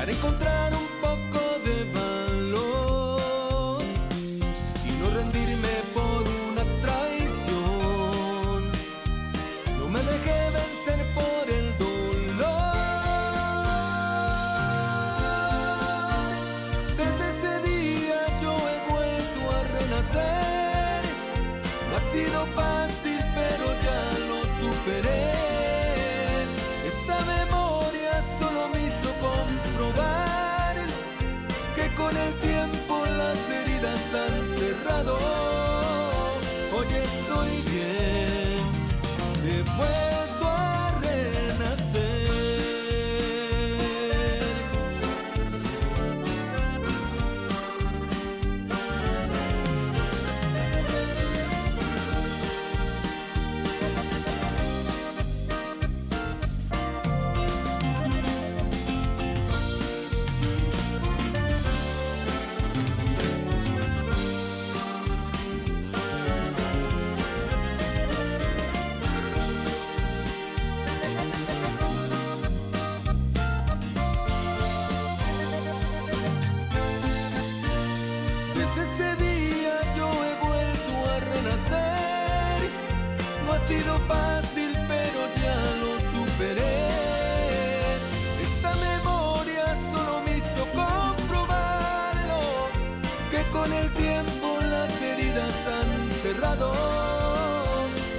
para encontrar un poco de valor y no rendirme por una traición. No me dejé vencer por el dolor. Desde ese día yo he vuelto a renacer. No ha sido fácil, pero ya lo superé. Esta memoria solo me hizo comprobar que con el tiempo las heridas han cerrado. Hoy estoy bien, he vuelto a renacer. Desde ese día yo he vuelto a renacer. No ha sido fácil, pero ya lo superé. Esta memoria solo me hizo comprobarlo, que con el tiempo las heridas han cerrado.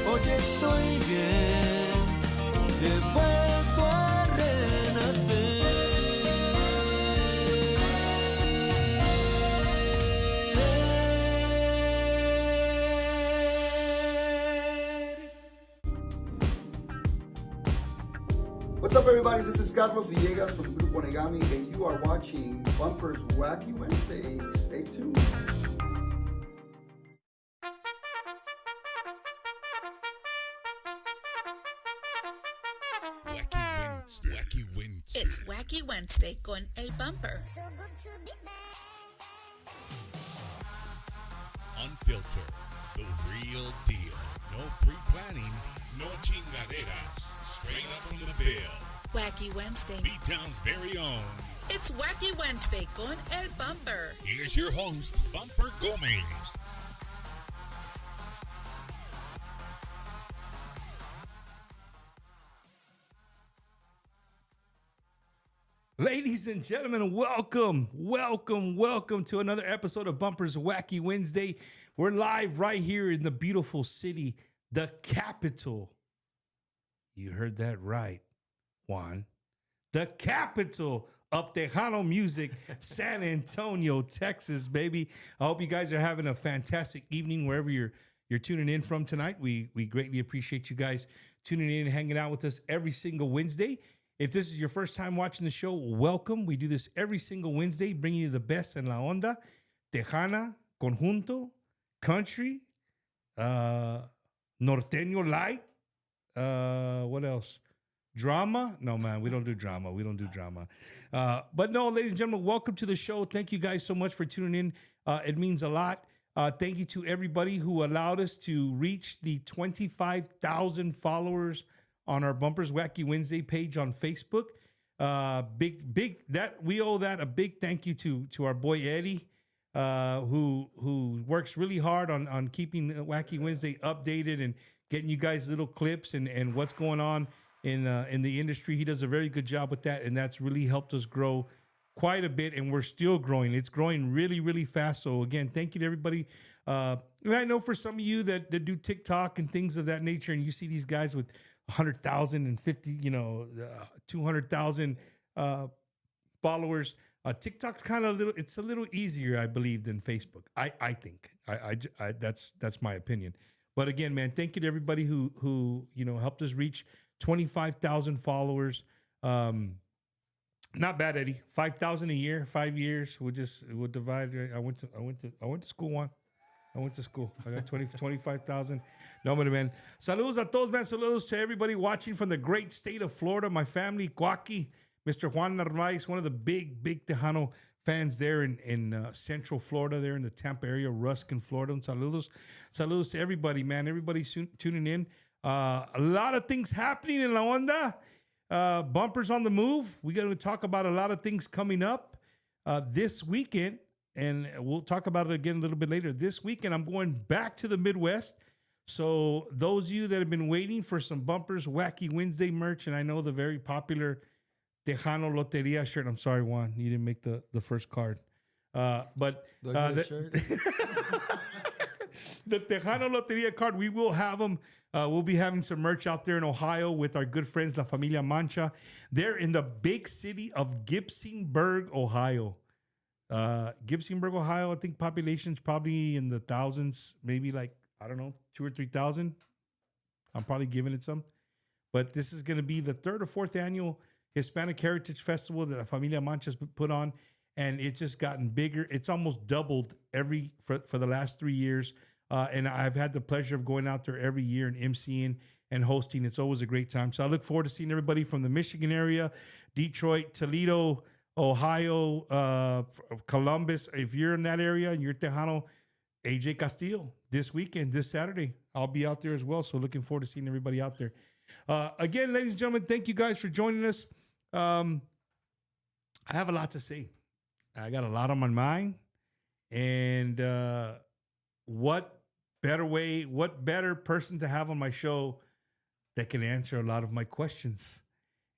Hoy estoy bien, he vuelto a renacer. What's up, everybody? This is Carlos Villegas from Grupo Negami, and you are watching Bumper's Wacky Wednesday. Stay tuned. Wacky Wednesday. Wacky Wednesday. It's Wacky Wednesday con El Bumper. Unfiltered. The real deal. No pre-planning. No chingaderas. Straight up from the bill. Wacky Wednesday. B-Town's very own. It's Wacky Wednesday con El Bumper. Here's your host, Bumper Gomez. Ladies and gentlemen, welcome to another episode of Bumper's Wacky Wednesday. We're live right here in the beautiful city, the capital. You heard that right, Juan. The capital of Tejano music, San Antonio, Texas, baby. I hope you guys are having a fantastic evening wherever you're tuning in from tonight. We greatly appreciate you guys tuning in and hanging out with us every single Wednesday. If this is your first time watching the show, welcome. We do this every single Wednesday, bringing you the best en la onda, Tejana, Conjunto, Country, Norteño Light, what else? Drama? No, man, we don't do drama. But no, ladies and gentlemen, welcome to the show. Thank you guys so much for tuning in. It means a lot. Thank you to everybody who allowed us to reach the 25,000 followers on our Bumpers Wacky Wednesday page on Facebook. Big that we owe that a big thank you to our boy Eddie, who works really hard on keeping Wacky Wednesday updated and getting you guys little clips and what's going on in the industry. He does a very good job with that, and that's really helped us grow quite a bit, and we're still growing. It's growing really, really fast. So again, thank you to everybody. And I know for some of you that do TikTok and things of that nature, and you see these guys with 100,000 and 50, 200,000 followers. TikTok's kind of it's a little easier, I believe, than Facebook. I think that's my opinion. But again, man, thank you to everybody who helped us reach 25,000 followers. Not bad, Eddie. 5,000 a year, 5 years. We'll divide. I went to school one. I went to school. I got 25,000. No, man. Saludos a todos, man. Saludos to everybody watching from the great state of Florida. My family, Wacky, Mr. Juan Narvaez, one of the big Tejano fans there in Central Florida, there in the Tampa area, Ruskin, Florida. Saludos to everybody, man. Everybody tuning in. A lot of things happening in La Onda. Bumpers on the move. We're going to talk about a lot of things coming up this weekend, and we'll talk about it again a little bit later. This weekend, I'm going back to the Midwest. So those of you that have been waiting for some Bumpers Wacky Wednesday merch, and I know the very popular Tejano Loteria shirt. I'm sorry, Juan, you didn't make the first card. But shirt? the Tejano Loteria card, we will have them. We'll be having some merch out there in Ohio with our good friends, La Familia Mancha. They're in the big city of Gibsonburg, Ohio. Gibsonburg, Ohio, I think population's probably in the thousands, maybe like, I don't know, 2,000 or 3,000. I'm probably giving it some. But this is going to be the 3rd or 4th annual Hispanic Heritage Festival that La Familia Mancha's put on. And it's just gotten bigger. It's almost doubled for the last 3 years. And I've had the pleasure of going out there every year and emceeing and hosting. It's always a great time. So I look forward to seeing everybody from the Michigan area, Detroit, Toledo, Ohio, Columbus. If you're in that area and you're Tejano, AJ Castillo this weekend, this Saturday, I'll be out there as well. So looking forward to seeing everybody out there. Again, ladies and gentlemen, thank you guys for joining us. I have a lot to say. I got a lot on my mind. And what better person to have on my show that can answer a lot of my questions?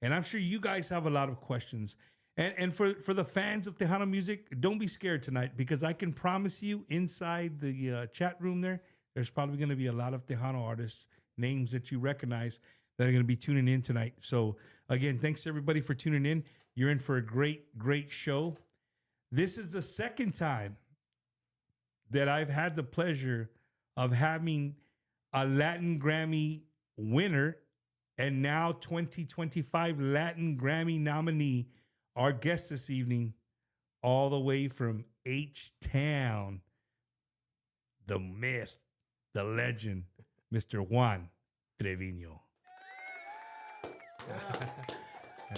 And I'm sure you guys have a lot of questions. And for the fans of Tejano music, don't be scared tonight, because I can promise you inside the chat room there's probably going to be a lot of Tejano artists, names that you recognize, that are going to be tuning in tonight. So again, thanks everybody for tuning in. You're in for a great, great show. This is the second time that I've had the pleasure of having a Latin Grammy winner and now 2025 Latin Grammy nominee, our guest this evening, all the way from H-Town, the myth, the legend, Mr. Juan Trevino.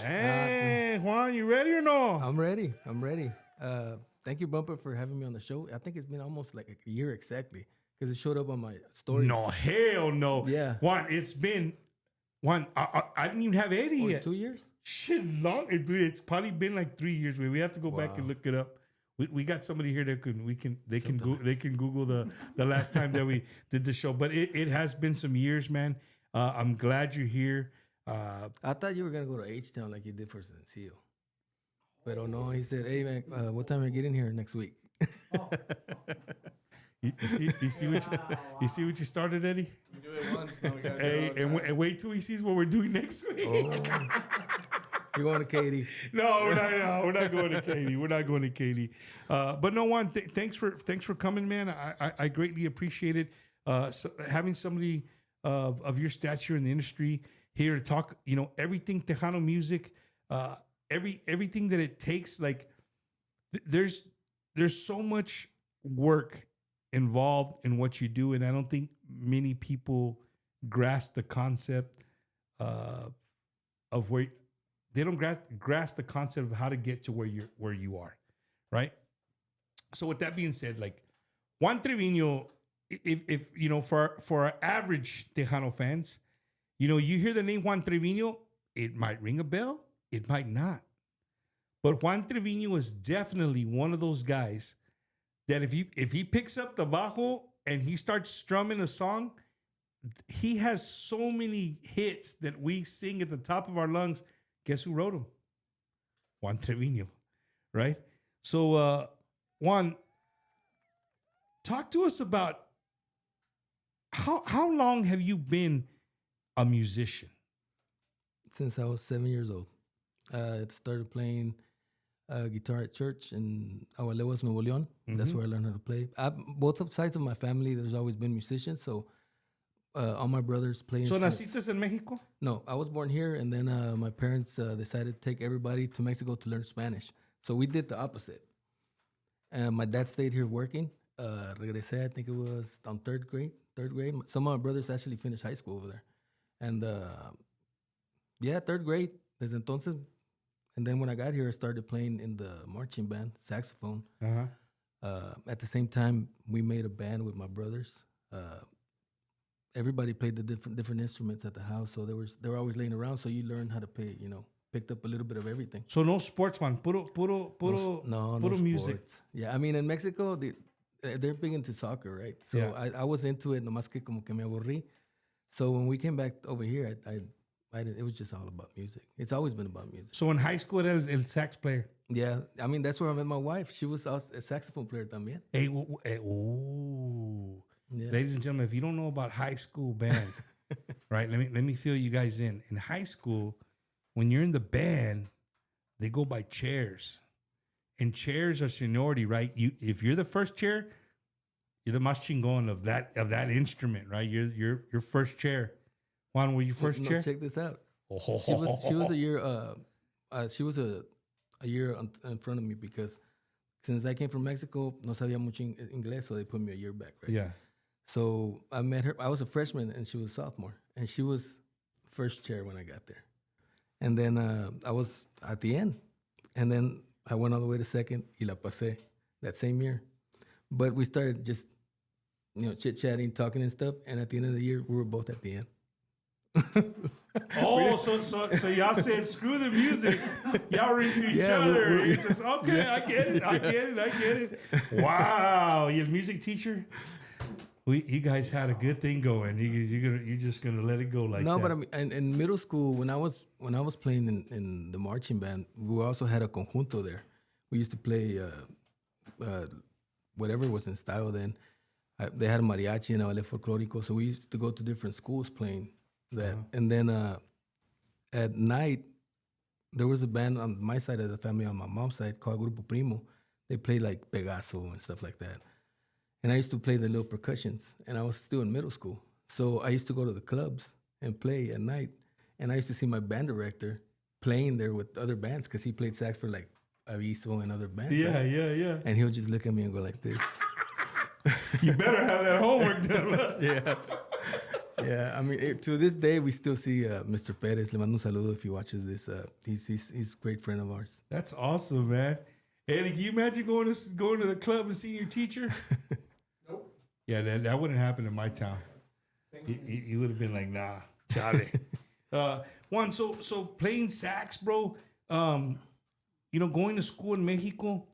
Hey, Juan, you ready or no? I'm ready. Thank you, Bumper, for having me on the show. I think it's been almost like a year exactly, because it showed up on my stories. No, hell no. Yeah. Juan, it's been, Juan, I didn't even have Eddie yet. 2 years? Shit, long. It's probably been like 3 years. We have to go back and look it up. We got somebody here that can Google the last time that we did the show. But it has been some years, man. I'm glad you're here. I thought you were going to go to H-Town like you did for Sencillo. But oh no, he said, hey man, what time are you getting here next week? You see what you started, Eddie? We do it once, now we gotta do Hey, it all the time. and wait till he sees what we're doing next week. You're going to Katie. No, we're not going to Katie. We're not going to Katie. But no, Juan, thanks for coming, man. I greatly appreciate it. Having somebody of your stature in the industry here to talk, everything Tejano music, everything that it takes. Like, there's so much work involved in what you do, and I don't think many people grasp the concept of where they don't grasp the concept of how to get to where you are, right? So with that being said, like Juan Trevino, if for our average Tejano fans, you hear the name Juan Trevino, it might ring a bell, it might not. But Juan Trevino is definitely one of those guys that if he picks up the bajo and he starts strumming a song, he has so many hits that we sing at the top of our lungs. Guess who wrote them? Juan Trevino, right? So, Juan, talk to us about how long have you been a musician? Since I was 7 years old. I started playing guitar at church in Agualeguas, Nuevo León. That's where I learned how to play. Both sides of my family, there's always been musicians. So all my brothers play. So naciste en Mexico? No, I was born here, and then my parents decided to take everybody to Mexico to learn Spanish. So we did the opposite. My dad stayed here working. Regresé, I think it was on third grade. Some of my brothers actually finished high school over there. And third grade. Desde entonces. And then when I got here, I started playing in the marching band, saxophone. At the same time, we made a band with my brothers. everybody played the different instruments at the house, so they were always laying around. So you learn how to play. Picked up a little bit of everything. So no sports, man. Puro No music. sports. Yeah, I mean in Mexico they're big into soccer, right? So Yeah. I was into it, nomás que como que me aburrí. So when we came back over here, I didn't, it was just all about music. It's always been about music. So in high school, era el sax player. Yeah, I mean that's where I met my wife. She was a saxophone player también. Hey, oh. Yeah. Ladies and gentlemen, if you don't know about high school band, right? Let me fill you guys in. In high school, when you're in the band, they go by chairs, and chairs are seniority, right? If you're the first chair, you're the más chingón of that instrument, right? You're first chair. Juan, were you first No, chair? check this out. She was a year a year in front of me because since I came from Mexico, no sabía mucho inglés, so they put me a year back, right? Yeah. So I met her. I was a freshman and she was a sophomore, and she was first chair when I got there. And then I was at the end, and then I went all the way to second. Y la pasé that same year, but we started just chit chatting, talking and stuff. And at the end of the year, we were both at the end. Oh, so y'all said screw the music. Y'all were into each other. we're- It's just okay. I get it. Wow, you music teacher. You guys had a good thing going. You're just gonna let it go like No, that. but I mean, in middle school, when I was playing in the marching band, we also had a conjunto there. We used to play whatever was in style then. They had a mariachi and a ballet folklorico, so we used to go to different schools playing that. And then at night, there was a band on my side of the family, on my mom's side, called Grupo Primo. They played like Pegaso and stuff like that. And I used to play the little percussions, and I was still in middle school. So I used to go to the clubs and play at night. And I used to see my band director playing there with other bands because he played sax for like Aviso and other bands. Yeah, right? yeah. And he would just look at me and go like this. You better have that homework done. Yeah. Yeah, I mean, to this day, we still see Mr. Perez. Le mando un saludo if he watches this. He's a great friend of ours. That's awesome, man. Eddie, can you imagine going to the club and seeing your teacher? Nope. Yeah, that wouldn't happen in my town. He would have been like, nah, Charlie. Juan, so playing sax, bro. Going to school in Mexico.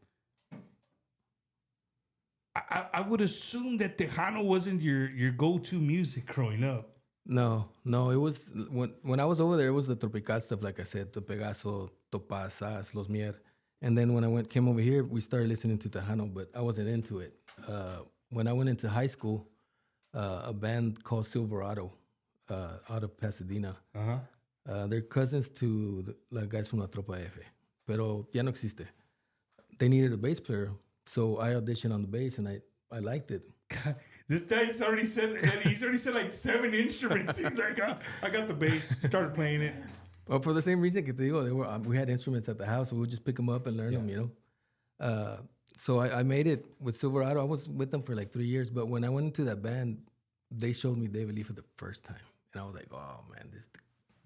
I would assume that Tejano wasn't your go-to music growing up. No, it was when I was over there. It was the tropical stuff, like I said, the Pegaso, Topaz, Sas, Los Mier. And then when I came over here, we started listening to Tejano, but I wasn't into it. When I went into high school, a band called Silverado out of Pasadena. They're cousins to the guys from La Tropa F. Pero ya no existe. They needed a bass player, so I auditioned on the bass, and I liked it. God, this guy's already said like 7 instruments. He's like, I got the bass. Started playing it. Well, for the same reason que te digo, we had instruments at the house, so we would just pick them up and learn them, So I made it with Silverado. I was with them for like 3 years, but when I went into that band, they showed me Beville for the first time. And I was like, oh, man, this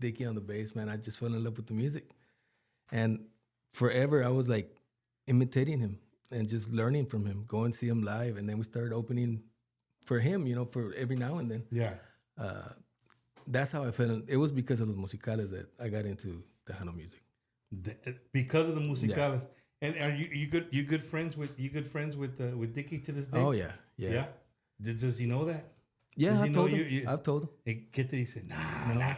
Dickie on the bass, man. I just fell in love with the music. And forever, I was like imitating him and just learning from him, go and see him live. And then we started opening for him, for every now and then. Yeah. That's how I fell in. It was because of the musicales that I got into Tejano music. Because of the musicales. Yeah. And are you good friends with Dickie to this day? Oh yeah. Does he know that? Yeah, Does he I've know told him. I've told him. ¿Qué te dice? Nah,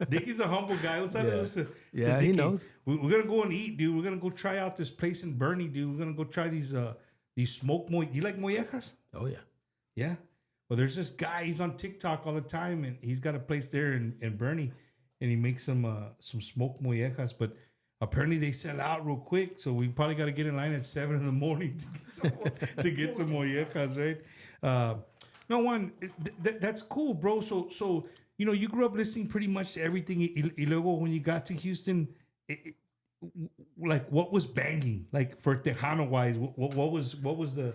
Dickie's a humble guy. What's that? Yeah, he knows. We're gonna go and eat, dude. We're gonna go try out this place in Bernie, dude. We're gonna go try these smoked You like mollejas? Oh yeah. Yeah. Well, there's this guy. He's on TikTok all the time, and he's got a place there in Bernie, and he makes some smoked mollejas. But apparently they sell out real quick, so we probably got to get in line at 7 a.m. to get some mollejas, right? No, Juan, that's cool, bro. So you grew up listening pretty much to everything. Y luego when you got to Houston, like what was banging? Like for Tejano wise, what was the?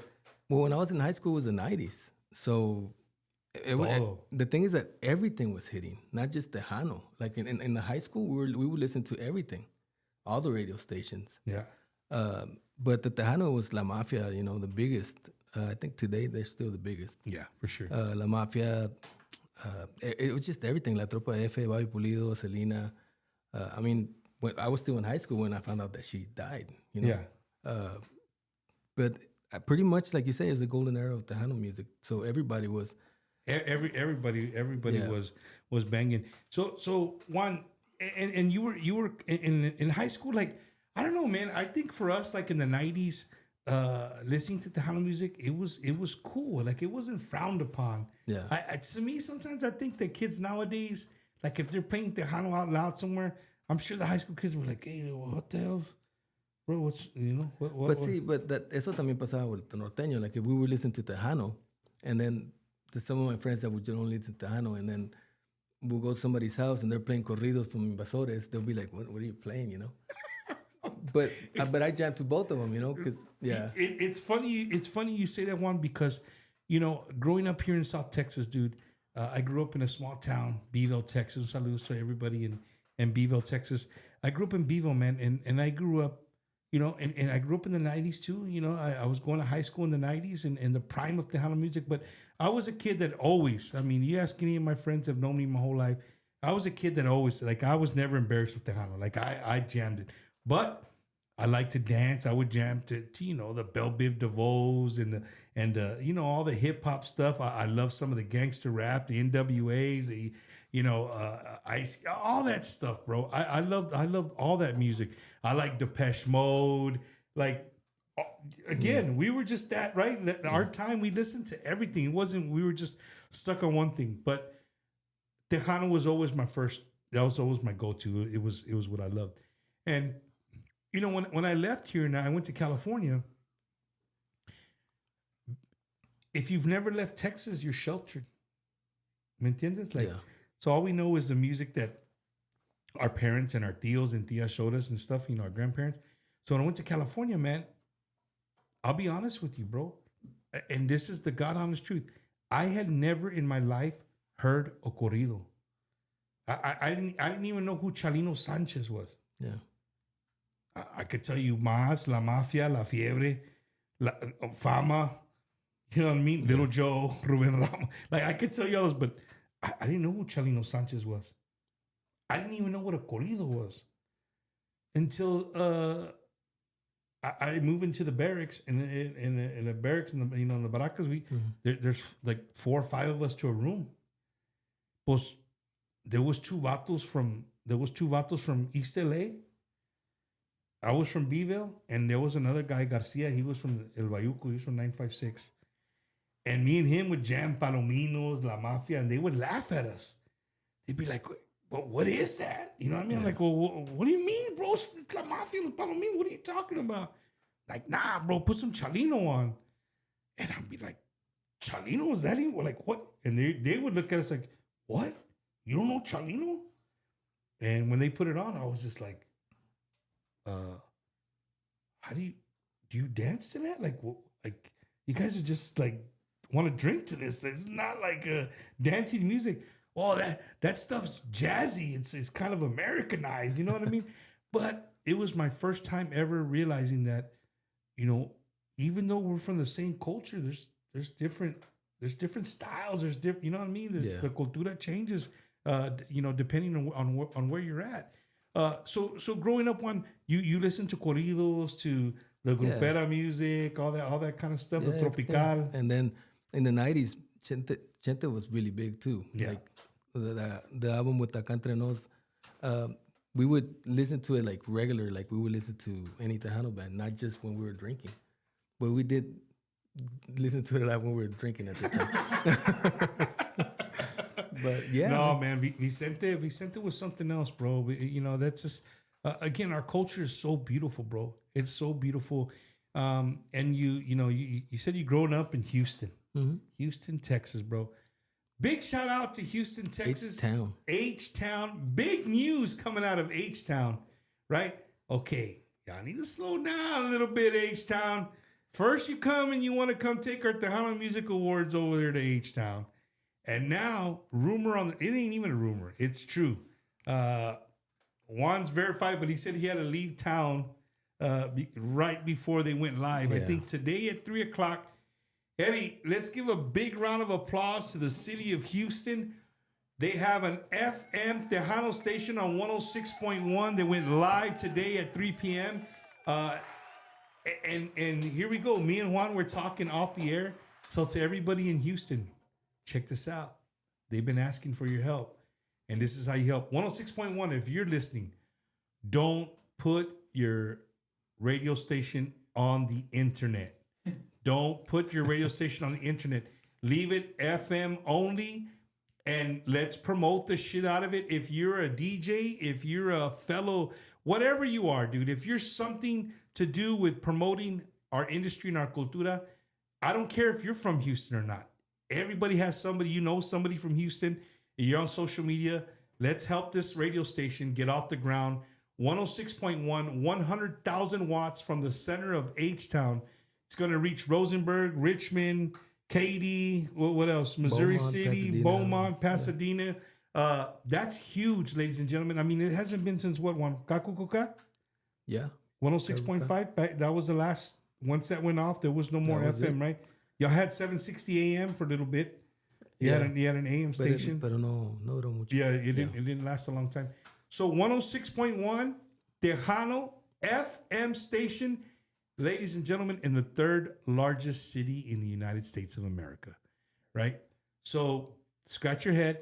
Well, when I was in high school, it was the 90s. So the thing is that everything was hitting, not just Tejano. Like in the high school, we would listen to everything, all the radio stations. Yeah. But the Tejano was La Mafia, the biggest. I think today they're still the biggest. Yeah, for sure. La Mafia, It was just everything. La Tropa F, Bobby Pulido, Selena. I mean, when I was still in high school when I found out that she died. You know? Yeah. But pretty much, like you say, is the golden era of Tejano music. So everybody was. Everybody Yeah. was banging. So Juan, and you were in high school. Like, I don't know, man. I think for us, like in the '90s, listening to Tejano music, it was cool. Like, it wasn't frowned upon. Yeah. To me, sometimes I think that kids nowadays, like if they're playing Tejano out loud somewhere, I'm sure the high school kids were like, "Hey, what the hell, bro? What's what?" But see, eso también pasaba with the norteño. Like if we would listen to Tejano, and then to some of my friends that would only listen to Tejano, and then we'll go to somebody's house and they're playing corridos from Invasores, they'll be like, what are you playing, you know? but I jammed to both of them, you know, because, yeah. It's funny you say that, Juan, because, growing up here in South Texas, dude, I grew up in a small town, Beville, Texas. Saludos to everybody in Beville, Texas. I grew up in Beville, man, and I grew up, and I grew up in the 90s too. I was going to high school in the 90s and in the prime of Tejano music, but I was a kid that always, I mean, you ask any of my friends that have known me my whole life, I was a kid that always, like, I was never embarrassed with Tejano. Like, I jammed it. But I like to dance. I would jam to the Belle Biv DeVoe's and all the hip hop stuff. I love some of the gangster rap, the NWAs, all that stuff, bro. I loved all that music. I like Depeche Mode. Like, again, we were just that, right? That our time, we listened to everything. It wasn't, we were just stuck on one thing. But Tejano was always that was always my go-to. It was what I loved. And, when I left here and I went to California, if you've never left Texas, you're sheltered. ¿Me entiendes? Like, so all we know is the music that our parents and our tios and tias showed us and stuff, our grandparents. So when I went to California, man, I'll be honest with you, bro. And this is the God honest truth. I had never in my life heard a corrido. I didn't even know who Chalino Sanchez was. Yeah. I could tell you Más, La Mafia, La Fiebre, Fama, you know what I mean? Little Joe, Ruben Ramos. Like, I could tell you all those, but I didn't know who Chalino Sanchez was. I didn't even know what a corrido was until I moved into the barracks. In the barracks, in the barracas, there's like 4 or 5 of us to a room. Pues, there was two vatos from East LA. I was from Beville, and there was another guy, Garcia. He was from El Bayuco. He was from 956. And me and him would jam Palominos, La Mafia, and they would laugh at us. They'd be like, "Well, what is that?" You know what I mean? I'm like, "Well, what do you mean, bro? It's La Mafia, Palominos. What are you talking about?" Like, "Nah, bro, put some Chalino on." And I'd be like, "Chalino? Is that even?" We're like, "What?" And they would look at us like, "What? You don't know Chalino?" And when they put it on, I was just like, how do you dance to that? Like, like you guys are just like want to drink to this. It's not like dancing music. Oh, that stuff's jazzy. It's kind of Americanized. You know what I mean? But it was my first time ever realizing that, even though we're from the same culture, there's different styles. There's different. You know what I mean? The cultura changes. Depending on where you're at. So growing up, you listen to corridos, to the grupera music, all that kind of stuff, the tropical. And then in the 90s, Chente was really big too. Yeah. Like the album with Acá Entre Nos, we would listen to it like regular, like we would listen to any Tejano band, not just when we were drinking. But we did listen to it like when we were drinking at the time. But yeah. No, man, Vicente was something else, bro. That's just, again, our culture is so beautiful, bro. It's so beautiful. And you said you grown up in Houston, Houston, Texas, bro. Big shout out to Houston, Texas. H-Town. H-Town. Big news coming out of H-Town, right? Okay, y'all need to slow down a little bit, H-Town. First you come and you want to come take our Tejano Music Awards over there to H-Town. And now, it ain't even a rumor. It's true. Juan's verified, but he said he had to leave town right before they went live. Yeah. I think today at 3 o'clock. Eddie, let's give a big round of applause to the city of Houston They have an FM Tejano station on 106.1. They went live today at 3 p.m. And here we go. Me and Juan were talking off the air. So to everybody in Houston, check this out. They've been asking for your help. And this is how you help. 106.1, if you're listening, don't put your radio station on the internet. Don't put your radio station on the internet. Leave it FM only, and let's promote the shit out of it. If you're a DJ, if you're a fellow, whatever you are, dude, if you're something to do with promoting our industry and our cultura, I don't care if you're from Houston or not. Everybody has somebody, you know, somebody from Houston. You're on social media. Let's help this radio station get off the ground. 106.1, 100,000 watts from the center of H-Town. It's going to reach Rosenberg, Richmond, Katy, what else? Missouri Beaumont, City, Pasadena. Beaumont, Pasadena. That's huge, ladies and gentlemen. I mean, it hasn't been since what one? Kakukuka? Yeah. 106.5. That was the last. Once that went off, there was no more That was FM, it. right? Y'all had 760 AM for a little bit. You had an AM station. Pero no duró mucho. Yeah, it didn't last a long time. So 106.1 Tejano FM station, ladies and gentlemen, in the third largest city in the United States of America, right? So scratch your head.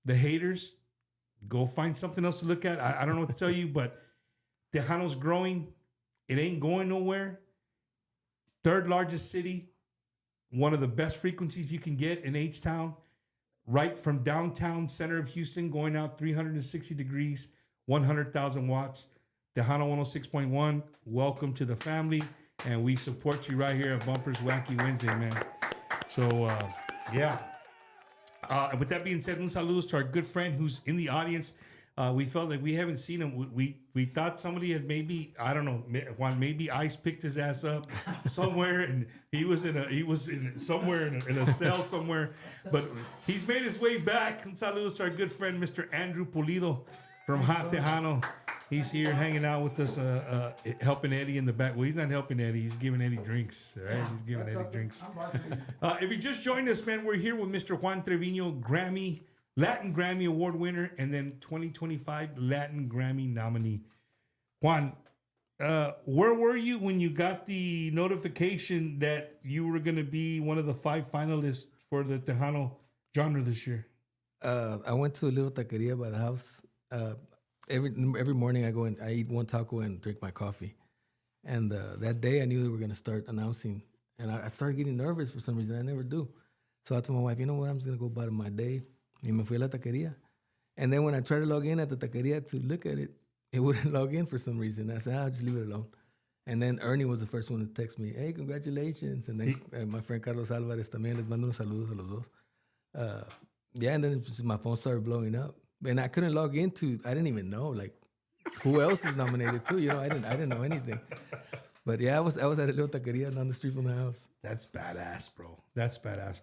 The haters, go find something else to look at. I don't know what to tell you, but Tejano's growing. It ain't going nowhere. Third largest city. One of the best frequencies you can get in H-Town, right from downtown center of Houston, going out 360 degrees, 100,000 watts. Tejano 106.1, welcome to the family, and we support you right here at Bumpers Wacky Wednesday, man. So, yeah. With that being said, un saludos to our good friend who's in the audience. We felt like we haven't seen him. We thought somebody had maybe, I don't know, Juan, maybe ICE picked his ass up somewhere, and he was in a cell somewhere. But he's made his way back. Saludos to our good friend, Mr. Andrew Pulido from Hot Tejano. He's here hanging out with us, helping Eddie in the back. Well, he's not helping Eddie. He's giving Eddie drinks. All right, he's giving Eddie drinks. If you just joined us, man, we're here with Mr. Juan Trevino, Latin Grammy Award winner, and then 2025 Latin Grammy nominee. Juan, where were you when you got the notification that you were going to be one of the 5 finalists for the Tejano genre this year? I went to a little taqueria by the house. Every morning I go and I eat one taco and drink my coffee. And that day I knew they were going to start announcing. And I started getting nervous for some reason. I never do. So I told my wife, you know what, I'm just going to go about my day. Y me fui a la taqueria. And then when I tried to log in at the taqueria to look at it, it wouldn't log in for some reason. I said, I'll just leave it alone. And then Ernie was the first one to text me, hey, congratulations. And then my friend Carlos Alvarez también, les mando unos saludos a los dos. Yeah, and then my phone started blowing up. And I couldn't log into, I didn't even know, like, who else is nominated too. You know, I didn't know anything. But yeah, I was at a little taqueria down the street from the house. That's badass, bro. That's badass.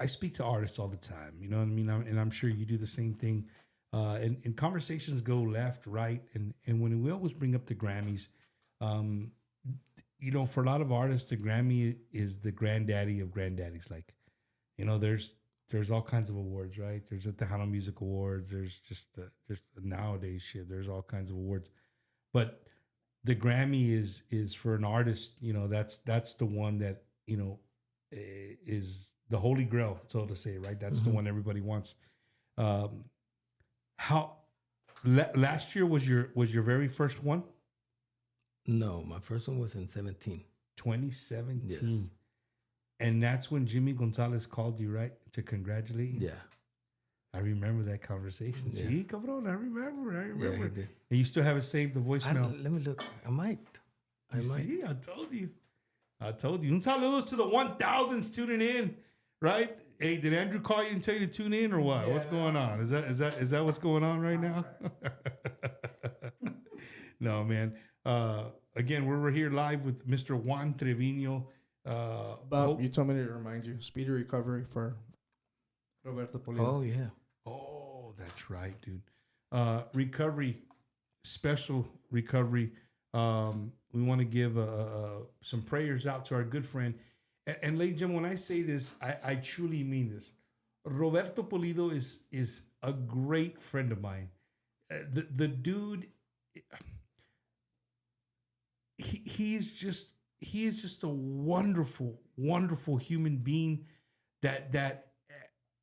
I speak to artists all the time, you know what I mean? And I'm sure you do the same thing. And conversations go left, right. And when we always bring up the Grammys, for a lot of artists, the Grammy is the granddaddy of granddaddies. Like, there's all kinds of awards, right? There's the Tejano Music Awards. There's just there's nowadays shit. There's all kinds of awards. But the Grammy is for an artist, that's the one that, is the holy grail, so to say, right? That's the one everybody wants. Last year was your very first one? No, my first one was in 2017. Yes. And that's when Jimmy Gonzalez called you, right? To congratulate you? Yeah. I remember that conversation. Yeah. See, cabrón, I remember. Yeah, he did. And you still have it saved, the voicemail? Let me look. I might. See, I told you. Un saludos to the 1,000s tuning in, right? Hey, did Andrew call you and tell you to tune in or what? Yeah. What's going on? Is that what's going on right now? No, man. Again, we're here live with Mr. Juan Trevino. Bob, you told me to remind you. Speedy recovery for Roberto Pulido. Oh, yeah. Oh, that's right, dude. Recovery, special recovery. We want to give some prayers out to our good friend. And ladies and gentlemen, when I say this, I truly mean this. Roberto Pulido is a great friend of mine. The dude, he is just a wonderful, wonderful human being that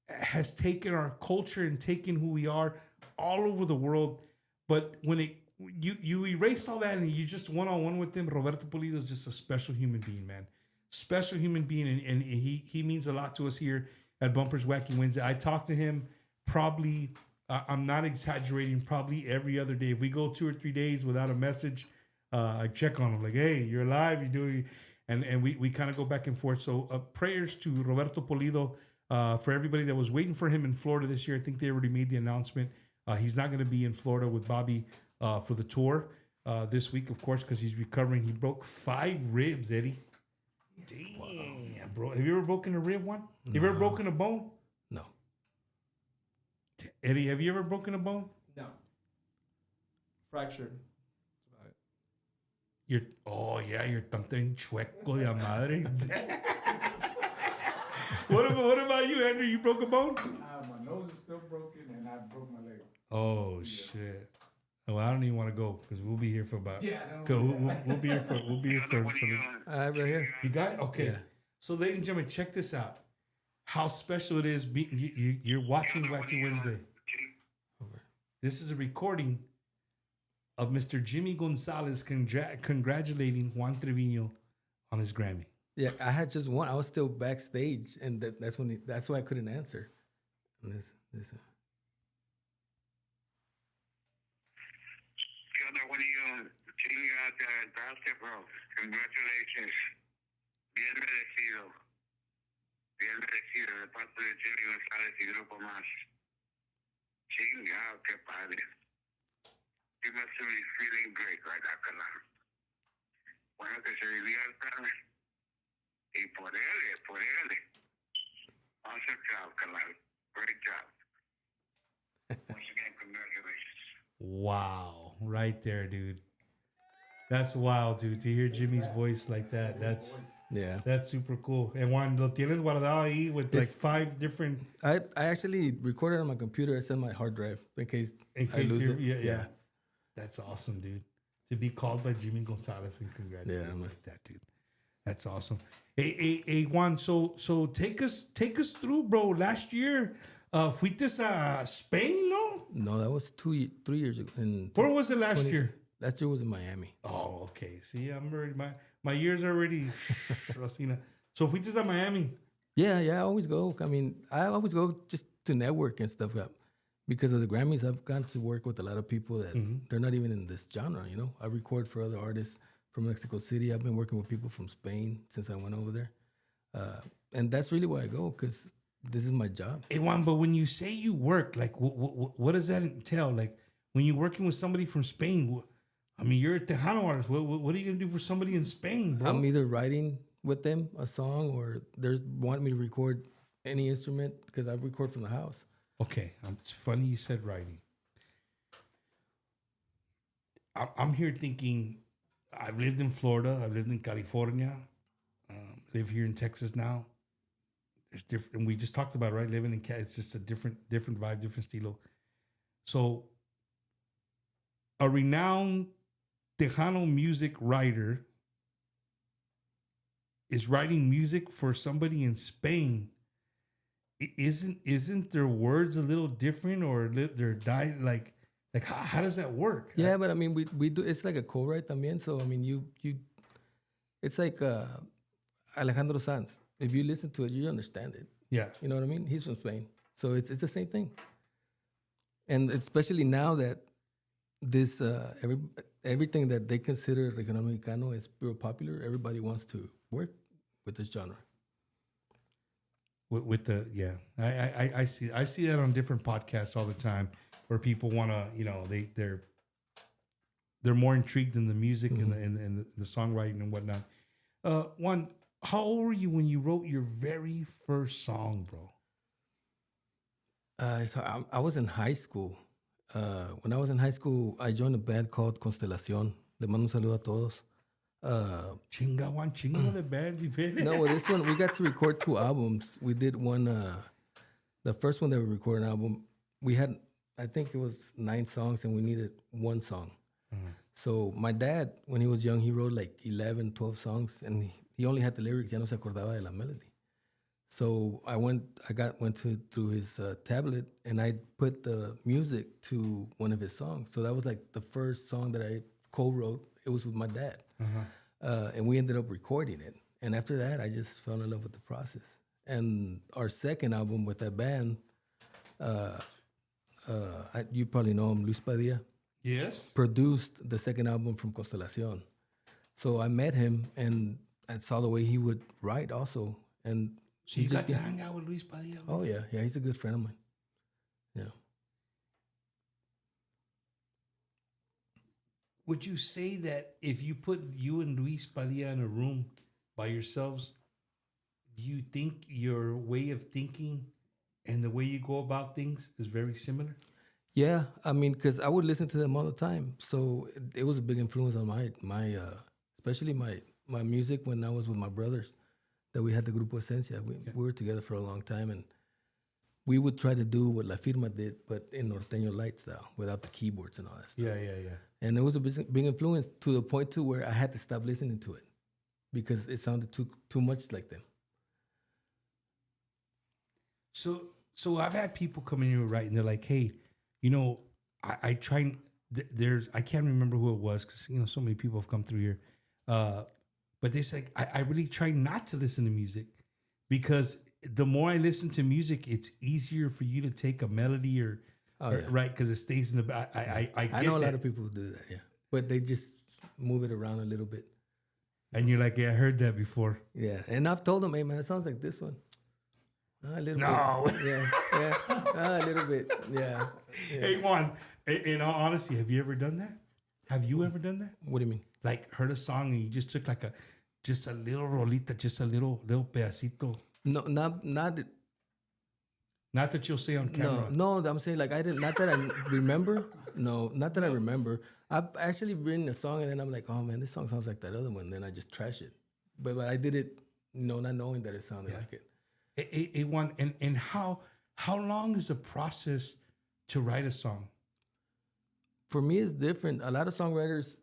has taken our culture and taken who we are all over the world. But when you erase all that and you just one-on-one with him, Roberto Pulido is just a special human being, man. Special human being, and he means a lot to us here at Bumpers Wacky Wednesday. I talk to him probably, I'm not exaggerating, probably every other day. If we go 2 or 3 days without a message, I check on him like, hey, you're alive, you're doing, and we kind of go back and forth. So prayers to Roberto Pulido, for everybody that was waiting for him in Florida this year. I think they already made the announcement. He's not going to be in Florida with Bobby for the tour this week, of course, because he's recovering. He broke 5 ribs, Eddie. Damn, bro. Have you ever broken a rib, one? Have you ever broken a bone? No. Eddie, have you ever broken a bone? No. Fractured. You're something chueco de madre. What about you, Andrew? You broke a bone? My nose is still broken, and I broke my leg. Oh, shit. Oh, I don't even want to go because we'll be here for about. Yeah, we'll be here for. Right here. You got it? Okay. Yeah. So, ladies and gentlemen, check this out. How special it is. You're watching Wacky Wednesday. This is a recording of Mr. Jimmy Gonzalez congratulating Juan Trevino on his Grammy. Yeah, I had just one. I was still backstage, and that's why I couldn't answer. And this. Congratulations. Bien merecido. Bien merecido de parte de Jimmy González y Grupo Más. Chingado, qué padre. You must be feeling great right now, Carnal. Bueno, que se diviertan. Y por él. Awesome job, Carnal. Great job. Once again, congratulations. Wow. Right there, dude. That's wild, dude. To hear Jimmy's voice like that, that's super cool. And Juan, lo tienes guardado ahí with like 5 different. I actually recorded on my computer. I sent my hard drive in case I lose it. Yeah. That's awesome, dude. To be called by Jimmy Gonzalez and congratulated like that, dude. That's awesome. Hey, Juan. So take us through, bro. Last year, fuiste a Spain, no? No, that was 3 years ago. Where was it last year? Last year was in Miami. Oh, okay. See, I'm already my years are already Rosina. So fuiste a Miami. Yeah, I always go. I mean, I always go just to network and stuff. Because of the Grammys, I've gotten to work with a lot of people that they're not even in this genre, you know? I record for other artists from Mexico City. I've been working with people from Spain since I went over there. And that's really why I go, because this is my job. Hey, Juan, but when you say you work, like, what does that entail? Like, when you're working with somebody from Spain, I mean, you're a Tejano artist. What are you going to do for somebody in Spain, bro? I'm either writing with them a song or they want me to record any instrument because I record from the house. Okay, it's funny you said writing. I'm here thinking, I've lived in Florida, I've lived in California, live here in Texas now. There's different, and we just talked about it, right? Living in it's just a different vibe, different stilo. So, a renowned Tejano music writer is writing music for somebody in Spain. Isn't their words a little different, or their diet like how does that work? Yeah, but I mean we do. It's like a co-write también. So I mean you it's like Alejandro Sanz. If you listen to it, you understand it. Yeah, you know what I mean. He's from Spain, so it's the same thing. And especially now that this everything that they consider regional mexicano is real popular, everybody wants to work with this genre. With the I see that on different podcasts all the time where people want to, you know, they're more intrigued in the music and the songwriting and whatnot. Juan, how old were you when you wrote your very first song, bro? So I was in high school. When I was in high school, I joined a band called Constelación. Le mando un saludo a todos. Chingo de bands you been in. No, with this one we got to record 2 albums. We did one. The first one that we recorded an album, we had, I think it was 9 songs, and we needed 1 song. So my dad, when he was young, he wrote like 11, 12 songs, and he only had the lyrics. Ya no se acordaba de la melody. So I went through his tablet, and I put the music to one of his songs. So that was like the first song that I co-wrote. It was with my dad, and we ended up recording it. And after that, I just fell in love with the process. And our second album with that band, you probably know him, Luis Padilla. Yes. Produced the second album from Constelacion. So I met him, and I saw the way he would write also. And So you got to hang out with Luis Padilla? Oh, yeah. Yeah, he's a good friend of mine. Yeah. Would you say that if you put you and Luis Padilla in a room by yourselves, do you think your way of thinking and the way you go about things is very similar? Yeah, I mean, because I would listen to them all the time. So it was a big influence on my especially my music when I was with my brothers, that we had the Grupo Esencia. We were together for a long time, and we would try to do what La Firma did, but in Norteño light style, without the keyboards and all that stuff. Yeah. And it was a big influence, to the point to where I had to stop listening to it because it sounded too much like them. So I've had people come in here right, and they're like, "Hey, you know, I try and I can't remember who it was, because so many people have come through here, but they say I really try not to listen to music, because the more I listen to music, it's easier for you to take a melody or right, because it stays in the back. I know a lot of people who do that, yeah, but they just move it around a little bit. And you're like, yeah, I heard that before. Yeah, and I've told them, hey man, it sounds like this one. A little bit. Yeah. A little bit. Yeah. Hey Juan, in all honesty, have you ever done that? Have you ever done that? What do you mean? Like heard a song and you just took like just a little rolita, just a little pedacito. No, not that you'll say on camera. No, I'm saying like I didn't. Not that I remember. No, not that I remember. I've actually written a song and then I'm like, oh man, this song sounds like that other one. Then I just trash it. But I did it, not knowing that it sounded like it. It Juan, and how long is the process to write a song? For me, it's different. A lot of songwriters,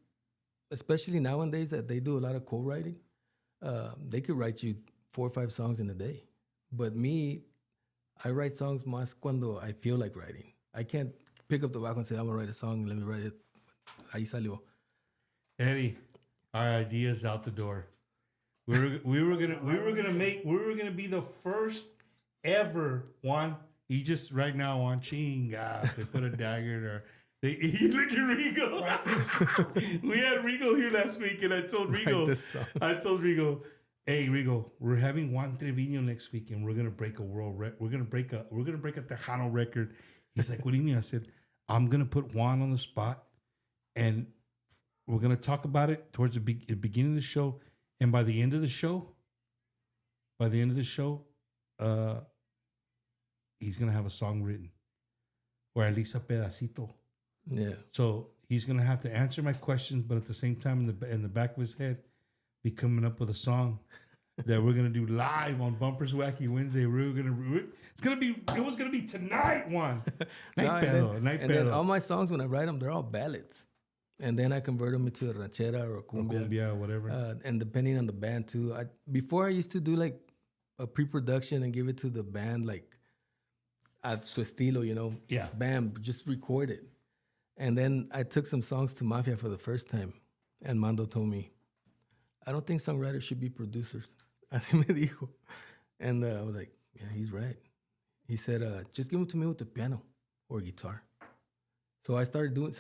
especially nowadays, that they do a lot of co-writing. They could write you 4 or 5 songs in a day. But me, I write songs más cuando I feel like writing. I can't pick up the back and say, I'm gonna write a song, let me write it. Ahí salió. Eddie, our idea's out the door. We were gonna be the first ever one. You just right now on chinga. They put a dagger in her. Look at Rigo. We had Rigo here last week, and I told Rigo, hey Rigo, we're having Juan Trevino next week, and we're gonna break a world record. We're gonna break a Tejano record. He's like, what do you mean? I said, I'm gonna put Juan on the spot, and we're gonna talk about it towards the beginning of the show. And by the end of the show, he's gonna have a song written, or at least a pedacito. Yeah. So he's gonna have to answer my questions, but at the same time, in the back of his head, be coming up with a song that we're gonna do live on Bumpers Wacky Wednesday. It was gonna be tonight, Juan. Night pedo. All my songs, when I write them, they're all ballads. And then I convert them into a ranchera or a cumbia. Or whatever. And depending on the band too. Before I used to do like a pre-production and give it to the band like at su estilo, Yeah. Bam, just record it. And then I took some songs to Mafia for the first time. And Mando told me, I don't think songwriters should be producers. Así me dijo. And I was like, yeah, he's right. He said, just give them to me with the piano or guitar. So I started doing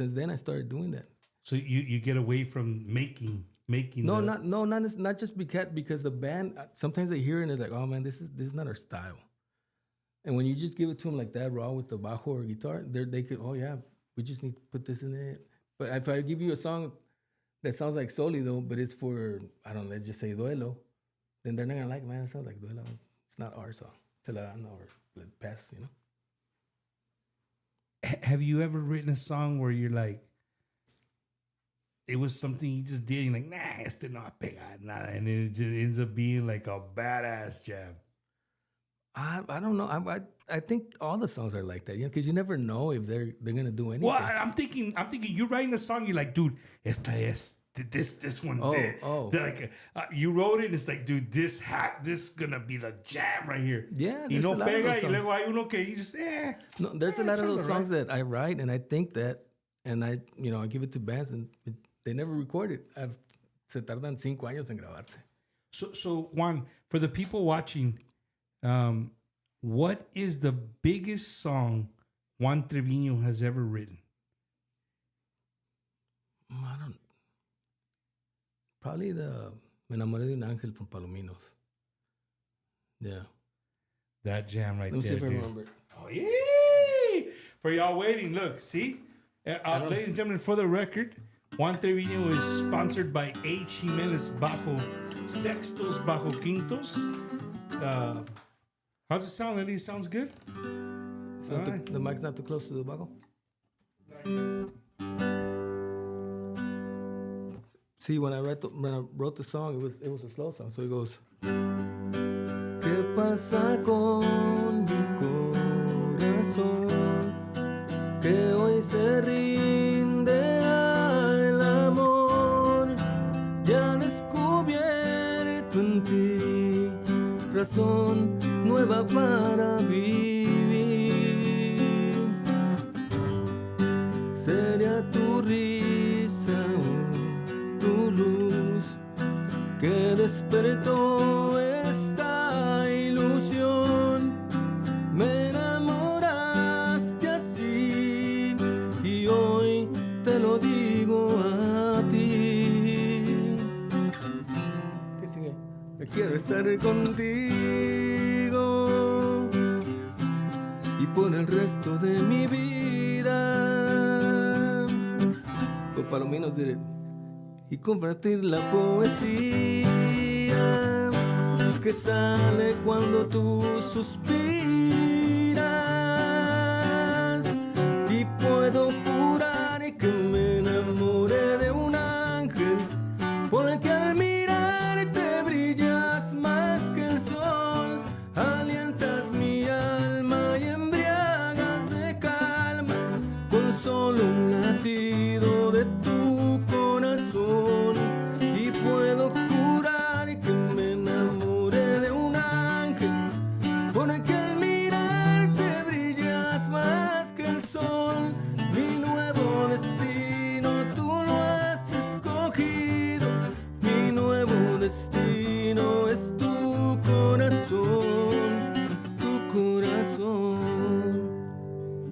that. So you get away from making. Not just because the band, sometimes they hear it and they're like, oh man, this is not our style. And when you just give it to them like that, raw with the bajo or guitar, they could, oh yeah, we just need to put this in it. But if I give you a song that sounds like Sólido, but it's for, I don't know, let's just say Duelo, then they're not gonna like, man, it sounds like Duelo. It's not our song. Se la dan or let it pass, Have you ever written a song where you're like, it was something he just did. You're like, nah, este no va a pegar nada. And it just ends up being like a badass jam. I don't know. I think all the songs are like that, because you never know if they're gonna do anything. Well, I'm thinking you're writing a song, you're like, dude, esta es this one's it. They're like, you wrote it, and it's like, dude, this is gonna be the jam right here. Yeah, y there's no a lot of pega, those y luego songs. hay uno que you just No, there's a lot of those songs that I write, and I think that, and I give it to bands, and they never record it. Se tardan 5 años en grabarse. So Juan, for the people watching, what is the biggest song Juan Trevino has ever written? I don't. Probably the Me enamoré de un ángel from Palominos. Yeah. That jam right Let me there, see if I dude. remember. Oh, yeah. For y'all waiting, look, see? Ladies and gentlemen, for the record, Juan Trevino is sponsored by H. Jimenez Bajo Sextos Bajo Quintos. How's it sound, Lily? Sounds good? It's not the mic's not too close to the bajo? See, when I wrote the song, it was a slow song. So it goes. ¿Qué pasa con mi corazón que hoy se rinde al amor? Ya descubierto en ti razón nueva para vivir. Sería tu risa, tu luz que despertó esta ilusión. Me enamoraste así y hoy te lo digo a ti. ¿Qué sigue? Quiero estar contigo y por el resto de mi vida. Con Palominos did it. Y compartir la poesía que sale cuando tú suspiras. Y puedo jurar que me enamoré de un ángel, porque al mirarte brillas más que el sol, alientas mi alma y embriagas de calma con solo un latido de tu corazón. Y puedo jurar que me enamoré de un ángel, porque al mirarte brillas más que el sol. Mi nuevo destino tú lo has escogido, mi nuevo destino es tu corazón, tu corazón.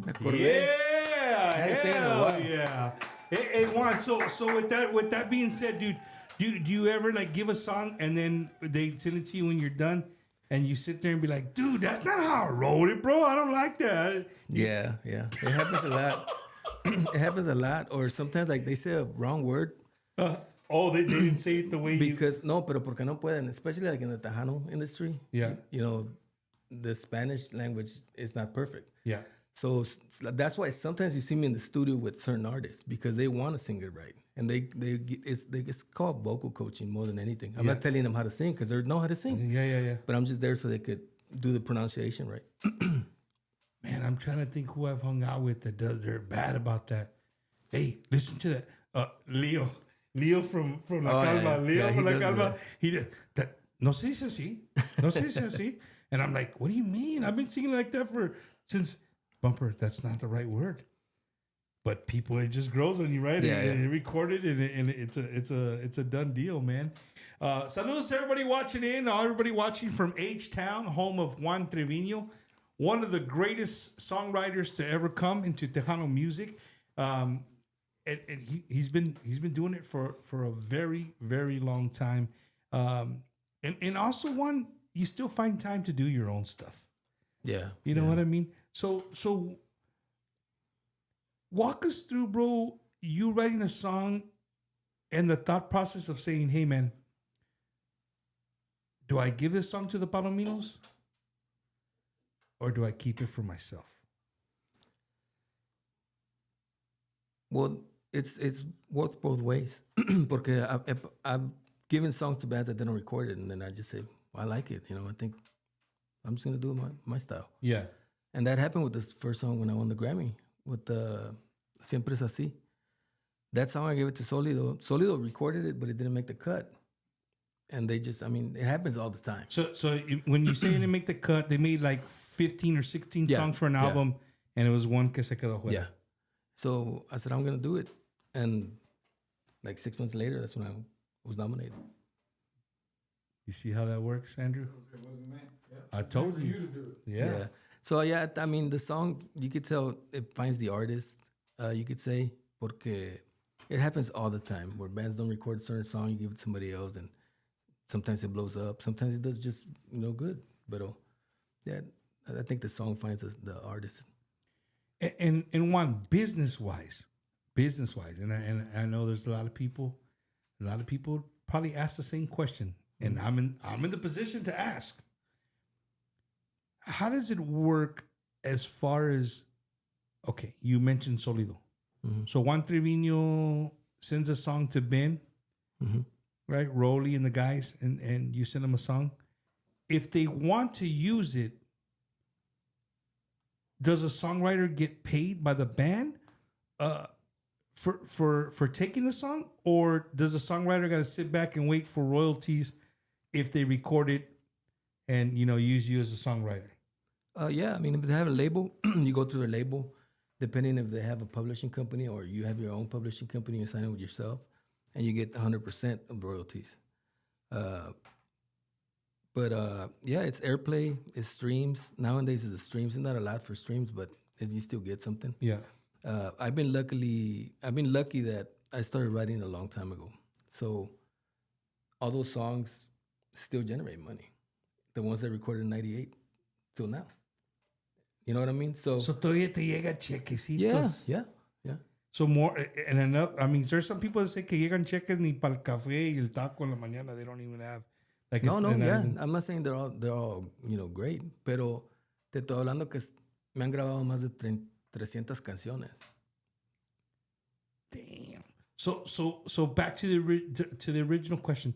Me acordé. Yeah. Hey, Juan. So with that being said, dude, do you ever like give a song and then they send it to you when you're done, and you sit there and be like, dude, that's not how I wrote it, bro. I don't like that. Yeah. It happens a lot. It happens a lot. Or sometimes like they say a wrong word. They didn't say it the way Because no, pero porque no pueden, especially like in the Tejano industry. Yeah. The Spanish language is not perfect. Yeah. So that's why sometimes you see me in the studio with certain artists because they want to sing it right, and it's called vocal coaching more than anything. I'm not telling them how to sing because they know how to sing. Yeah. But I'm just there so they could do the pronunciation right. Man, I'm trying to think who I've hung out with that they're bad about that. Hey, listen to that. Leo from La Calma. Leo from La Calma. He did that. No se dice así. No se dice así. And I'm like, what do you mean? I've been singing like that since Bumper. That's not the right word. But people, it just grows on you, right? And they record it, and it's a done deal, man. Saludos to everybody watching everybody watching from H-Town, home of Juan Trevino, one of the greatest songwriters to ever come into Tejano music. And he's been doing it for a very, very long time. And also, Juan, you still find time to do your own stuff. Yeah. You know what I mean? So walk us through, bro, you writing a song and the thought process of saying, hey, man, do I give this song to the Palominos or do I keep it for myself? Well, it's worked both ways. Porque I've given songs to bands that didn't record it, and then I just say, well, I like it. I think I'm just gonna do it my style. Yeah. And that happened with this first song when I won the Grammy with Siempre es así. That song I gave it to Solido. Solido recorded it, but it didn't make the cut. And they just, it happens all the time. So when you say they didn't make the cut, they made like 15 or 16 songs for an album, and it was one que se quedó fuera. Yeah. So I said, I'm going to do it. And like 6 months later, that's when I was nominated. You see how that works, Andrew? It wasn't meant. Yep. I told you. To do it. Yeah. So yeah, the song, you could tell it finds the artist, you could say, porque it happens all the time where bands don't record a certain song, you give it to somebody else, and sometimes it blows up. Sometimes it does just, good. But yeah, I think the song finds the artist. And Juan, business-wise, and I know there's a lot of people probably ask the same question, and I'm in the position to ask. How does it work as far as, okay, you mentioned Solido. Mm-hmm. So Juan Trevino sends a song to Ben, right? Rolly and the guys, and you send them a song. If they want to use it, does a songwriter get paid by the band for taking the song? Or does a songwriter got to sit back and wait for royalties if they record it and, use you as a songwriter? Yeah, if they have a label, you go through their label. Depending if they have a publishing company or you have your own publishing company, you sign it with yourself, and you get 100% of royalties. But it's airplay, it's streams. Nowadays, it's the streams. It's not a lot for streams, but you still get something. Yeah. I've been lucky that I started writing a long time ago. So all those songs still generate money. The ones that recorded in 98 till now. You know what I mean? So todavía te llega chequecitos. Yeah. So more, and enough. There's some people that say que llegan cheques ni para el café y el taco en la mañana. They don't even have. Like no, yeah. I'm not saying they're all great, pero te estoy hablando que me han grabado más de 300 canciones. Damn. So back to the original question.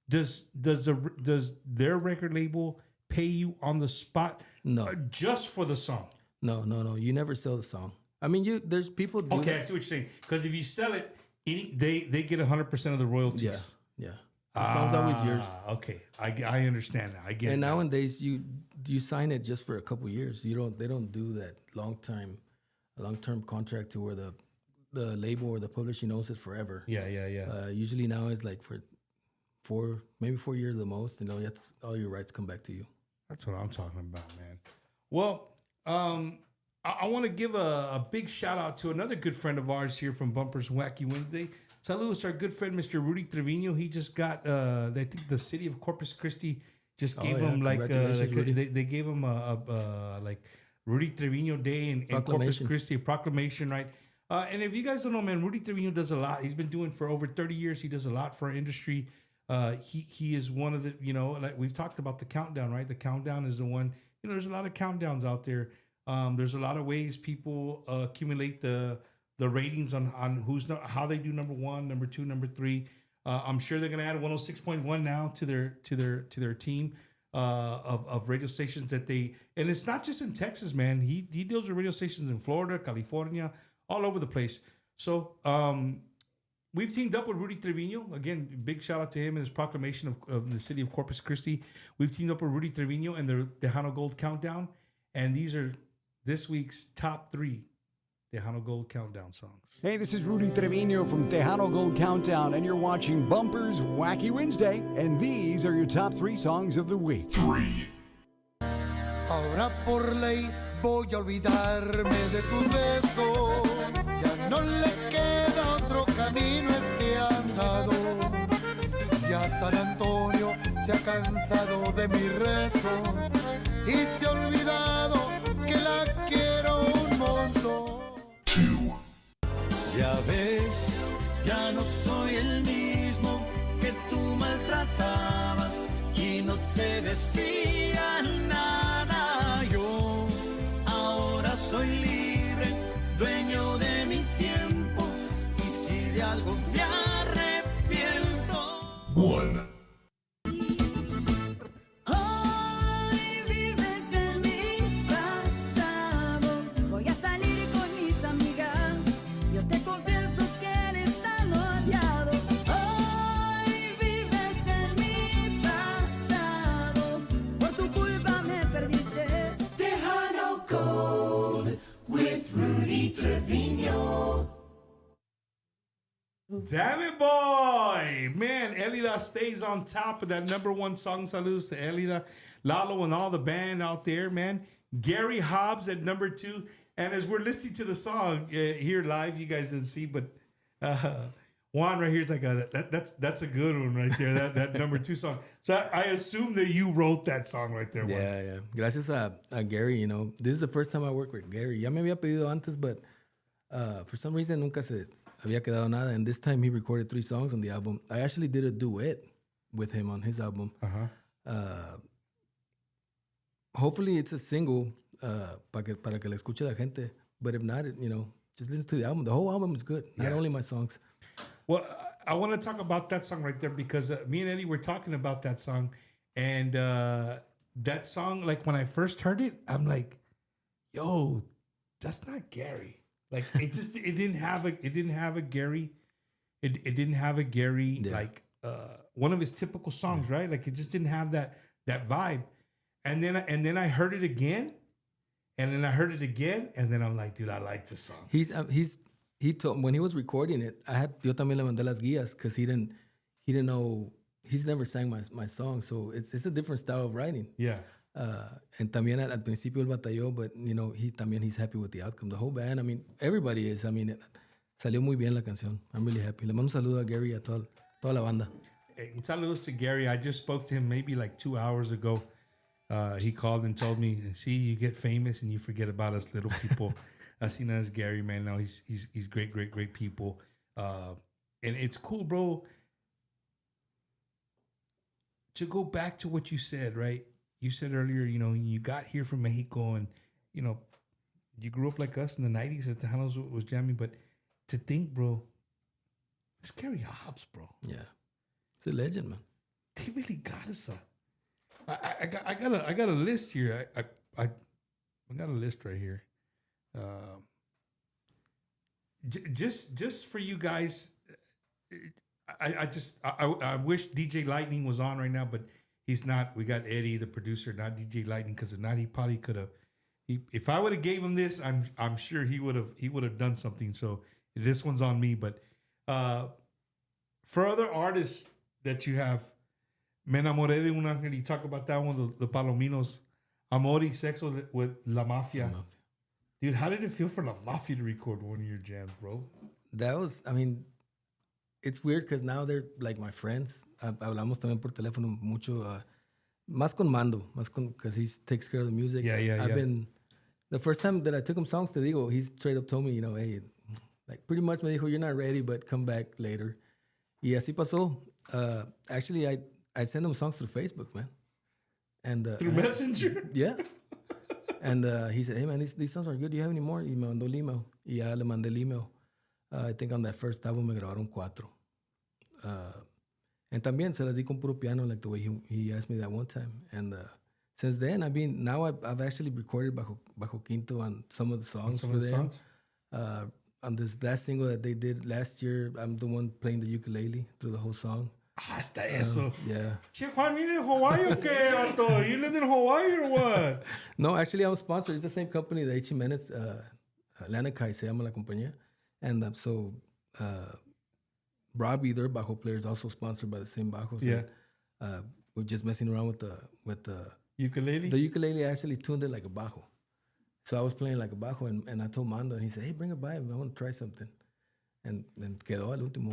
Does their record label pay you on the spot? No. Just for the song? No. You never sell the song. There's people do Okay, that. I see what you're saying. Because if you sell it, they get 100% of the royalties. Yeah. The song's always yours. Okay, I understand now. I get it. And nowadays, you sign it just for a couple years. They don't do that long-term contract to where the label or the publishing owns it forever. Yeah. Usually now it's like for 4 years the most, and all your rights come back to you. That's what I'm talking about, man. Well, I want to give a big shout out to another good friend of ours here from Bumpers Wacky Wednesday. Saludos, our good friend, Mr. Rudy Trevino. He just got, I think the city of Corpus Christi just gave him they gave him like Rudy Trevino Day in Corpus Christi, a proclamation, right? And if you guys don't know, man, Rudy Trevino does a lot. He's been doing for over 30 years. He does a lot for our industry. He is one of the, like we've talked about the countdown, right? The countdown is the one, there's a lot of countdowns out there. There's a lot of ways people accumulate the ratings on how they do number one, number two, number three. I'm sure they're gonna add 106.1 now to their team of radio stations that and it's not just in Texas, man. He deals with radio stations in Florida, California, all over the place. So we've teamed up with Rudy Trevino. Again, big shout out to him and his proclamation of the city of Corpus Christi. We've teamed up with Rudy Trevino and the Tejano Gold Countdown, and these are this week's top 3 Tejano Gold Countdown songs. Hey, this is Rudy Trevino from Tejano Gold Countdown, and you're watching Bumpers Wacky Wednesday, and these are your top 3 songs of the week. 3. Ahora por ley voy a olvidarme de tus besos. Ya no le queda otro camino a este andado. Ya San Antonio se ha cansado de mis rezos y se ha olvidado que la quiero un montón. 2. Ya ves, ya no soy el mismo que tú maltratabas y no te decía nada. Yo ahora soy libre, dueño de mi tiempo, y si 1. Hoy vives en mi pasado. Voy a salir con mis amigas. Yo te confieso que eres tan odiado. Hoy vives en mi pasado. Por tu culpa me perdiste. Tejano Cold with Rudy Trevino. Damn it, boy! Man, Elida stays on top of that #1 song. Saludos to Elida, Lalo, and all the band out there, man. Gary Hobbs at #2. And as we're listening to the song here live, you guys didn't see, but Juan right here is like, that's a good one right there, that #2 song. So I assume that you wrote that song right there, Juan. Yeah. Gracias a Gary, you know. This is the first time I work with Gary. Ya me había pedido antes, but for some reason nunca se había quedado nada. And this time he recorded 3 songs on the album. I actually did a duet with him on his album. Hopefully it's a single para que la escuche la gente. But if not, you know, just listen to the album. The whole album is good, not only my songs. Well, I want to talk about that song right there because me and Eddie were talking about that song. And that song, like when I first heard it, I'm like, yo, that's not Gary. Like it didn't have a Gary. It didn't have a Gary like one of his typical songs, right? Like it just didn't have that vibe. And then I heard it again, and then I heard it again, and then I'm like, dude, I like this song. He told when he was recording it, yo también le mandé las guías because he didn't know, he's never sang my song, so it's a different style of writing. Yeah. And también al principio él batalló, but you know, he's happy with the outcome. The whole band, I mean, everybody is. I mean, salió muy bien la canción. I'm really happy. Le mando un saludo a Gary, a toda la banda. Hey, saludos to Gary. I just spoke to him maybe like 2 hours ago. He called and told me, see, you get famous and you forget about us little people. Así as Gary, man. No, he's great people. And it's cool, bro. To go back to what you said, right? You said earlier, you know, you got here from Mexico and, you know, you grew up like us in the 90s at Tejanos was jamming. But to think, bro, it's Gary Hobbs, bro. Yeah. It's a legend, man. They really got us I got a list here. I got a list right here. Just for you guys, I wish DJ Lightning was on right now, but he's not. We got Eddie, the producer, not DJ Lightning, because if not, he probably could have. If I would have gave him this, I'm sure he would have done something. So this one's on me. But for other artists that you have, Me enamoré de un ángel. You talk about that one, the Palominos, Amor y Sexo with La Mafia. Dude, how did it feel for La Mafia to record one of your jams, bro? That was, I mean, it's weird because now they're like my friends. Hablamos también por teléfono mucho. Más con Mando, because he takes care of the music. I've been, the first time that I took him songs, te digo, he straight up told me, you know, hey, like pretty much me dijo, you're not ready, but come back later. Y así pasó. Actually, I send him songs through Facebook, man. And through Messenger? Yeah. And he said, hey, man, these songs are good. Do you have any more? Y me mandó el email. Y ya le mandé el email. I think on that first album me grabaron 4. And también se las di con puro piano, like the way he asked me that one time. And since then, now I've actually recorded bajo quinto on some of the songs for them. On this last single that they did last year, I'm the one playing the ukulele through the whole song. Hasta eso. Yeah. Che, Juan, you in Hawaii or qué, Otto? You live in Hawaii or what? No, actually, I'm sponsored. It's the same company, the H. Jimenez, Lanakai, se llama la compañía. And so Robbie, their bajo player, is also sponsored by the same bajos. Yeah. And, we're just messing around with the ukulele. The ukulele actually tuned it like a bajo. So I was playing like a bajo, and I told Mando, and he said, hey, bring it by. I want to try something. And quedó al último.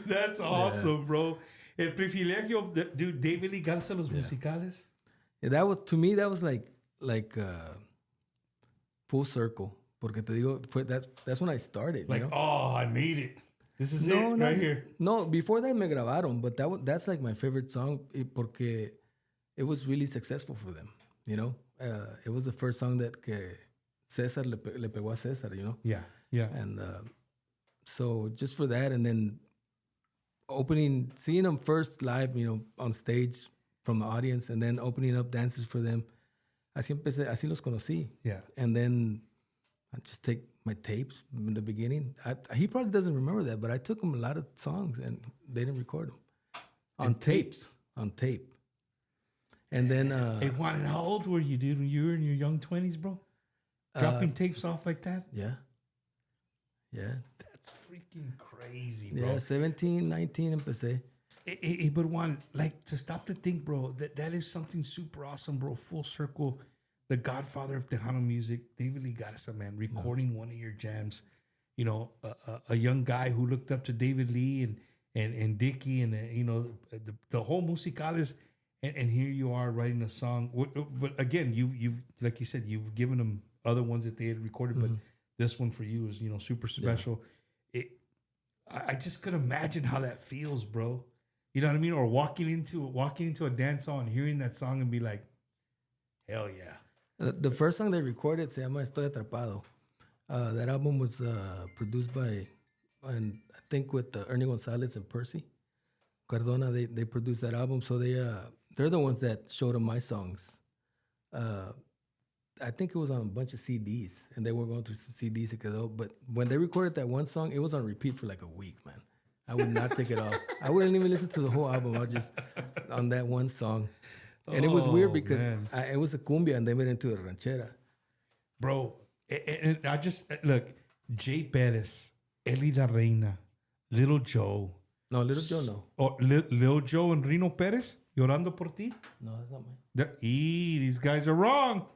That's awesome, bro. El privilegio, dude, David Lee Garza, los musicales. Yeah, that was, to me, that was like full circle. Porque te digo, that's when I started. Like, you know? Oh, I made it. This is it right here. No, before that me grabaron, but that's like my favorite song porque it was really successful for them, you know? It was the first song that César le pegó a César, you know? Yeah, yeah. And so just for that, and then seeing them first live, on stage from the audience, and then opening up dances for them. Así los conocí. Yeah. And then I just take my tapes in the beginning. He probably doesn't remember that, but I took him a lot of songs and they didn't record them. On tapes. On tape. And then... hey, Juan, how old were you, dude, when you were in your young 20s, bro? Dropping tapes off like that? Yeah. Yeah. That's freaking crazy, bro. Yeah, 17, 19 empecé. Hey, but Juan, like, to stop to think, bro, that is something super awesome, bro. Full circle. The godfather of Tejano music, David Lee Garza, man, recording one of your jams. A young guy who looked up to David Lee and Dickie and, the whole musicales. And here you are writing a song. But again, you've like you said, you've given them other ones that they had recorded, but this one for you is, super special. Yeah. I just could imagine how that feels, bro. You know what I mean? Or walking into a dance hall and hearing that song and be like, hell yeah. The first song they recorded se llama Estoy Atrapado. That album was produced by, and I think with Ernie Gonzalez and Percy Cardona. They produced that album, so they're the ones that showed them my songs. I think it was on a bunch of CDs, and they were going through some CDs. But when they recorded that one song, it was on repeat for like a week, man. I would not take it off. I wouldn't even listen to the whole album. I was just on that one song. And it was weird because it was a cumbia and they made it into a ranchera. Bro, and I just, look, Jay Perez, Eli La Reina, Little Joe. No, Little Joe no. Oh, Little Joe and Rino Perez, Llorando por ti? No, that's not mine. These guys are wrong.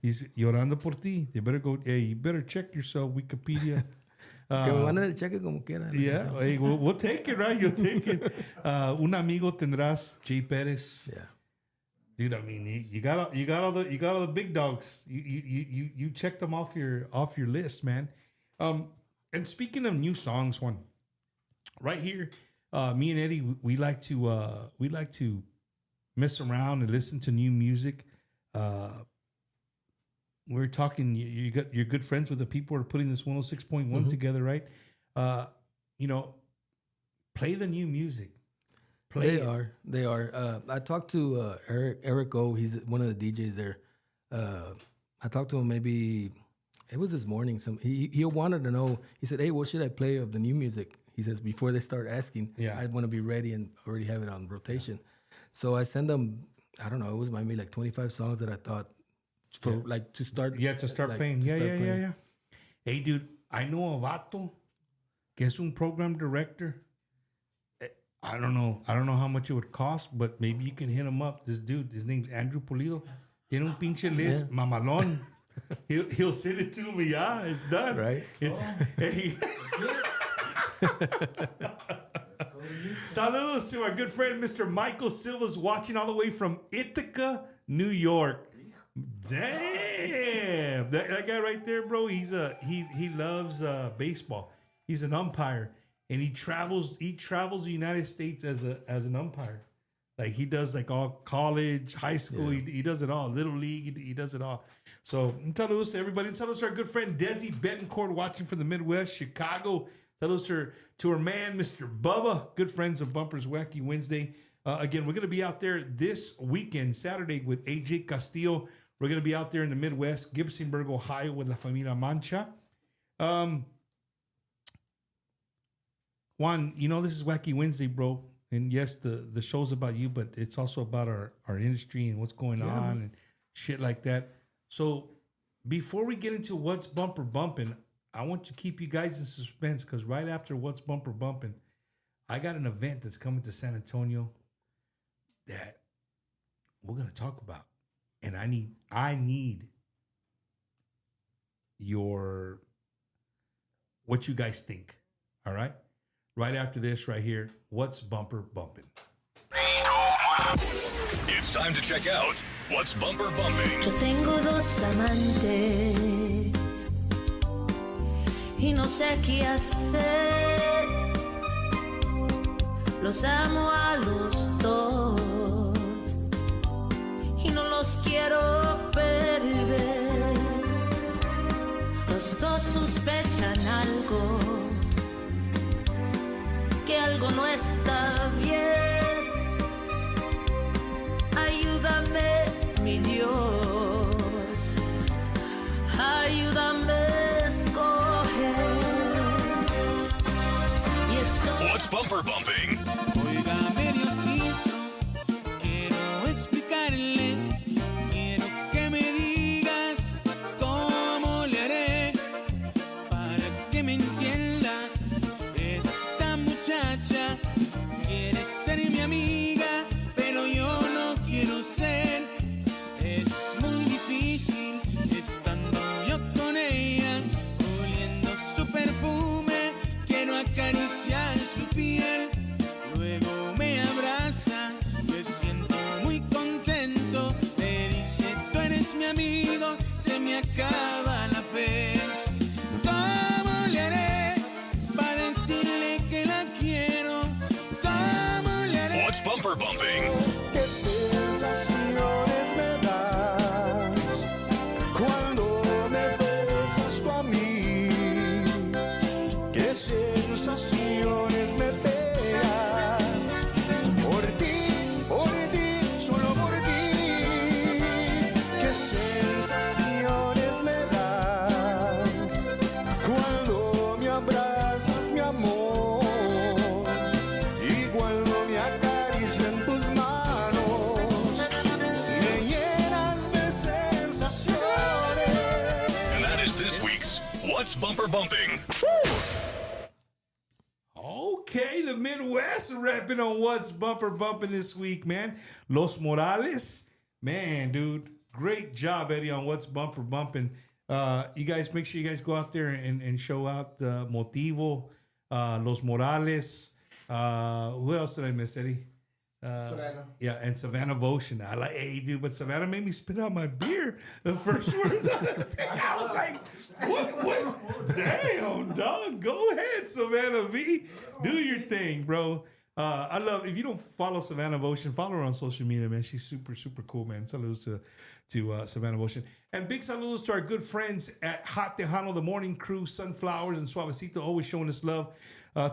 He's Llorando por ti. They better go, hey, you better check yourself, Wikipedia. Que me manden el cheque como quieran. Yeah, hey, we'll take it, right? You'll take it. Un amigo tendrás, Jay Perez. Yeah. Dude, I mean, you got all the big dogs. You checked them off your list, man. And speaking of new songs, one right here, me and Eddie, we like to mess around and listen to new music. We're talking. You're good friends with the people who are putting this 106.1 together, right? Play the new music. They are. I talked to Eric O. He's one of the DJs there. I talked to him maybe, it was this morning. He wanted to know, he said, hey, what should I play of the new music? He says, before they start asking, I want to be ready and already have it on rotation. Yeah. So I send them, I don't know, it was maybe like 25 songs that I thought like to start. Yeah, to start playing. Yeah. Hey, dude, I know a vato que es un program director. I don't know how much it would cost, but maybe you can hit him up. This dude, his name's Andrew Pulido. Tiene un pinche list, mamalón. He'll send it to me. Yeah, it's done. Right. Saludos to our good friend, Mr. Michael Silva's watching all the way from Ithaca, New York. Damn. That guy right there, bro, he loves baseball. He's an umpire. And he travels the United States as an umpire. Like he does like all college, high school, he does it all. Little league, he does it all. So saludos to everybody. Saludos to our good friend Desi Betancourt watching from the Midwest, Chicago. Saludos to our man, Mr. Bubba, good friends of Bumpers Wacky Wednesday. Again, we're going to be out there this weekend, Saturday, with AJ Castillo. We're going to be out there in the Midwest, Gibsonburg, Ohio, with La Familia Mancha. Juan, this is Wacky Wednesday, bro. And yes, the show's about you, but it's also about our industry and what's going on and shit like that. So before we get into what's bumper bumping, I want to keep you guys in suspense because right after what's bumper bumping, I got an event that's coming to San Antonio that we're going to talk about. And I need what you guys think. All right? Right after this, right here, what's bumper bumping? It's time to check out what's bumper bumping. Yo tengo dos amantes y no sé qué hacer. Los amo a los dos y no los quiero perder. Los dos sospechan algo. Que algo no está bien. Ayúdame, mi Dios, ayúdame a escoger. Y estoy... What's bumper bumping? Óigame, Diosito, quiero explicarle, quiero que me digas cómo le haré para que me entienda. Esta muchacha quiere ser mi amiga, pero yo no quiero ser. Es muy difícil estando yo con ella, oliendo su perfume, quiero acariciar su piel. Luego me abraza, me siento muy contento. Me dice, tú eres mi amigo, se me acaba la fe. ¿Cómo le haré para decirle que la quiero? ¿Cómo le haré? What's bumper bumping? ¿Qué sensaciones me das cuando me besas tú a mí? ¿Qué sensaciones me pegas? Por ti, solo por ti. ¿Qué sensaciones me das cuando me abrazas, mi amor? Y cuando me acarician tus manos, me llenas de sensaciones. And that is this week's What's Bumper Bumping. Okay, the Midwest rapping on What's Bumper Bumping this week, man. Los Morales, man, dude, great job, Eddie, on What's Bumper Bumping. You guys, make sure you guys go out there and show out the Motivo, Los Morales. Who else did I miss, Eddie? Savannah. Yeah, and Savannah Votion. I like, hey, dude, but Savannah made me spit out my beer. The first words I was like, what? Damn, dog. Go ahead, Savannah V. Do your thing, bro. I love, if you don't follow Savannah Votion, follow her on social media, man. She's super, super cool, man. Saludos to Savannah Votion. And big saludos to our good friends at Hot Tejano, the morning crew, Sunflowers, and Suavecito, always showing us love.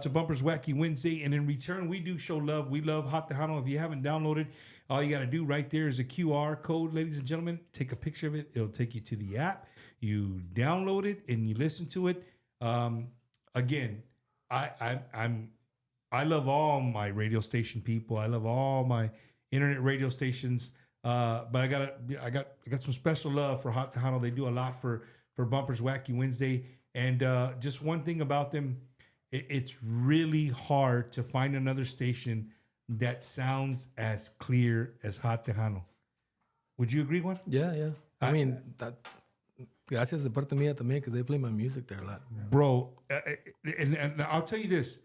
To Bumper's Wacky Wednesday. And in return, we do show love. We love Hot Tejano. If you haven't downloaded, all you got to do right there is a QR code, ladies and gentlemen. Take a picture of it. It'll take you to the app. You download it and you listen to it. Again, I love all my radio station people. I love all my internet radio stations. But I got some special love for Hot Tejano. They do a lot for Bumper's Wacky Wednesday. And just one thing about them, it's really hard to find another station that sounds as clear as Hot Tejano. Would you agree, Juan? Yeah. I mean, gracias de parte mía también, because they play my music there a lot. Bro, and I'll tell you this.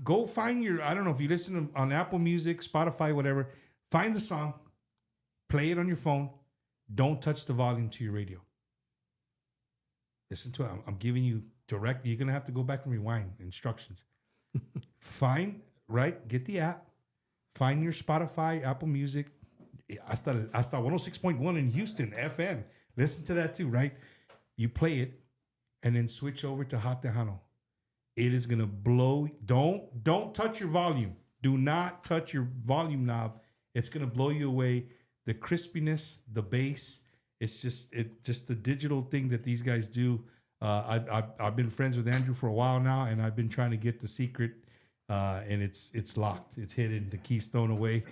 Go find your, I don't know if you listen on Apple Music, Spotify, whatever. Find the song, play it on your phone. Don't touch the volume to your radio. Listen to it. I'm giving you direct. You're going to have to go back and rewind instructions. Get the app. Find your Spotify, Apple Music, hasta 106.1 in Houston, FM. Listen to that too, right? You play it and then switch over to Hot Tejano. It is going to blow. Don't touch your volume. Do not touch your volume knob. It's going to blow you away. The crispiness, the bass, it's just the digital thing that these guys do. I've been friends with Andrew for a while now, and I've been trying to get the secret, and it's locked. It's hidden. The key's thrown away.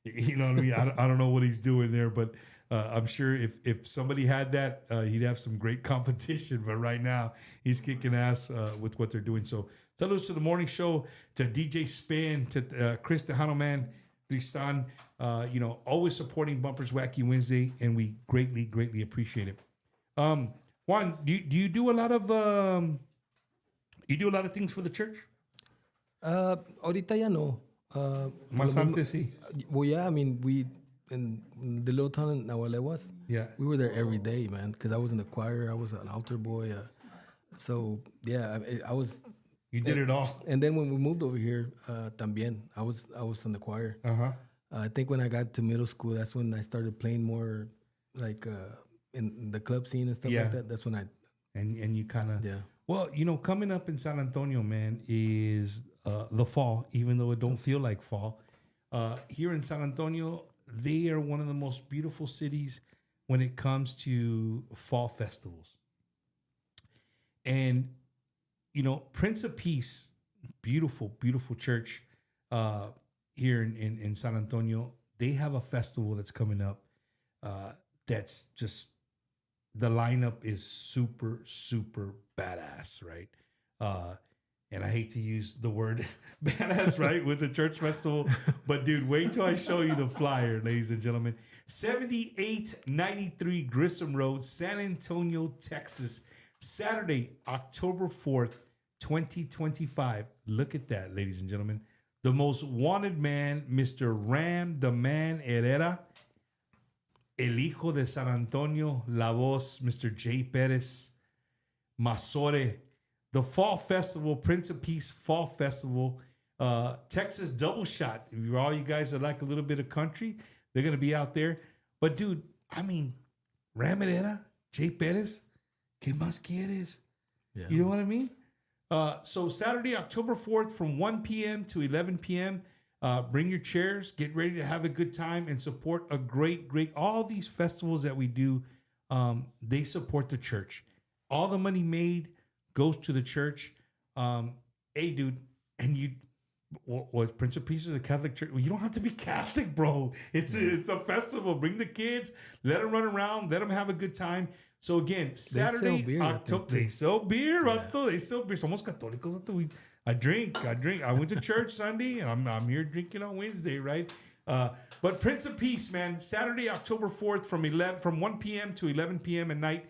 You know what I mean? I don't know what he's doing there, but I'm sure if somebody had that, he'd have some great competition. But right now, he's kicking ass with what they're doing. So saludos to the morning show, to DJ Spin, to Chris Tejano, man, Tristan, always supporting Bumper's Wacky Wednesday, and we greatly, greatly appreciate it. Juan, do you do a lot of things for the church? Ahorita ya no. Más antes sí. Well, yeah, I mean, we in the little town in Nahualewas, yeah, we were there every day, man, because I was in the choir, I was an altar boy. So yeah, I was. You did it all. And then when we moved over here, también, I was in the choir. I think when I got to middle school, that's when I started playing more, like in the club scene and stuff like that. That's when I. And you kind of. Yeah. Well, coming up in San Antonio, man, is the fall, even though it don't feel like fall. Here in San Antonio, they are one of the most beautiful cities when it comes to fall festivals. And, you know, Prince of Peace, beautiful, beautiful church here in San Antonio. They have a festival that's coming up that's just, the lineup is super, super badass, right? And I hate to use the word badass, right, with the church festival. But, dude, wait till I show you the flyer, ladies and gentlemen. 7893 Grissom Road, San Antonio, Texas. Saturday, October 4th, 2025. Look at that, ladies and gentlemen. The most wanted man, Mr. Ram the Man Herrera. El Hijo de San Antonio, La Voz, Mr. J. Perez. Masore. The Fall Festival, Prince of Peace Fall Festival. Texas Double Shot. If you're all you guys that like a little bit of country, they're going to be out there. But, dude, I mean, Ram Herrera, J. Perez, ¿qué más quieres? Yeah. You know what I mean? So Saturday, October 4th from 1 p.m. to 11 p.m., bring your chairs, get ready to have a good time and support a great, all these festivals that we do, they support the church. All the money made goes to the church. Hey, dude, and you, what Prince of Peace is a Catholic church. Well, you don't have to be Catholic, bro. It's a festival. Bring the kids, let them run around, let them have a good time. So again, Saturday, October, they sell beer. They sell beer. Somos católicos. I drink. I went to church Sunday, and I'm here drinking on Wednesday, right? But Prince of Peace, man, Saturday, October 4th from 1 p.m. to 11 p.m. at night.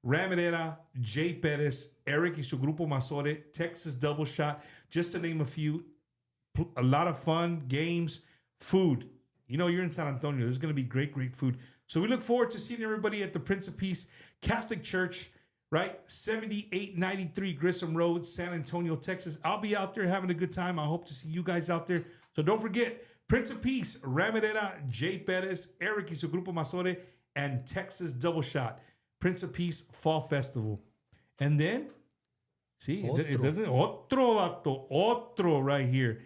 Ram Herrera, Jay Perez, Eric y su grupo Masore, Texas Double Shot, just to name a few. A lot of fun, games, food. You know, you're in San Antonio. There's going to be great, great food. So we look forward to seeing everybody at the Prince of Peace Catholic Church, right? 7893 Grissom Road, San Antonio, Texas. I'll be out there having a good time. I hope to see you guys out there. So don't forget, Prince of Peace, Ram Herrera, Jay Perez, Eric y su grupo Masore, and Texas Double Shot. Prince of Peace Fall Festival. And then, see, it doesn't, otro right here.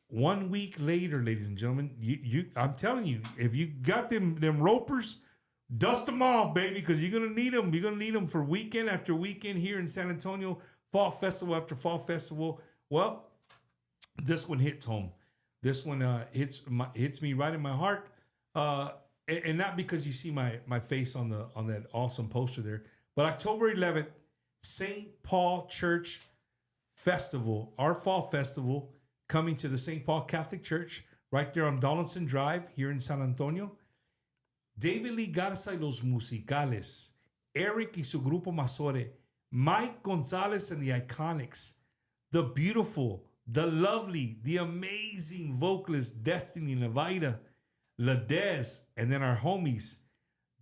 1 week later, ladies and gentlemen, I'm telling you, if you got them ropers, dust them off, baby, because you're going to need them. You're going to need them for weekend after weekend here in San Antonio, Fall Festival after Fall Festival. Well, this one hits home. This one hits me right in my heart. And not because you see my face on that awesome poster there, but October 11th, St. Paul Church Festival, our Fall Festival, coming to the St. Paul Catholic Church right there on Donaldson Drive here in San Antonio. David Lee Garza y los Musicales, Eric y su grupo Masore, Mike Gonzalez and the Iconics, the beautiful, the lovely, the amazing vocalist Destiny Navaida, Ladez, and then our homies,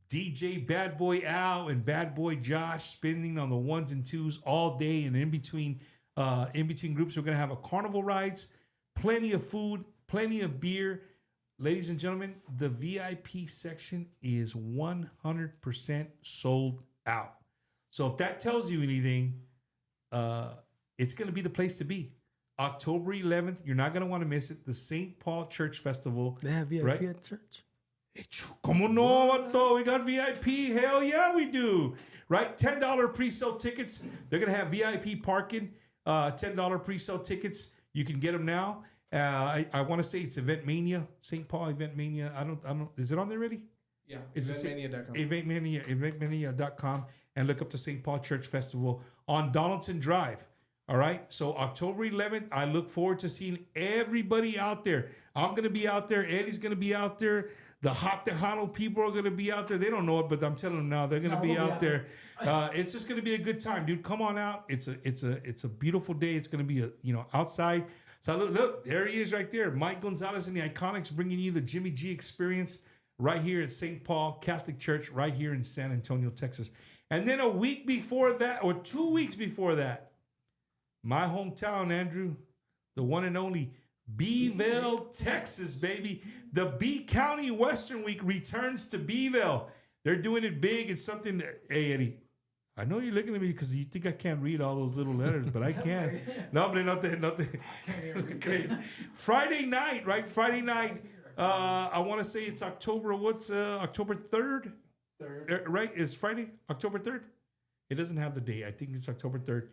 DJ Bad Boy Al and Bad Boy Josh, spinning on the ones and twos all day. And in between groups, we're going to have a carnival rides, plenty of food, plenty of beer. Ladies and gentlemen, the VIP section is 100% sold out. So if that tells you anything, it's going to be the place to be. October 11th, you're not going to want to miss it. The St. Paul Church Festival. They have VIP right? at church? Como no, vato? We got VIP. Hell yeah, we do. Right? $10 pre-sale tickets. They're going to have VIP parking. $10 pre-sale tickets. You can get them now. I want to say it's Event Mania. St. Paul Event Mania. I don't. Is it on there already? Yeah. It's Eventmania.com. Eventmania.com, and look up the St. Paul Church Festival on Donaldson Drive. All right. So October 11th, I look forward to seeing everybody out there. I'm going to be out there. Eddie's going to be out there. The hot Tejano people are going to be out there. They don't know it, but I'm telling them now they're going to be out there. It's just going to be a good time, dude. Come on out. It's a beautiful day. It's going to be outside. So look, there he is right there. Mike Gonzalez and the Iconics bringing you the Jimmy G experience right here at St. Paul Catholic Church right here in San Antonio, Texas. And then a week before that, or 2 weeks before that, my hometown, Andrew, the one and only Beville, Texas, baby. The B County Western Week returns to Beville. They're doing it big. It's something that, hey, Eddie, I know you're looking at me because you think I can't read all those little letters, but I can. No, but not the crazy. Friday night, right? Friday night. I want to say it's October. What's October 3rd? Right? Is Friday October 3rd? It doesn't have the date. I think it's October 3rd.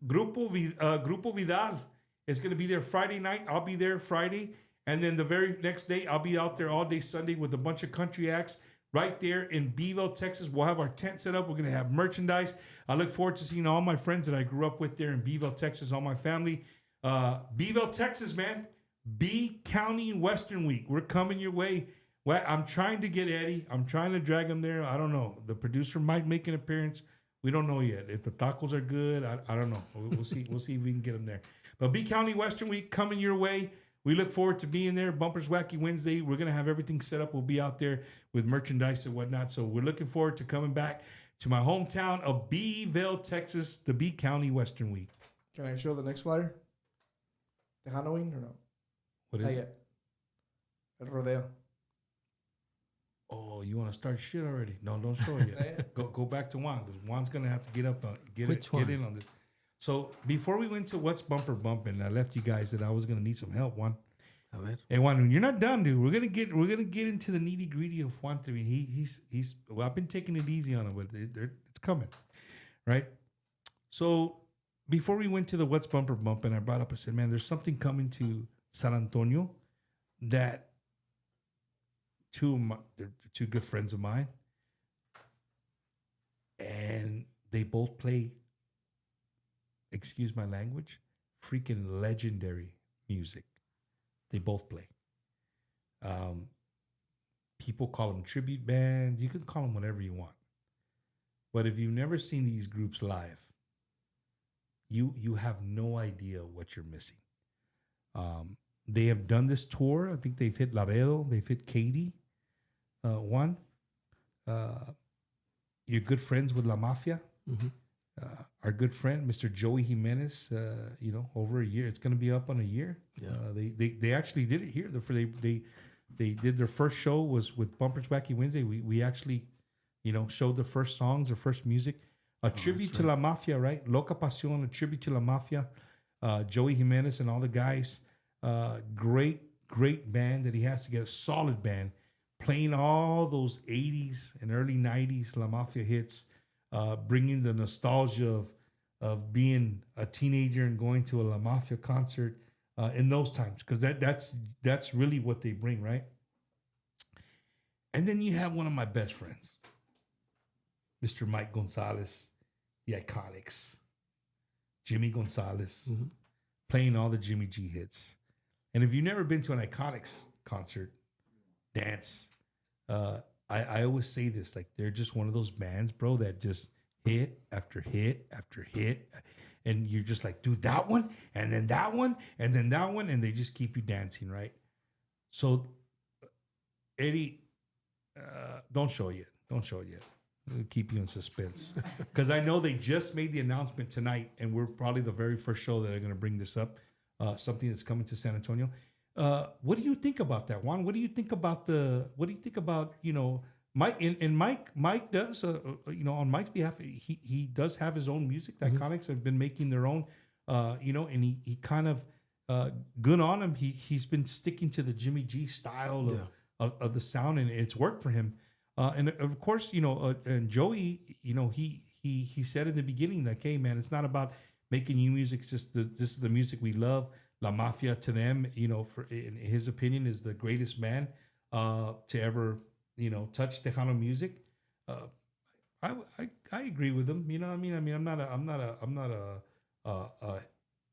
Grupo Vidal is going to be there Friday night. I'll be there Friday. And then the very next day, I'll be out there all day Sunday with a bunch of country acts right there in Beville, Texas. We'll have our tent set up. We're going to have merchandise. I look forward to seeing all my friends that I grew up with there in Beville, Texas, all my family. Beville, Texas, man. B County Western Week. We're coming your way. Well, I'm trying to get Eddie. I'm trying to drag him there. I don't know. The producer might make an appearance. We don't know yet. If the tacos are good, I don't know. We'll see. We'll see if we can get him there. But B County Western Week coming your way. We look forward to being there. Bumpers Wacky Wednesday. We're going to have everything set up. We'll be out there with merchandise and whatnot. So we're looking forward to coming back to my hometown of Beville, Texas, the B County Western Week. Can I show the next flyer? Tejanoing or no? What is it? El Rodeo. Oh, you want to start shit already? No, don't show it yet. Go back to Juan, because Juan's going to have to get up on get in on this. So before we went to What's Bumper Bumping, I left you guys that I was gonna need some help, Juan. Hey Juan, you're not done, dude. We're gonna get into the nitty gritty of Juan Trevino. He's well, I've been taking it easy on him, but it's coming, right? So before we went to the What's Bumper Bumping, I brought up. I said, man, there's something coming to San Antonio that they're two good friends of mine, and they both play. Excuse my language, freaking legendary music. They both play. People call them tribute bands. You can call them whatever you want. But if you've never seen these groups live, you have no idea what you're missing. They have done this tour. I think they've hit Laredo. They've hit Katy. One. You're good friends with La Mafia. Mm-hmm. Our good friend, Mr. Joey Jimenez, over a year. It's going to be up on a year. Yeah. They actually did it here. They did their first show was with Bumpers Wacky Wednesday. We actually, showed the first songs, the first music. A tribute to La Mafia, right? Loca Pasión, a tribute to La Mafia. Joey Jimenez and all the guys. Great band that he has to get. A solid band. Playing all those 80s and early 90s La Mafia hits. Bringing the nostalgia of being a teenager and going to a La Mafia concert in those times, because that's really what they bring, right? And then you have one of my best friends, Mr. Mike Gonzalez, the Iconics, Jimmy Gonzalez, playing all the Jimmy G hits. And if you've never been to an Iconics concert, dance, I always say this, like they're just one of those bands, bro, that just hit after hit after hit. And you're just like, dude, that one, and then that one, and then that one, and they just keep you dancing, right? So, Eddie, don't show it yet. Don't show it yet. It'll keep you in suspense. Because I know they just made the announcement tonight, and we're probably the very first show that are going to bring this up, something that's coming to San Antonio. What do you think about that, Juan? What do you think about Mike? And Mike does, on Mike's behalf, he does have his own music. The Iconics have been making their own, and he kind of, good on him. He's been sticking to the Jimmy G style of the sound, and it's worked for him. And of course, and Joey, he said in the beginning that, hey man, it's not about making new music. It's just this is the music we love. La Mafia to them, in his opinion, is the greatest band to ever, touch Tejano music. I agree with him. You know what I mean? I'm not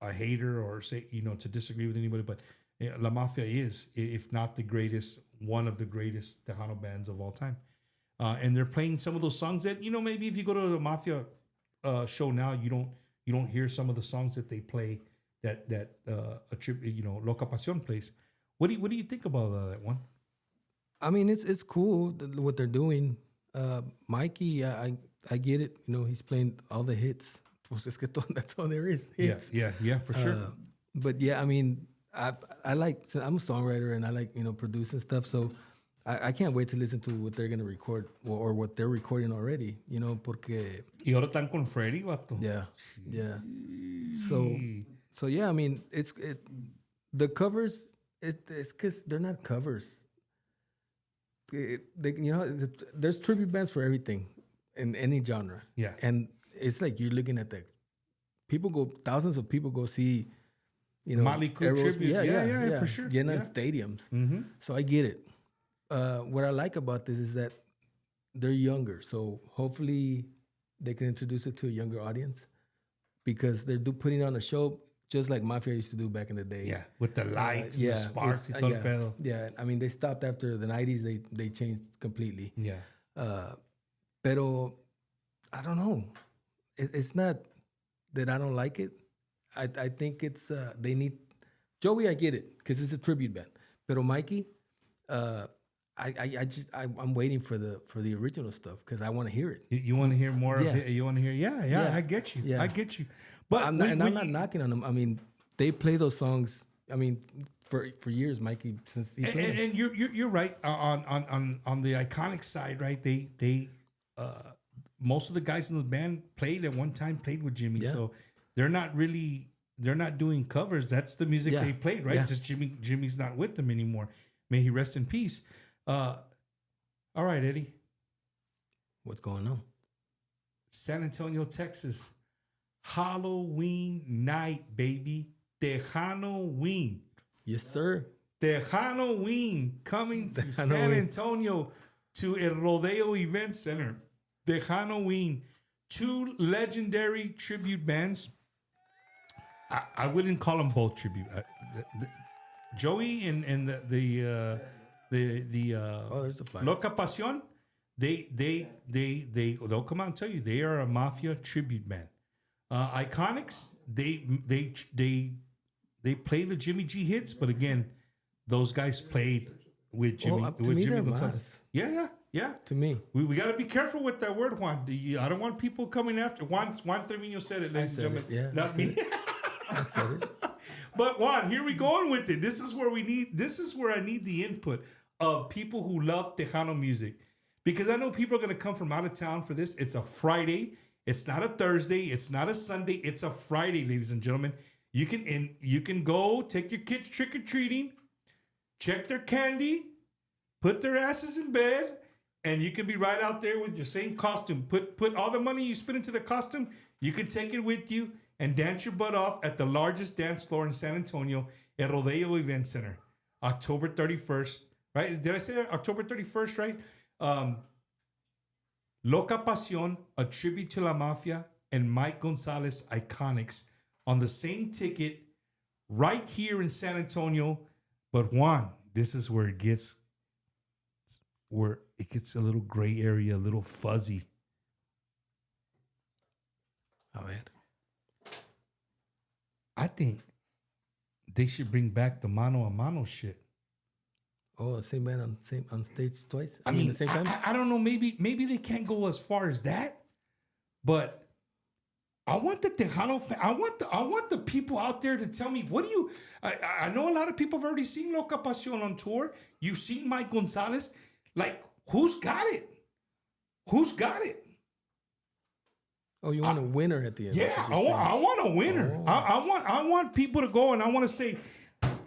a hater or say to disagree with anybody, but La Mafia is, if not the greatest, one of the greatest Tejano bands of all time. And they're playing some of those songs that maybe if you go to the Mafia show now, you don't hear some of the songs that they play. That Loca Pasión plays. What do you think about that one? I mean, it's cool what they're doing. Mikey, I get it. He's playing all the hits. That's all there is. Hits. Yeah, for sure. But yeah, I mean, I like. I'm a songwriter and I like producing stuff. So I can't wait to listen to what they're gonna record or what they're recording already. You know, porque Y ahora están con Freddy, vato. yeah. So yeah, I mean, the covers. It's because they're not covers. There's tribute bands for everything in any genre. Yeah. And it's like you're looking at thousands of people go see, Motley Crue tribute. Yeah, for sure. Llenan stadiums. Mm-hmm. So I get it. What I like about this is that they're younger. So hopefully they can introduce it to a younger audience because they're putting on a show just like Mafia used to do back in the day. Yeah, with the lights, and the sparks, y todo el pedo. Yeah, I mean, they stopped after the 90s. They changed completely. Yeah. Pero, I don't know. It's not that I don't like it. I think it's, they need... Joey, I get it, because it's a tribute band. Pero Mikey, I'm waiting for the original stuff, because I want to hear it. You want to hear more of it? You want to hear... Yeah, I get you. Yeah. I get you. But I'm not knocking on them. I mean, they play those songs. I mean, for years, Mikey, since he played. And you're right on the iconic side, right? They most of the guys in the band played with Jimmy, so they're not doing covers. That's the music they played, right? Yeah. Just Jimmy's not with them anymore. May he rest in peace. All right, Eddie. What's going on? San Antonio, Texas. Halloween night, baby. Tejano-ween. Yes, sir. Tejano-ween coming to San Antonio to El Rodeo Event Center. Tejano-ween. 2 legendary tribute bands. I wouldn't call them both tribute. Joey and the there's a flag. Loca Pasión, they'll come out and tell you they are a Mafia tribute band. Iconics, they play the Jimmy G hits, but again, those guys played with Jimmy. To me, they're Gonzalez. Mas. Yeah. To me, we got to be careful with that word, Juan. I don't want people coming after. Juan Trevino said it, ladies and gentlemen. Yeah, not me. I said it. But Juan, here we going with it. This is where I need the input of people who love Tejano music, because I know people are going to come from out of town for this. It's a Friday. It's not a Thursday. It's not a Sunday. It's a Friday, ladies and gentlemen. You can go take your kids trick or treating, check their candy, put their asses in bed, and you can be right out there with your same costume. Put all the money you spend into the costume. You can take it with you and dance your butt off at the largest dance floor in San Antonio, El Rodeo Event Center, October 31st. Right? Did I say that? October 31st, right? Loca Pasión, a tribute to La Mafia, and Mike Gonzalez Iconics on the same ticket right here in San Antonio. But Juan, this is where it gets a little gray area, a little fuzzy. A ver. I think they should bring back the mano a mano shit. Oh, same band on stage twice. I mean, the same time. I don't know. Maybe they can't go as far as that, but I want the Tejano. I want the people out there to tell me, what do you? I know a lot of people have already seen Loca Pasión on tour. You've seen Mike Gonzalez. Like, who's got it? Who's got it? Oh, you want a winner at the end? Yeah, I want a winner. Oh. I want people to go and I want to say,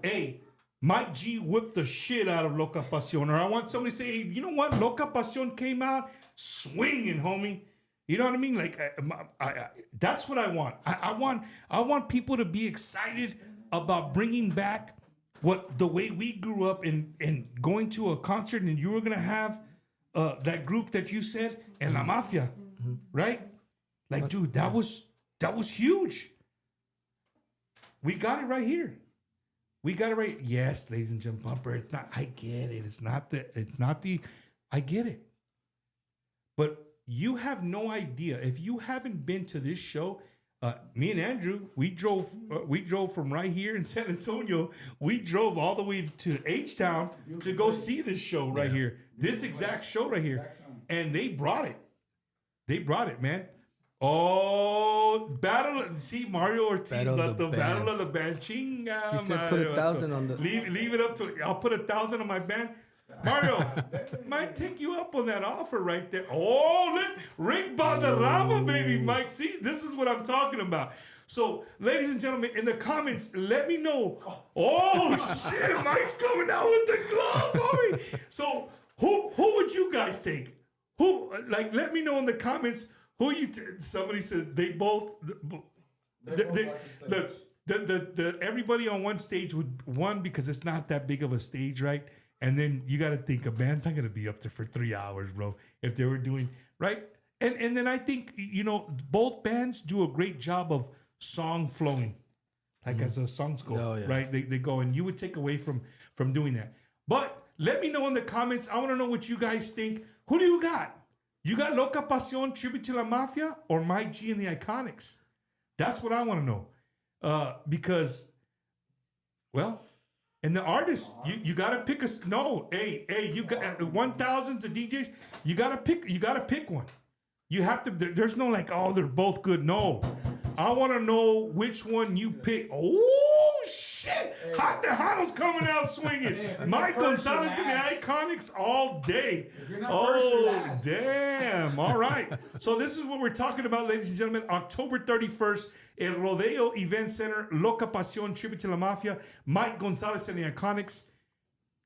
hey, Mike G whipped the shit out of Loca Pasión. Or I want somebody to say, hey, you know what? Loca Pasión came out swinging, homie. You know what I mean? Like, that's what I want. I want people to be excited about bringing back the way we grew up and going to a concert, and you were gonna have that group that you said, and La Mafia, right? Like, dude, that was huge. We got it right here. We got it right. Yes, ladies and gentlemen, bumper. It's not. I get it. It's not the. I get it. But you have no idea if you haven't been to this show. Me and Andrew, we drove from right here in San Antonio. We drove all the way to H-Town to go see this show right here. This exact show right here, and they brought it. They brought it, man. Oh, see Mario Ortiz, Battle of the Band. Chinga, he said put 1,000 on the. Leave it up to. I'll put 1,000 on my band. Mario, might take you up on that offer right there. Oh, look, Rick Valderrama, baby, Mike. See, this is what I'm talking about. So, ladies and gentlemen, in the comments, let me know. Oh, shit, Mike's coming out with the gloves. Sorry. So, who would you guys take? Who, like, let me know in the comments who you. Somebody said they both. Everybody on one stage would one because it's not that big of a stage, right? And then you got to think a band's not gonna be up there for 3 hours, bro. If they were doing right, and then I think both bands do a great job of song flowing, like as the songs go, right? They go, and you would take away from doing that. But let me know in the comments. I want to know what you guys think. Who do you got? You got Loca Pasión, Tribute to la Mafia, or Mike G and the Iconics? That's what I want to know. Because, well, and the artists, you got to pick you got 1,000s of DJs. You got to pick one. You have to. There's no like, oh, they're both good. No, I want to know which one you pick. Oh shit! Hot Tejano's coming out swinging. Mike Gonzalez and the Iconics all day. Oh damn! All right. So this is what we're talking about, ladies and gentlemen. October 31st, El Rodeo Event Center, Loca Pasión, Tribute to la Mafia, Mike Gonzalez and the Iconics.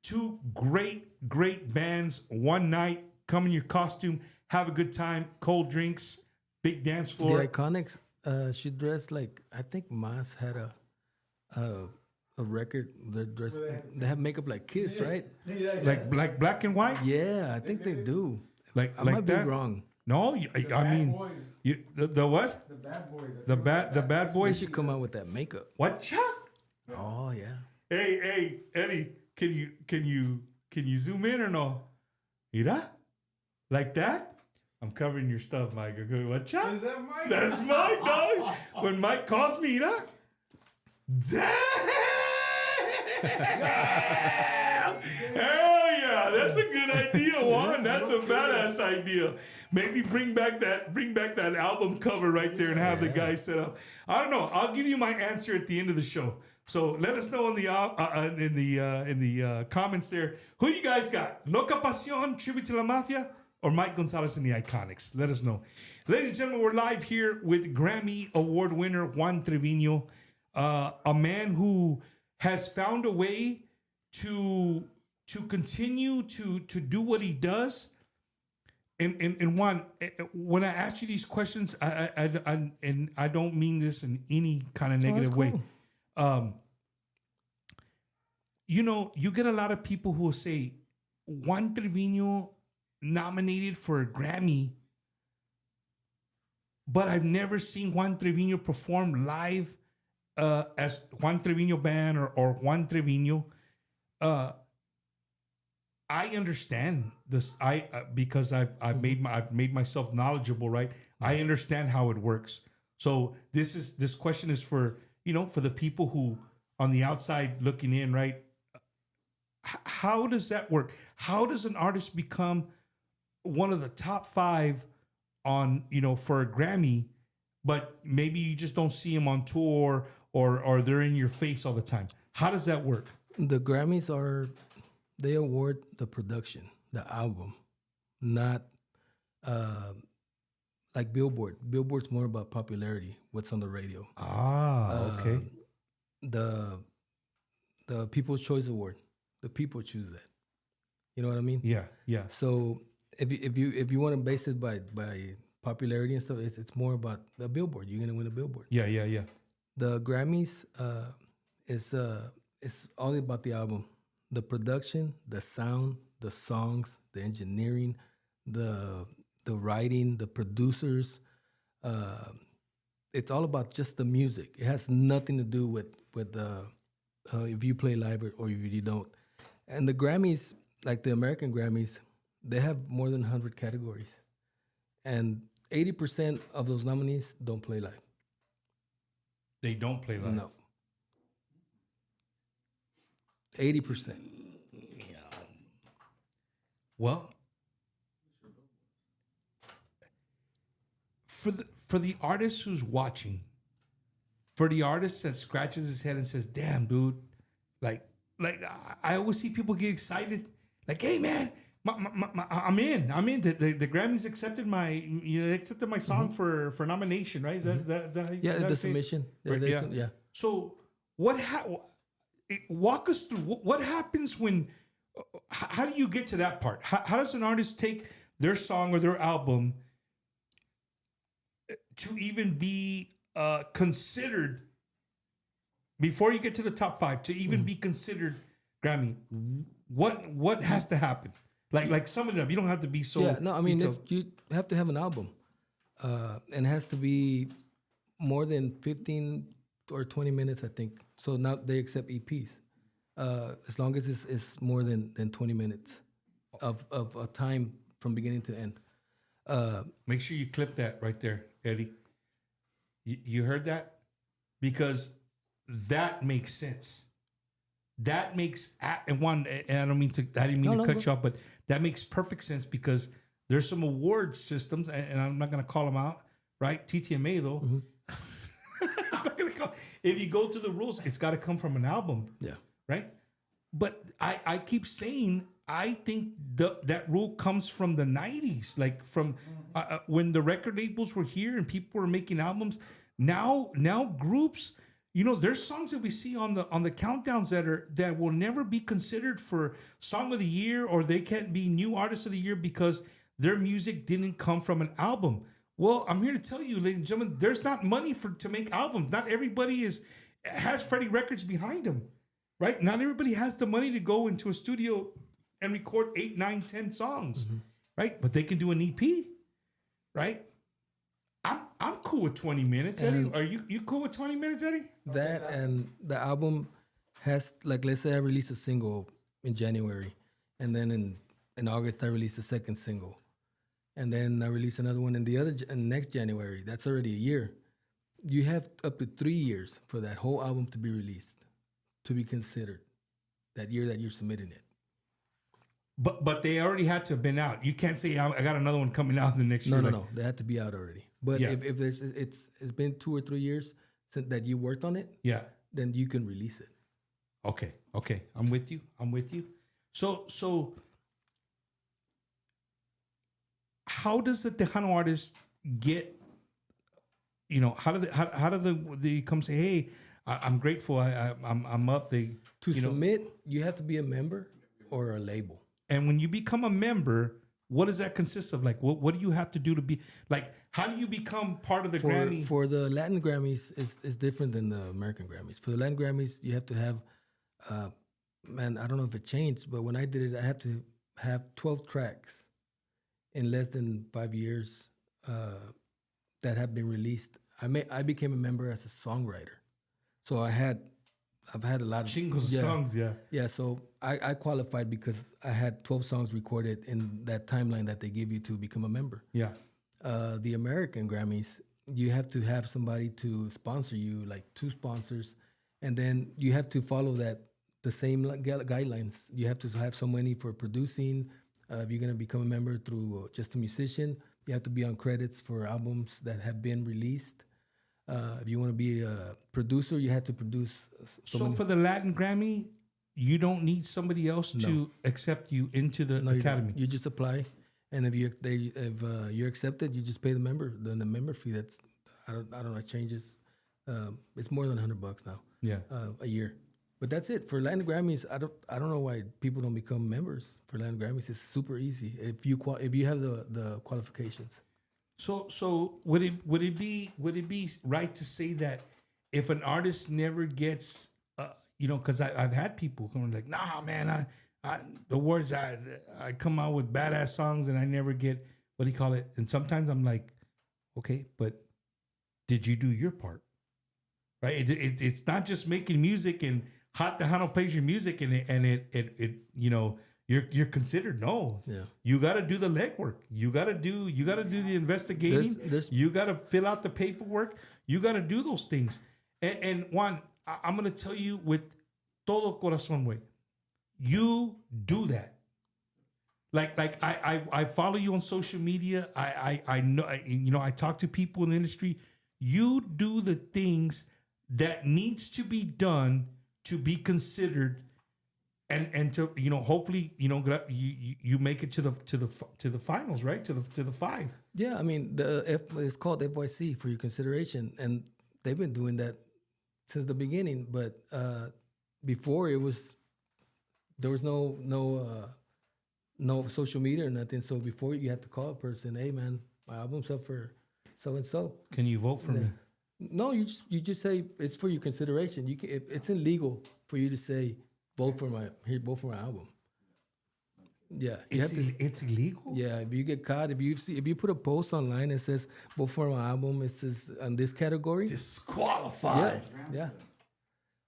Two great bands. One night. Come in your costume. Have a good time, cold drinks, big dance floor. The Iconics, she dressed like, I think Mas had a record. They have makeup like Kiss, right? Like black and white? Yeah, I think they do. I might be wrong. No, I mean, the what? The Bad Boys. The Bad Boys. They should come out with that makeup. What? Oh yeah. Hey, Eddie, can you zoom in or no? Mira, like that? I'm covering your stuff, Mike. What? Is that Mike? That's Mike, dog. When Mike calls me, mira. Damn! Hell yeah, that's a good idea, Juan. That's a badass idea. Maybe bring back that album cover right there and have the guy set up. I don't know. I'll give you my answer at the end of the show. So let us know in the comments there. Who you guys got? Loca Pasión, Tribute to la Mafia, or Mike Gonzalez and the Iconics? Let us know. Ladies and gentlemen, we're live here with Grammy Award winner Juan Trevino, a man who has found a way to continue to do what he does. And Juan, when I ask you these questions, I don't mean this in any kind of negative way. You get a lot of people who will say, Juan Trevino nominated for a Grammy, but I've never seen Juan Trevino perform live as Juan Trevino Band or Juan Trevino. I understand this. Because I've made myself knowledgeable, right? I understand how it works. So this question is for the people who on the outside looking in, right? How does that work? How does an artist become one of the top 5 on for a Grammy, but maybe you just don't see them on tour or they're in your face all the time? How does that work? The Grammys they award the production, the album, not like Billboard. Billboard's more about popularity, what's on the radio. Okay. The People's Choice Award, the people choose that. You know what I mean? Yeah. So if you want to base it by popularity and stuff, it's more about the Billboard. You're gonna win a Billboard. Yeah. The Grammys is all about the album, the production, the sound, the songs, the engineering, the writing, the producers. It's all about just the music. It has nothing to do with if you play live or if you don't. And the Grammys, like the American Grammys, they have more than 100 categories. And 80% of those nominees don't play live. They don't play live? No. 80%. Well, for the artist who's watching, for the artist that scratches his head and says, "Damn, dude," like I always see people get excited. Like, hey man, I'm in. The Grammys accepted my song for nomination, right? Is that the submission. Right, Yeah. So walk us through what happens when. How do you get to that part? How does an artist take their song or their album to even be considered before you get to the top 5 to even be considered Grammy? What has to happen? Like some of them, you don't have to be so. Yeah, no, I mean detailed. you have to have an album, and it has to be more than 15 or 20 minutes, I think. So now they accept EPs. As long as it's more than 20 minutes of a time from beginning to end. Make sure you clip that right there, Eddie. You heard that? Because that makes sense. That makes I didn't mean to cut you off, but that makes perfect sense because there's some award systems, and I'm not going to call them out, right? TTMA though. Mm-hmm. I'm not going to call. If you go through the rules, it's got to come from an album. Yeah. Right? But I keep saying, I think that rule comes from the 90s, like from when the record labels were here and people were making albums. Now groups, there's songs that we see on the countdowns that will never be considered for Song of the Year, or they can't be New Artist of the Year because their music didn't come from an album. Well, I'm here to tell you, ladies and gentlemen, there's not money to make albums. Not everybody has Freddie Records behind them. Right? Not everybody has the money to go into a studio and record 8, 9, 10 songs, right? But they can do an EP, right? I'm cool with 20 minutes, Eddie. Are you cool with 20 minutes, Eddie? That and the album has, like, let's say I release a single in January, and then in August I release the second single, and then I release another one in next January. That's already a year. You have up to 3 years for that whole album to be released, to be considered that year that you're submitting it. But they already had to have been out. You can't say I got another one coming out in the next year. No. They had to be out already. But if there's it's been 2 or 3 years since that you worked on it, then you can release it. Okay. I'm with you. So how does the Tejano artist get? How do they come say, hey, I'm grateful. I'm up. Submit, you have to be a member or a label. And when you become a member, what does that consist of? Like, what do you have to do to be like? How do you become part of the Grammy? For the Latin Grammys, is different than the American Grammys. For the Latin Grammys, you have to have, I don't know if it changed, but when I did it, I had to have 12 tracks in less than 5 years that have been released. I became a member as a songwriter. So I've had a lot of songs, Yeah, so I qualified because I had 12 songs recorded in that timeline that they give you to become a member. Yeah. The American Grammys, you have to have somebody to sponsor you, like 2 sponsors, and then you have to follow the same guidelines. You have to have so many for producing. If you're going to become a member through just a musician, you have to be on credits for albums that have been released. If you want to be a producer, you have to produce. So for the Latin Grammy, you don't need somebody else to accept you into the academy. You just apply, and if you're accepted, you just pay the member fee. That's I don't know. It changes. It's more than $100 now. Yeah, a year. But that's it for Latin Grammys. I don't know why people don't become members for Latin Grammys. It's super easy if you have the qualifications. So would it be right to say that if an artist never gets, because I've had people come like, nah, man, the words I come out with badass songs and I never get, what do you call it? And sometimes I'm like, okay, but did you do your part? Right? It's not just making music and Hot Tejano plays your music and it you're considered. No, you got to do the legwork. You got to do the investigating. You got to fill out the paperwork. You got to do those things. And Juan, I'm going to tell you with todo corazón, way, you do that. Like I follow you on social media. I know I talk to people in the industry. You do the things that needs to be done to be considered and to hopefully you make it to the finals, right? To the 5. Yeah, I mean it's called FYC for your consideration, and they've been doing that since the beginning. But before there was no social media or nothing. So before you had to call a person, hey man, my album's up for so and so. Can you vote for me? No, you just say it's for your consideration. It's illegal for you to say vote for my album. Yeah, it's illegal. Yeah, if you get caught, if you put a post online that says vote for my album, it says on this category, disqualified. Yeah.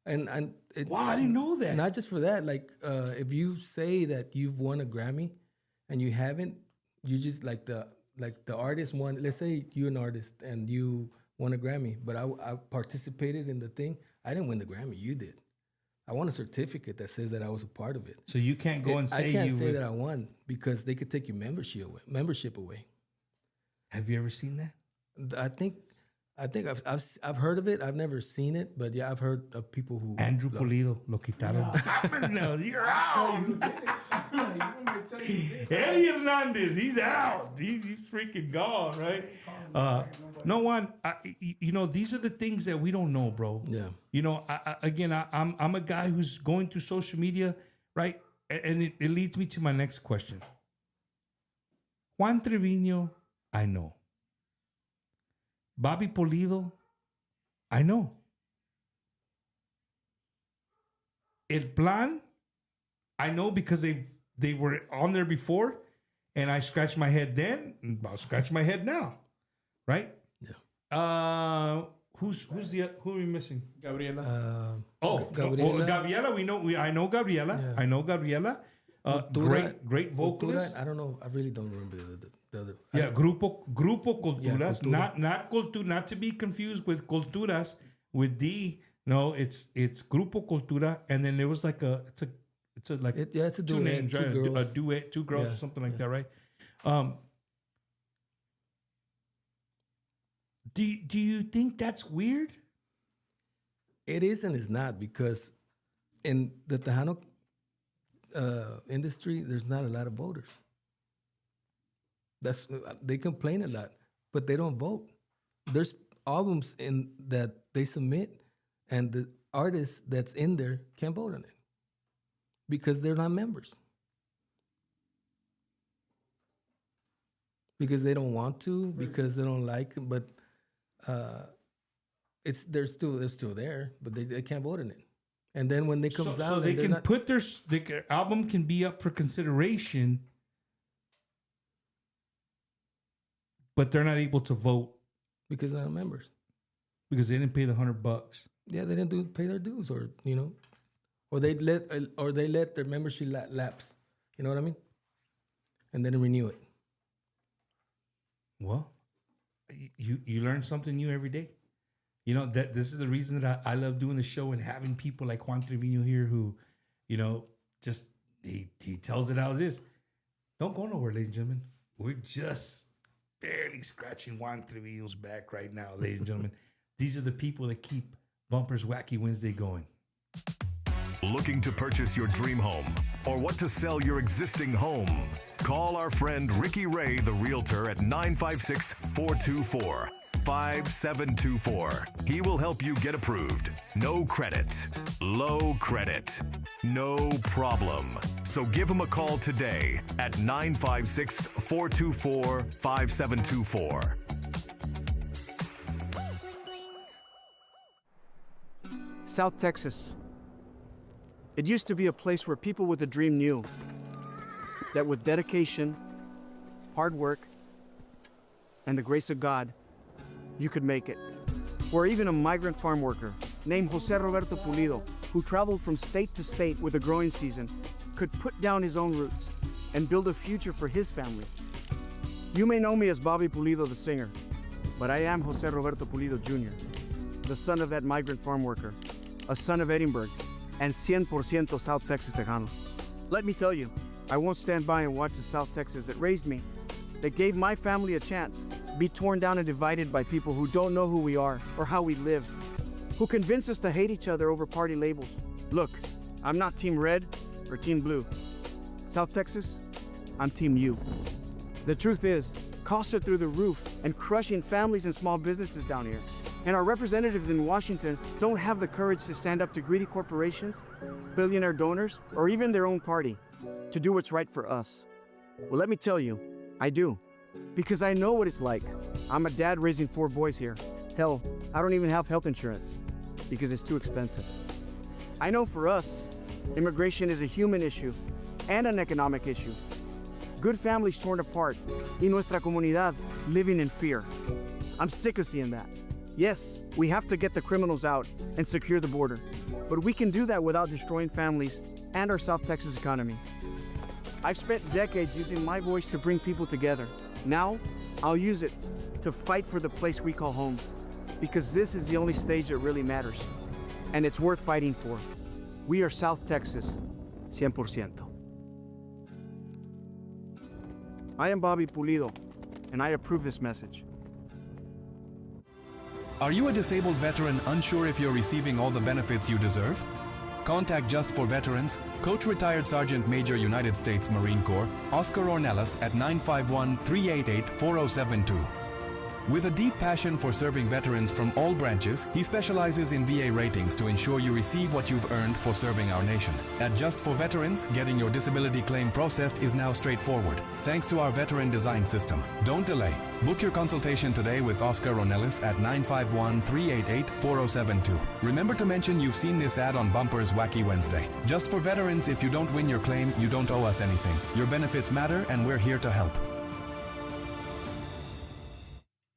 And wow, I didn't know that. Not just for that, like if you say that you've won a Grammy and you haven't, you just like the artist won. Let's say you're an artist and you won a Grammy, but I participated in the thing. I didn't win the Grammy. You did. I want a certificate that says that I was a part of it. So you can't go and say I can't say that I won because they could take your membership away. Have you ever seen that? I think I've heard of it. I've never seen it, but yeah, I've heard of people who. Andrew Pulido, lo quitaron. No, you're out. Eddie Hernandez, he's out. He's freaking gone, right? No one. These are the things that we don't know, bro. Yeah. I'm a guy who's going through social media, right? And it leads me to my next question. Juan Trevino, I know. Bobby Pulido, I know. El Plan, I know because they were on there before, and I scratched my head then, and I'll scratch my head now, right? Yeah. Who are we missing? Gabriela. Gabriela. I know Gabriela. Yeah. I know Gabriela. Great vocalist. I don't know. I really don't remember the other. Yeah, Grupo Culturas. Cultura. Not to be confused with Culturas with D. No, it's Grupo Cultura, and then there was like it's a duet, two names, right? two girls. A duet, two girls, or something like that, right? Do you think that's weird? It is and it's not, because in the Tejano industry, there's not a lot of voters. They complain a lot, but they don't vote. There's albums that they submit, and the artist that's in there can't vote on it because they're not members. Because they don't want to, because they don't like it, but they're still there, but they can't vote on it. And then when they comes out, so they can put their album can be up for consideration, but they're not able to vote because they're not members. Because they didn't pay the $100. Yeah, they didn't pay their dues, or they let their membership lapse. You know what I mean? And then renew it. Well, you learn something new every day. That this is the reason that I love doing the show and having people like Juan Trevino here who, just he tells it how it is. Don't go nowhere, ladies and gentlemen. We're just barely scratching Juan Trevino's back right now, ladies and gentlemen. These are the people that keep Bumpers Wacky Wednesday going. Looking to purchase your dream home or what to sell your existing home? Call our friend Ricky Ray, the realtor, at 956-424-5724. He will help you get approved. No credit, low credit, no problem. So give him a call today at 956-424-5724. South Texas. It used to be a place where people with a dream knew that with dedication, hard work, and the grace of God, you could make it. Where even a migrant farm worker named Jose Roberto Pulido, who traveled from state to state with the growing season, could put down his own roots and build a future for his family. You may know me as Bobby Pulido, the singer, but I am Jose Roberto Pulido Jr., the son of that migrant farm worker, a son of Edinburgh, and 100% South Texas Tejano. Let me tell you, I won't stand by and watch the South Texas that raised me, that gave my family a chance, be torn down and divided by people who don't know who we are or how we live, who convince us to hate each other over party labels. Look, I'm not Team Red or Team Blue. South Texas, I'm Team U. The truth is, costs are through the roof and crushing families and small businesses down here. And our representatives in Washington don't have the courage to stand up to greedy corporations, billionaire donors, or even their own party to do what's right for us. Well, let me tell you, I do. Because I know what it's like. I'm a dad raising 4 boys here. Hell, I don't even have health insurance because it's too expensive. I know for us, immigration is a human issue and an economic issue. Good families torn apart, y nuestra comunidad living in fear. I'm sick of seeing that. Yes, we have to get the criminals out and secure the border, but we can do that without destroying families and our South Texas economy. I've spent decades using my voice to bring people together. Now, I'll use it to fight for the place we call home, because this is the only stage that really matters, and it's worth fighting for. We are South Texas, 100%. I am Bobby Pulido, and I approve this message. Are you a disabled veteran unsure if you're receiving all the benefits you deserve? Contact Just for Veterans, Coach Retired Sergeant Major United States Marine Corps, Oscar Ornelas at 951-388-4072. With a deep passion for serving veterans from all branches, he specializes in VA ratings to ensure you receive what you've earned for serving our nation. At Just for Veterans, getting your disability claim processed is now straightforward, thanks to our veteran design system. Don't delay. Book your consultation today with Oscar Ornelas at 951-388-4072. Remember to mention you've seen this ad on Bumper's Wacky Wednesday. Just for Veterans, if you don't win your claim, you don't owe us anything. Your benefits matter, and we're here to help.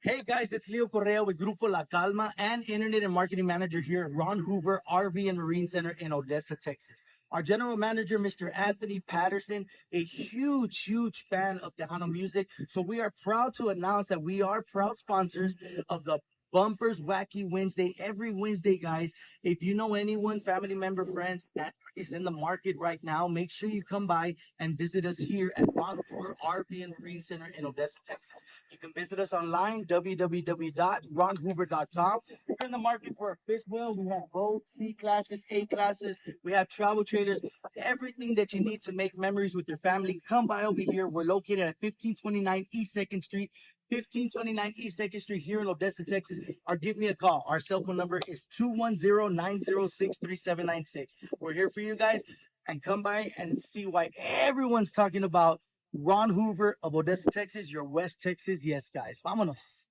Hey guys, it's Leo Correa with Grupo La Calma and Internet and Marketing Manager here at Ron Hoover RV and Marine Center in Odessa, Texas. Our General Manager, Mr. Anthony Patterson, a huge fan of Tejano music. So we are proud to announce that we are proud sponsors of the Bumpers Wacky Wednesday. Every Wednesday, guys, if you know anyone, family member, friends that is in the market right now, make sure you come by and visit us here at Ron Hoover RV and Marine Center in Odessa, Texas. You can visit us online, www.ronhoover.com. If you're in the market for a fifth wheel, we have both C classes, A classes. We have travel trailers, everything that you need to make memories with your family. Come by over here. We're located at 1529 East 2nd Street. 1529 East 2nd Street here in Odessa, Texas, or give me a call. Our cell phone number is 210-906-3796. We're here for you guys, and come by and see why everyone's talking about Ron Hoover of Odessa, Texas, your West Texas. Yes, guys. Vámonos.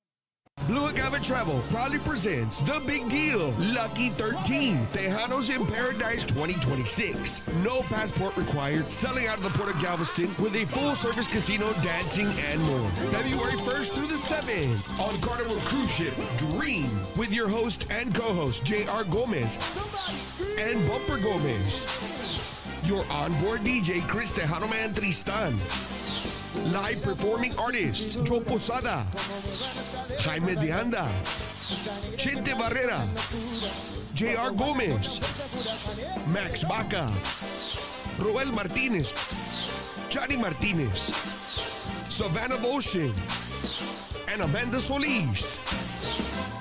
Blue Agave Travel proudly presents The Big Deal, Lucky 13, Tejanos in Paradise 2026. No passport required, selling out of the Port of Galveston with a full-service casino, dancing, and more. February 1st through the 7th on Carnival Cruise Ship Dream with your host and co-host J.R. Gomez and Bumper Gomez. Your onboard DJ, Chris Tejano Man Tristan. Live performing artists, Joe Posada, Jaime de Anda, Chente Barrera, J.R. Gomez, Max Baca, Roel Martinez, Johnny Martinez, Savannah Ocean, and Amanda Solis.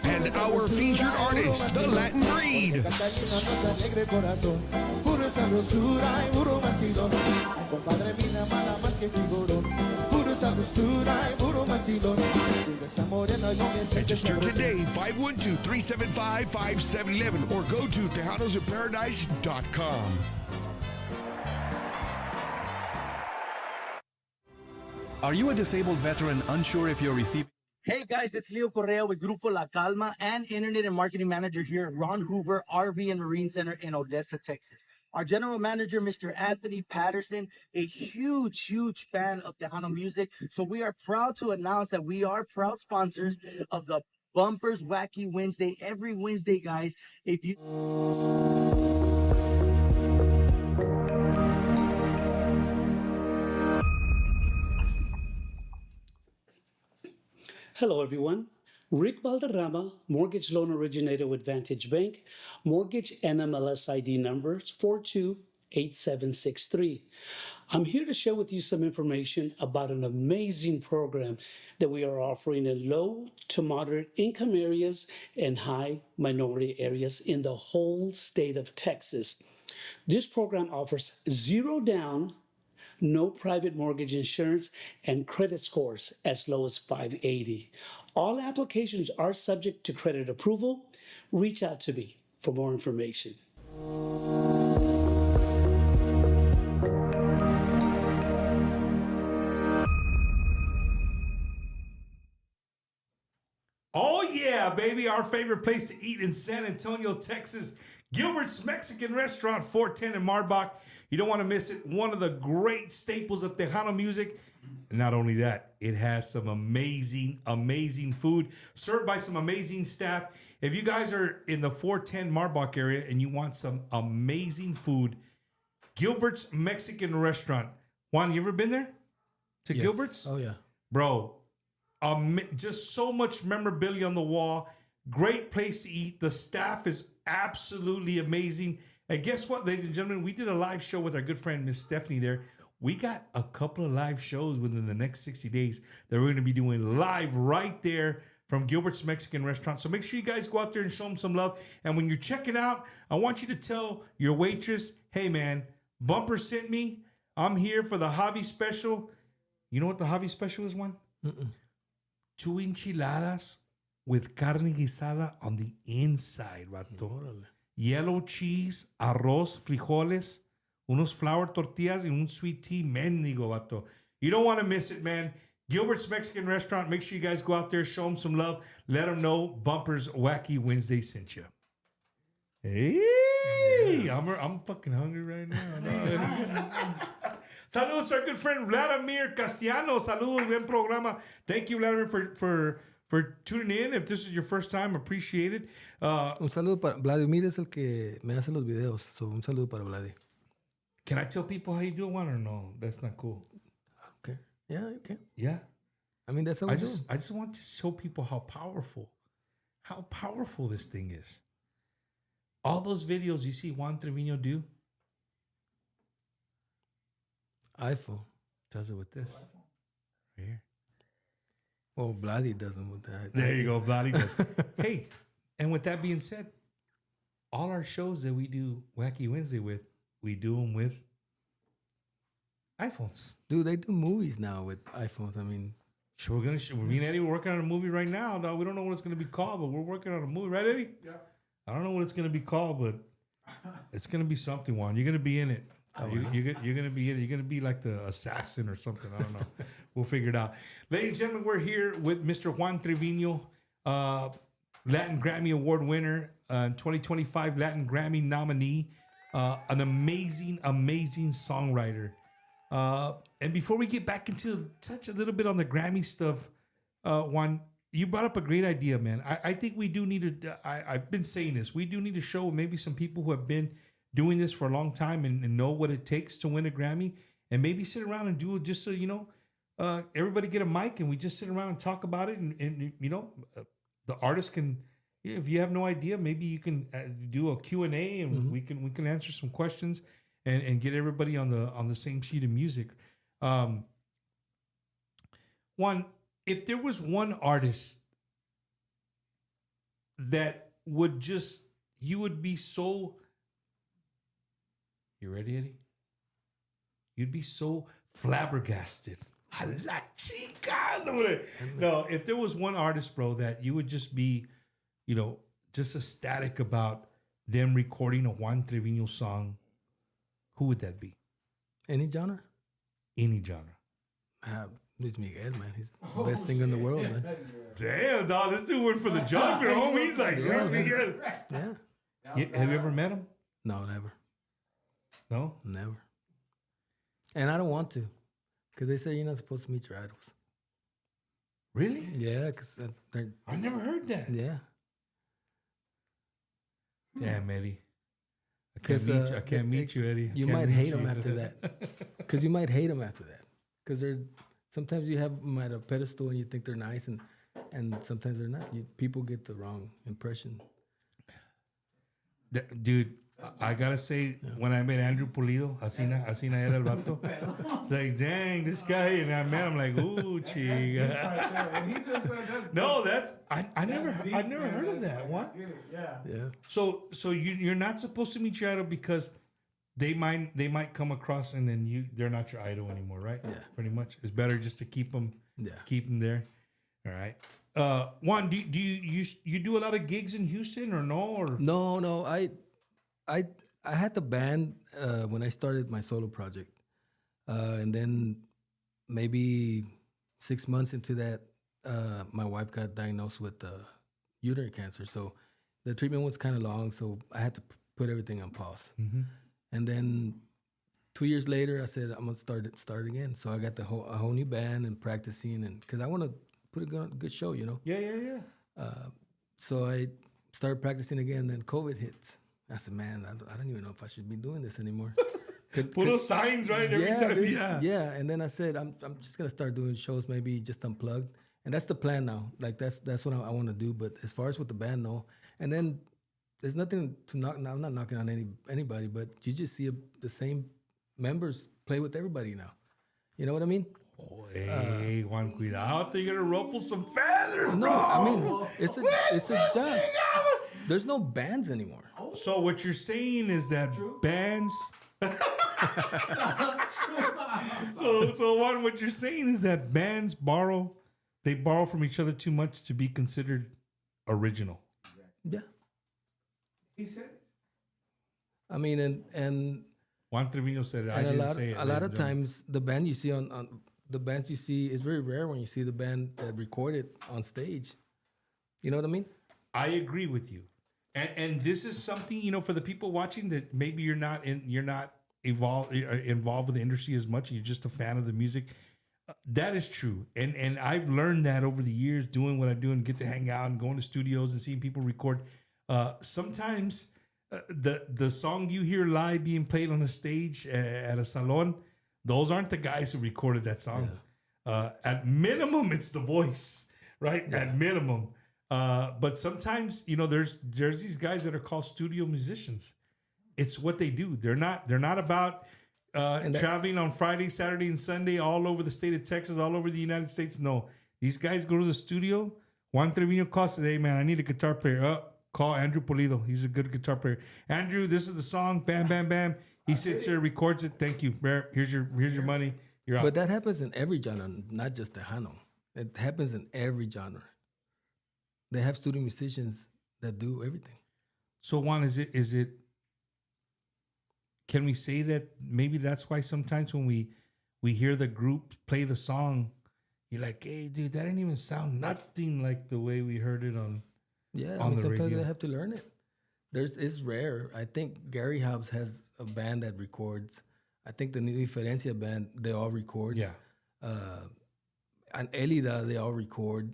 And our featured artist, The Latin Breed. Register today, 512-375-5711, or go to TejanosInParadise.com. Are you a disabled veteran unsure if you're receiving... Hey guys, it's Leo Correa with Grupo La Calma and Internet and Marketing Manager here at Ron Hoover RV and Marine Center in Odessa, Texas. Our General Manager, Mr. Anthony Patterson, a huge fan of Tejano music. So we are proud to announce that we are proud sponsors of the Bumpers Wacky Wednesday. Every Wednesday, guys, if you... Hello, everyone. Rick Valderrama, mortgage loan originator with Vantage Bank, mortgage NMLS ID number 428763. I'm here to share with you some information about an amazing program that we are offering in low to moderate income areas and high minority areas in the whole state of Texas. This program offers zero down, no private mortgage insurance, and credit scores as low as 580. All applications are subject to credit approval. Reach out to me for more information. Oh, yeah, baby. Our favorite place to eat in San Antonio, Texas. Gilbert's Mexican Restaurant, 410 in Marbach. You don't want to miss it. One of the great staples of Tejano music. And not only that, it has some amazing, amazing food served by some amazing staff. If you guys are in the 410 Marbach area and you want some amazing food, Gilbert's Mexican Restaurant. Juan, you ever been there? To Yes. Gilbert's? Oh, yeah. Bro, just so much memorabilia on the wall. Great place to eat. The staff is absolutely amazing. And guess what, ladies and gentlemen? We did a live show with our good friend, Miss Stephanie there. We got a couple of live shows within the next 60 days that we're going to be doing live right there from Gilbert's Mexican Restaurant. So make sure you guys go out there and show them some love. And when you're checking out, I want you to tell your waitress, hey, man, Bumper sent me. I'm here for the Javi special. You know what the Javi special is, Juan? 2 enchiladas with carne guisada on the inside, vato. Yellow cheese, arroz, frijoles, unos flour tortillas, and un sweet tea. Mendigo, vato. You don't want to miss it, man. Gilbert's Mexican Restaurant. Make sure you guys go out there, show them some love. Let them know Bumper's Wacky Wednesday sent you. Hey, I'm fucking hungry right now. Saludos to our good friend Vladimir Castellanos. Saludos, buen programa. Thank you, Vladimir, for tuning in. If this is your first time, appreciate it. Un saludo para Vladimir, es el que me hace los videos. So un saludo para Vladi. Can I tell people how you do one or no? That's not cool. Okay. Yeah, you can. Yeah. I mean, that's how we do. I just want to show people how powerful this thing is. All those videos you see Juan Trevino do, iPhone does it with this. Right here. Well, Vladi doesn't with that. There you go, Vladi does. Hey, and with that being said, all our shows that we do Wacky Wednesday with, we do them with iPhones. Dude, they do movies now with iPhones. I mean, sure, me and Eddie are working on a movie right now. Dog. We don't know what it's going to be called, but we're working on a movie, right, Eddie? Yeah. I don't know what it's going to be called, but it's going to be something, Juan. You're going to be in it. You're going to be in it. You're going to be like the assassin or something. I don't know. We'll figure it out. Ladies and gentlemen, we're here with Mr. Juan Trevino, Latin Grammy Award winner, 2025 Latin Grammy nominee, an amazing, amazing songwriter. And before we get back into touch a little bit on the Grammy stuff, Juan, you brought up a great idea, man. I think we do need to, I've been saying this, we do need to show maybe some people who have been doing this for a long time and know what it takes to win a Grammy, and maybe sit around and do it just so, everybody get a mic and we just sit around and talk about it. And the artist can, if you have no idea, maybe you can do a Q&A and we can answer some questions and get everybody on the same sheet of music. One, if there was one artist that would just, you would be so, you ready, Eddie? You'd be so flabbergasted. A la chica. No, if there was one artist, bro, that you would just be, just ecstatic about them recording a Juan Trevino song, who would that be? Any genre? Any genre. Luis Miguel, man. He's the best singer in the world, man. Damn, dog. This dude went for the juggler, homie. He's like, Luis Miguel. Yeah. Have you ever met him? No, never. No? Never. And I don't want to. Because they say you're not supposed to meet your idols. Really? Yeah, because I never heard that. Yeah. Damn, Eddie. I can't meet you, Eddie. You might hate them after that. Because you might hate them after that. Because sometimes you have them at a pedestal and you think they're nice, and sometimes they're not. People get the wrong impression. Dude, I gotta say, when I met Andrew Pulido, así na era el vato. It's like, dang, this guy, and I met him like, ooh, chica. And he just said that's no, that's I never heard of that one. Yeah. So you're not supposed to meet your idol because they might come across and then they're not your idol anymore, right? Yeah. Pretty much. It's better just to keep them there. All right. Juan, do you do a lot of gigs in Houston or no? Or No. I had the band when I started my solo project, and then maybe 6 months into that, my wife got diagnosed with uterine cancer. So the treatment was kind of long, so I had to put everything on pause. Mhm. And then 2 years later, I said I'm gonna start again. So I got a whole new band and practicing, and because I want to put a good show, you know. Yeah. So I started practicing again. Then COVID hits. I said, man, I don't even know if I should be doing this anymore. Put those signs right every time. dude, Yeah. yeah. And then I said, I'm just gonna start doing shows, maybe just unplugged, and that's the plan now. Like that's what I want to do. But as far as with the band, no. And then there's nothing to knock. I'm not knocking on anybody, but you just see the same members play with everybody now. You know what I mean? Oh, hey, Juan, cuidado, you're gonna ruffle some feathers, No, bro. I mean it's a job. There's no bands anymore. So what you're saying is that bands. so Juan, what you're saying is that bands borrow from each other too much to be considered original. Yeah. He said. I mean, and Juan Trevino said it. I and didn't say it. a lot of times the band you see on the bands you see is very rare when you see the band that recorded on stage. You know what I mean? I agree with you. And this is something, for the people watching that maybe you're not involved with the industry as much. You're just a fan of the music. That is true. And I've learned that over the years doing what I do and get to hang out and going to studios and seeing people record. Sometimes the song you hear live being played on a stage at a salon, those aren't the guys who recorded that song. Yeah. At minimum, it's the voice, right? Yeah. At minimum. But sometimes, there's these guys that are called studio musicians. It's what they do. They're not about traveling on Friday, Saturday, and Sunday all over the state of Texas, all over the United States. No, these guys go to the studio. Juan Trevino calls today, man, I need a guitar player. Call Andrew Pulido. He's a good guitar player. Andrew, this is the song. Bam, bam, bam. He sits there, records it. Thank you. Here's your money. You're out. But that happens in every genre, not just Tejano. It happens in every genre. They have studio musicians that do everything. So Juan, is it? Can we say that maybe that's why sometimes when we hear the group play the song, you're like, hey, dude, that didn't even sound nothing like the way we heard it on. Yeah, on the sometimes radio. they have to learn it. It's rare. I think Gary Hobbs has a band that records. I think the New Diferencia band, they all record. Yeah. And Elida, they all record.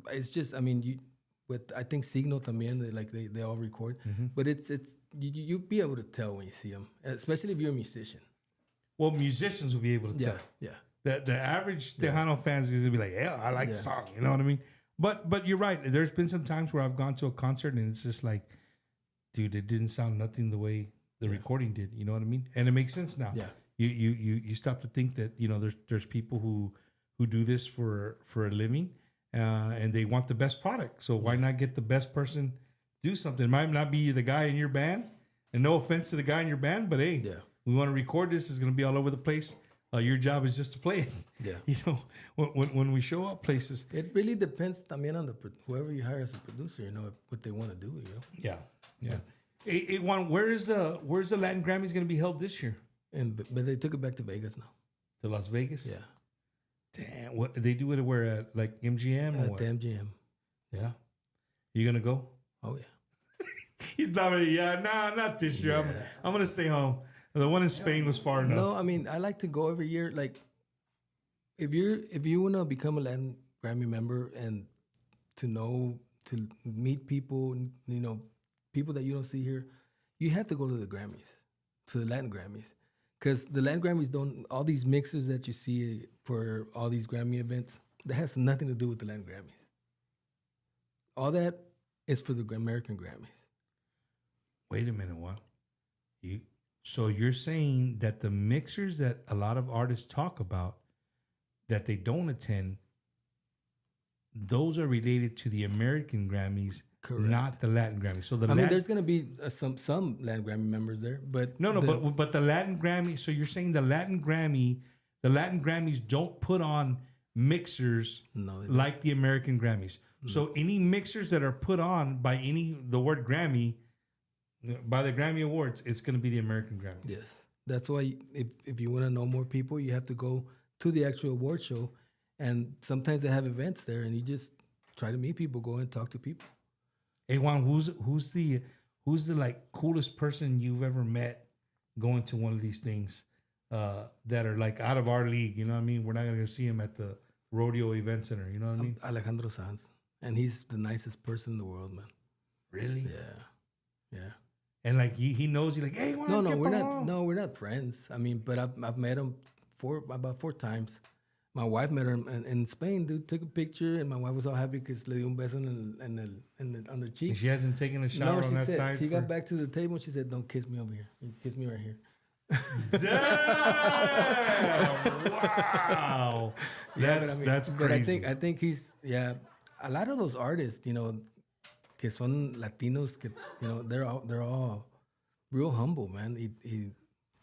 It's just, I mean, I think Signo también, they all record. Mm-hmm. But you be able to tell when you see them, especially if you're a musician. Well, musicians will be able to tell. Yeah. The average Tejano fans is gonna be like, yeah, I like the song. You know what I mean? But you're right. There's been some times where I've gone to a concert and it's just like, dude, it didn't sound nothing the way the recording did. You know what I mean? And it makes sense now. Yeah. You stop to think that there's people who do this for a living, and they want the best product. So why not get the best person do something? It might not be the guy in your band, and no offense to the guy in your band, but hey, we want to record this. It's going to be all over the place. Your job is just to play it. Yeah. When we show up places. It really depends también on whoever you hire as a producer, what they want to do, Yeah. Hey, Juan, where's the Latin Grammys going to be held this year? But they took it back to Vegas now. To Las Vegas? Yeah. Damn, what they do it where at like MGM or At what? the MGM. Yeah. You gonna go? Oh yeah. He's not ready. Yeah, not this year. I'm gonna stay home. The one in Spain was far enough. No, I mean I like to go every year. Like if you wanna become a Latin Grammy member and to meet people, people that you don't see here, you have to go to the Grammys, to the Latin Grammys. Because the Latin Grammys all these mixers that you see for all these Grammy events, that has nothing to do with the Latin Grammys. All that is for the American Grammys. Wait a minute, what? So you're saying that the mixers that a lot of artists talk about that they don't attend, those are related to the American Grammys Correct. not the Latin Grammy. So the I mean, there's gonna be some Latin Grammy members there, but but the Latin Grammy. So you're saying the Latin Grammys don't put on mixers like the American Grammys. So any mixers that are put on by the word Grammy, by the Grammy Awards, it's going to be the American Grammys. Yes, that's why if you want to know more people, you have to go to the actual award show, and sometimes they have events there, and you just try to meet people, go and talk to people. Hey Juan, who's the like coolest person you've ever met going to one of these things that are like out of our league? You know what I mean? We're not going to see him at the Rodeo Event Center. You know what I mean? Alejandro Sanz, and he's the nicest person in the world, man. Really? Yeah. And like he knows you, like, hey, Juan, we're not friends. I mean, but I've met him about 4 times. My wife met her in Spain, dude. Took a picture, and my wife was all happy because le dio un beso on the cheek. And she hasn't taken a shower on that side. She got back to the table and she said, "Don't kiss me over here. You kiss me right here." Damn! Wow. That's crazy. But I think he's a lot of those artists, you know, que son Latinos, que you know, they're all real humble, man.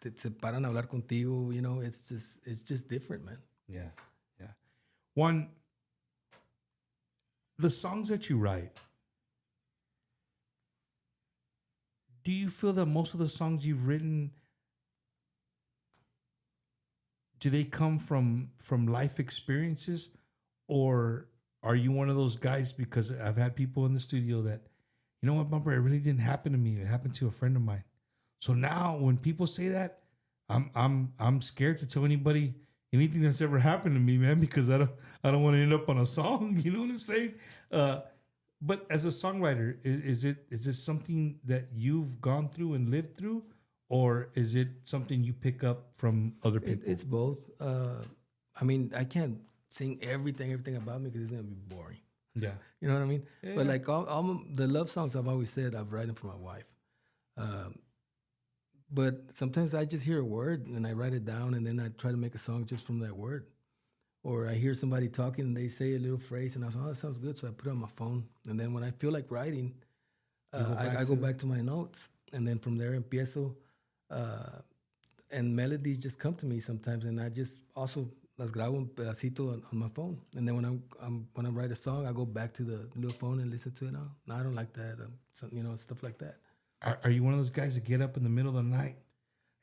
Se paran a hablar contigo, you know. It's just different, man. Yeah. One, the songs that you write, do you feel that most of the songs you've written, do they come from life experiences, or are you one of those guys? Because I've had people in the studio that, you know what, Bumper, it really didn't happen to me. It happened to a friend of mine. So now when people say that, I'm scared to tell anybody anything that's ever happened to me, man, because I don't want to end up on a song. You know what I'm saying? But as a songwriter, is it something that you've gone through and lived through, or is it something you pick up from other people? It's both. I mean, I can't sing everything about me because it's gonna be boring. Yeah, you know what I mean. Yeah. But like all the love songs, I've always said I've written for my wife. But sometimes I just hear a word and I write it down, and then I try to make a song just from that word. Or I hear somebody talking and they say a little phrase, and I say, "Oh, that sounds good." So I put it on my phone, and then when I feel like writing, I go back to my notes, and then from there empiezo. And melodies just come to me sometimes, and I just also las grabo un pedacito on my phone. And then when I write a song, I go back to the little phone and listen to it. No, I don't like that. You know, stuff like that. Are you one of those guys that get up in the middle of the night?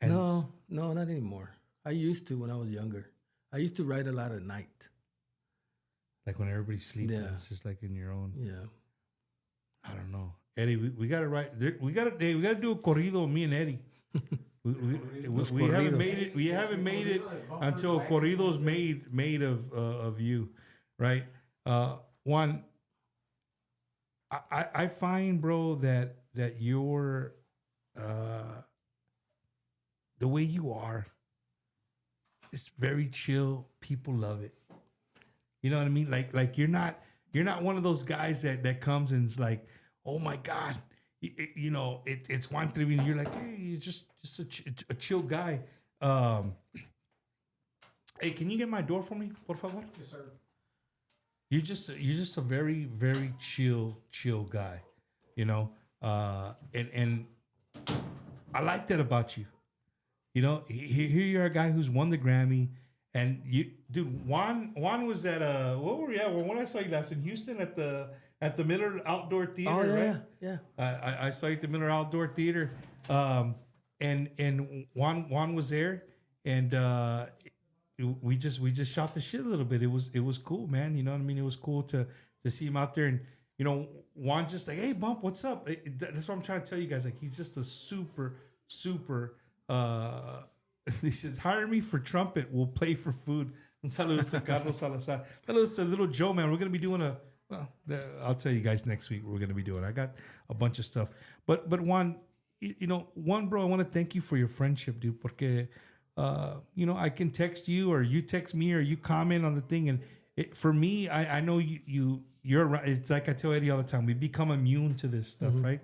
No, not anymore. I used to when I was younger. I used to write a lot at night. Like when everybody's sleeping, it's just like in your own. Yeah. I don't know, Eddie. We got to write. We got to do a corrido. Me and Eddie. we haven't made it. We haven't made it until corrido's made of you, right? One. I find, bro, that you're the way you are, it's very chill. People love it. You know what I mean? Like you're not one of those guys that comes and is like, oh my God, you know, it's Juan Trevino. You're like, hey, you're just a chill guy. Hey, can you get my door for me, por favor? Yes, sir. You're just a very, very chill guy, you know? And I like that about you. You know, here you're a guy who's won the Grammy, and Juan was at what were we at? When I saw you last in Houston at the Miller Outdoor Theater, right? Yeah. I saw you at the Miller Outdoor Theater, and Juan was there, and we just shot the shit a little bit. It was cool, man. You know what I mean? It was cool to see him out there, and you know, Juan's just like, hey, Bump, what's up? That's what I'm trying to tell you guys. Like, he's just a super. He says, hire me for trumpet. We'll play for food. Saludos to Carlos Salazar. Saludos to Little Joe, man. We're gonna be doing I'll tell you guys next week what we're gonna be doing. I got a bunch of stuff, but Juan, Juan, bro, I want to thank you for your friendship, dude. Porque you know, I can text you, or you text me, or you comment on the thing, and for me, I know you're. It's like I tell Eddie all the time. We become immune to this stuff, right?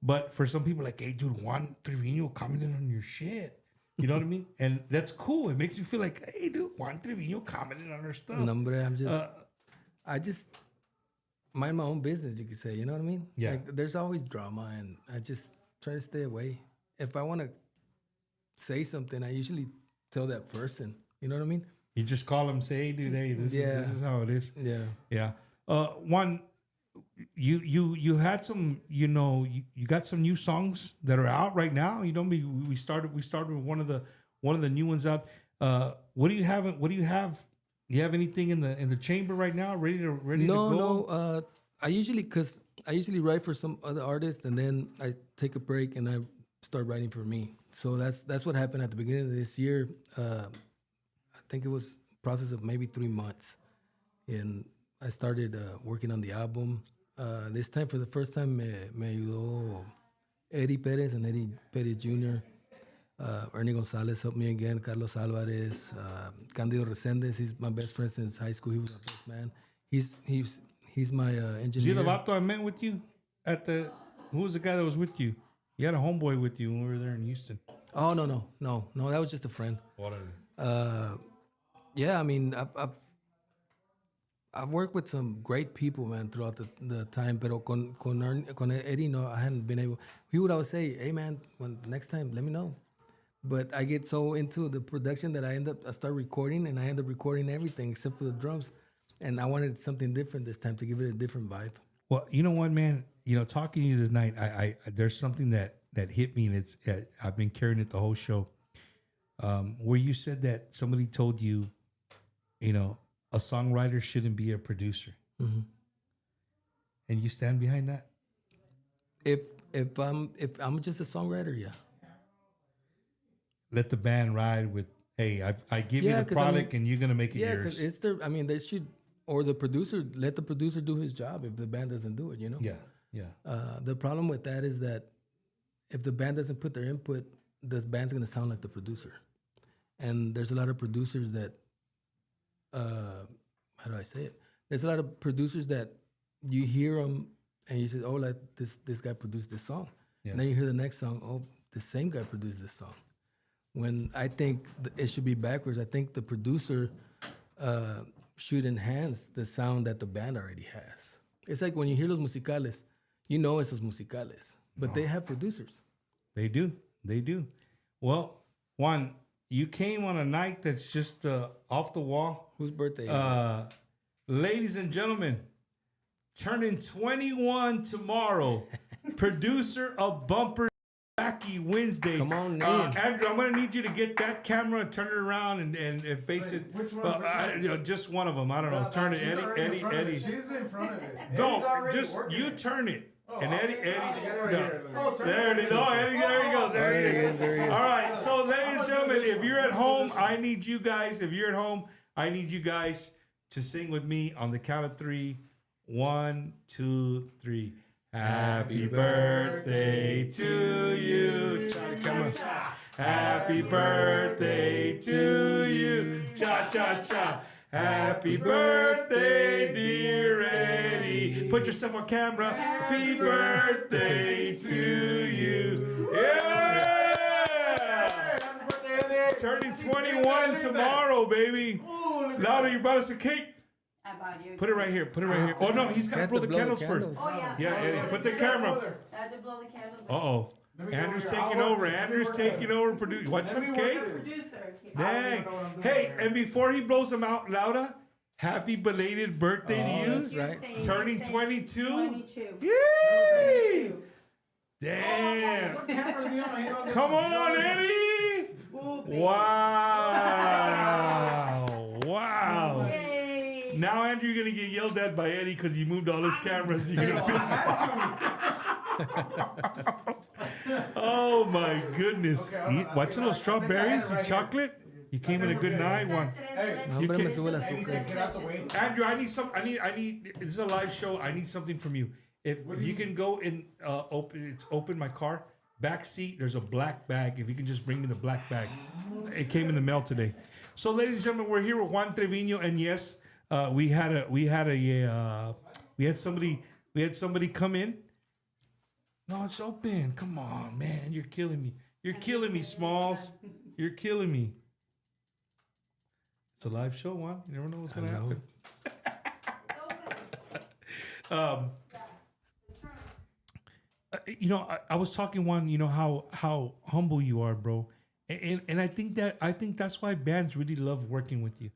But for some people, like, hey, dude, Juan Trevino commented on your shit. You know what I mean? And that's cool. It makes me feel like, hey, dude, Juan Trevino commented on our stuff. No, hombre, mind my own business, you could say. You know what I mean? Yeah. Like, there's always drama, and I just try to stay away. If I want to say something, I usually tell that person. You know what I mean? You just call them, say, "Hey, dude, hey, this is how it is." Yeah. Yeah. Juan, you had some, you got some new songs that are out right now. We started with one of the new ones out. What do you have? Do you have anything in the chamber right now, ready to go? No. I usually write for some other artists, and then I take a break and I start writing for me. So that's what happened at the beginning of this year. I think it was a process of maybe 3 months, and I started working on the album. This time, for the first time, me ayudó Eddie Perez and Eddie Perez Jr. Ernie Gonzalez helped me again. Carlos Alvarez, Candido Resendes. He's my best friend since high school. He was my best man. He's my engineer. Is he the vato I met with you at the? Who was the guy that was with you? You had a homeboy with you when we were there in Houston. Oh no. That was just a friend. Yeah, I mean, I've worked with some great people, man, throughout the time. Pero con Eddie, no, I hadn't been able. He would always say, "Hey, man, next time, let me know." But I get so into the production that I start recording, and I end up recording everything except for the drums. And I wanted something different this time to give it a different vibe. Well, you know what, man? Talking to you this night, I there's something that hit me, and it's I've been carrying it the whole show. Where you said that somebody told you, a songwriter shouldn't be a producer, and you stand behind that. If I'm just a songwriter, yeah. Let the band ride with, hey, I give you the product, and you're gonna make it yours. Yeah, because it's they should, or the producer, let the producer do his job if the band doesn't do it. Yeah. The problem with that is that if the band doesn't put their input, the band's gonna sound like the producer. And there's a lot of producers that, how do I say it? There's a lot of producers that you hear them and you say, oh, like this guy produced this song. Yeah. And then you hear the next song, oh, the same guy produced this song. When I think it should be backwards. I think the producer should enhance the sound that the band already has. It's like when you hear los musicales, it's los musicales, but they have producers. They do. Well, Juan, you came on a night that's just off the wall. Whose birthday is it? Ladies and gentlemen, turning 21 tomorrow, producer of Bumper Wacky Wednesday. Come on, name. Andrew, I'm going to need you to get that camera, turn it around, and face it. Which one? Just one of them. I don't know. Turn it. Eddie. She's in front of it. Don't. Just you turn it. Oh, And Eddie, Oh, there it is. Oh, Eddie, there he goes. There he is. All right. So, ladies and gentlemen, if you're at home, I need you guys. If you're at home, I need you guys to sing with me on the count of 3. 1, 2, 3. Happy birthday to you. Cha-cha-cha. Happy birthday to you. Cha-cha-cha. Happy birthday, dear Eddie. Put yourself on camera. Happy birthday to you. Yeah! Turning 21 tomorrow, baby. Louder, you brought us a cake. Put it right here. Oh, no, he's got to blow the candles first. Oh, yeah. Yeah, Eddie, put the camera. I had to blow the candles. Uh-oh. Andrew's taking over. What's the cake? Producer. Dang. Hey, and before he blows them out, Laura, happy belated birthday to you. That's right. Turning 22. 22. Yay! Damn. Come on, Eddie. Wow. Yay. Now, Andrew, you're going to get yelled at by Eddie because he moved all his cameras. You're going to piss him off. Oh, my goodness. Watching those strawberries and chocolate. You came in a good night, one. Andrew, I need. This is a live show. I need something from you. If you can go in, open my car back seat. There's a black bag. If you can just bring me the black bag, it came in the mail today. So, ladies and gentlemen, we're here with Juan Trevino, and yes, we had somebody come in. No, it's open. Come on, man, you're killing me. You're killing me, Smalls. You're killing me. It's a live show, Juan. You never know what's going to happen. You know, I was talking one. You know how humble you are, bro, and I think that's why bands really love working with you.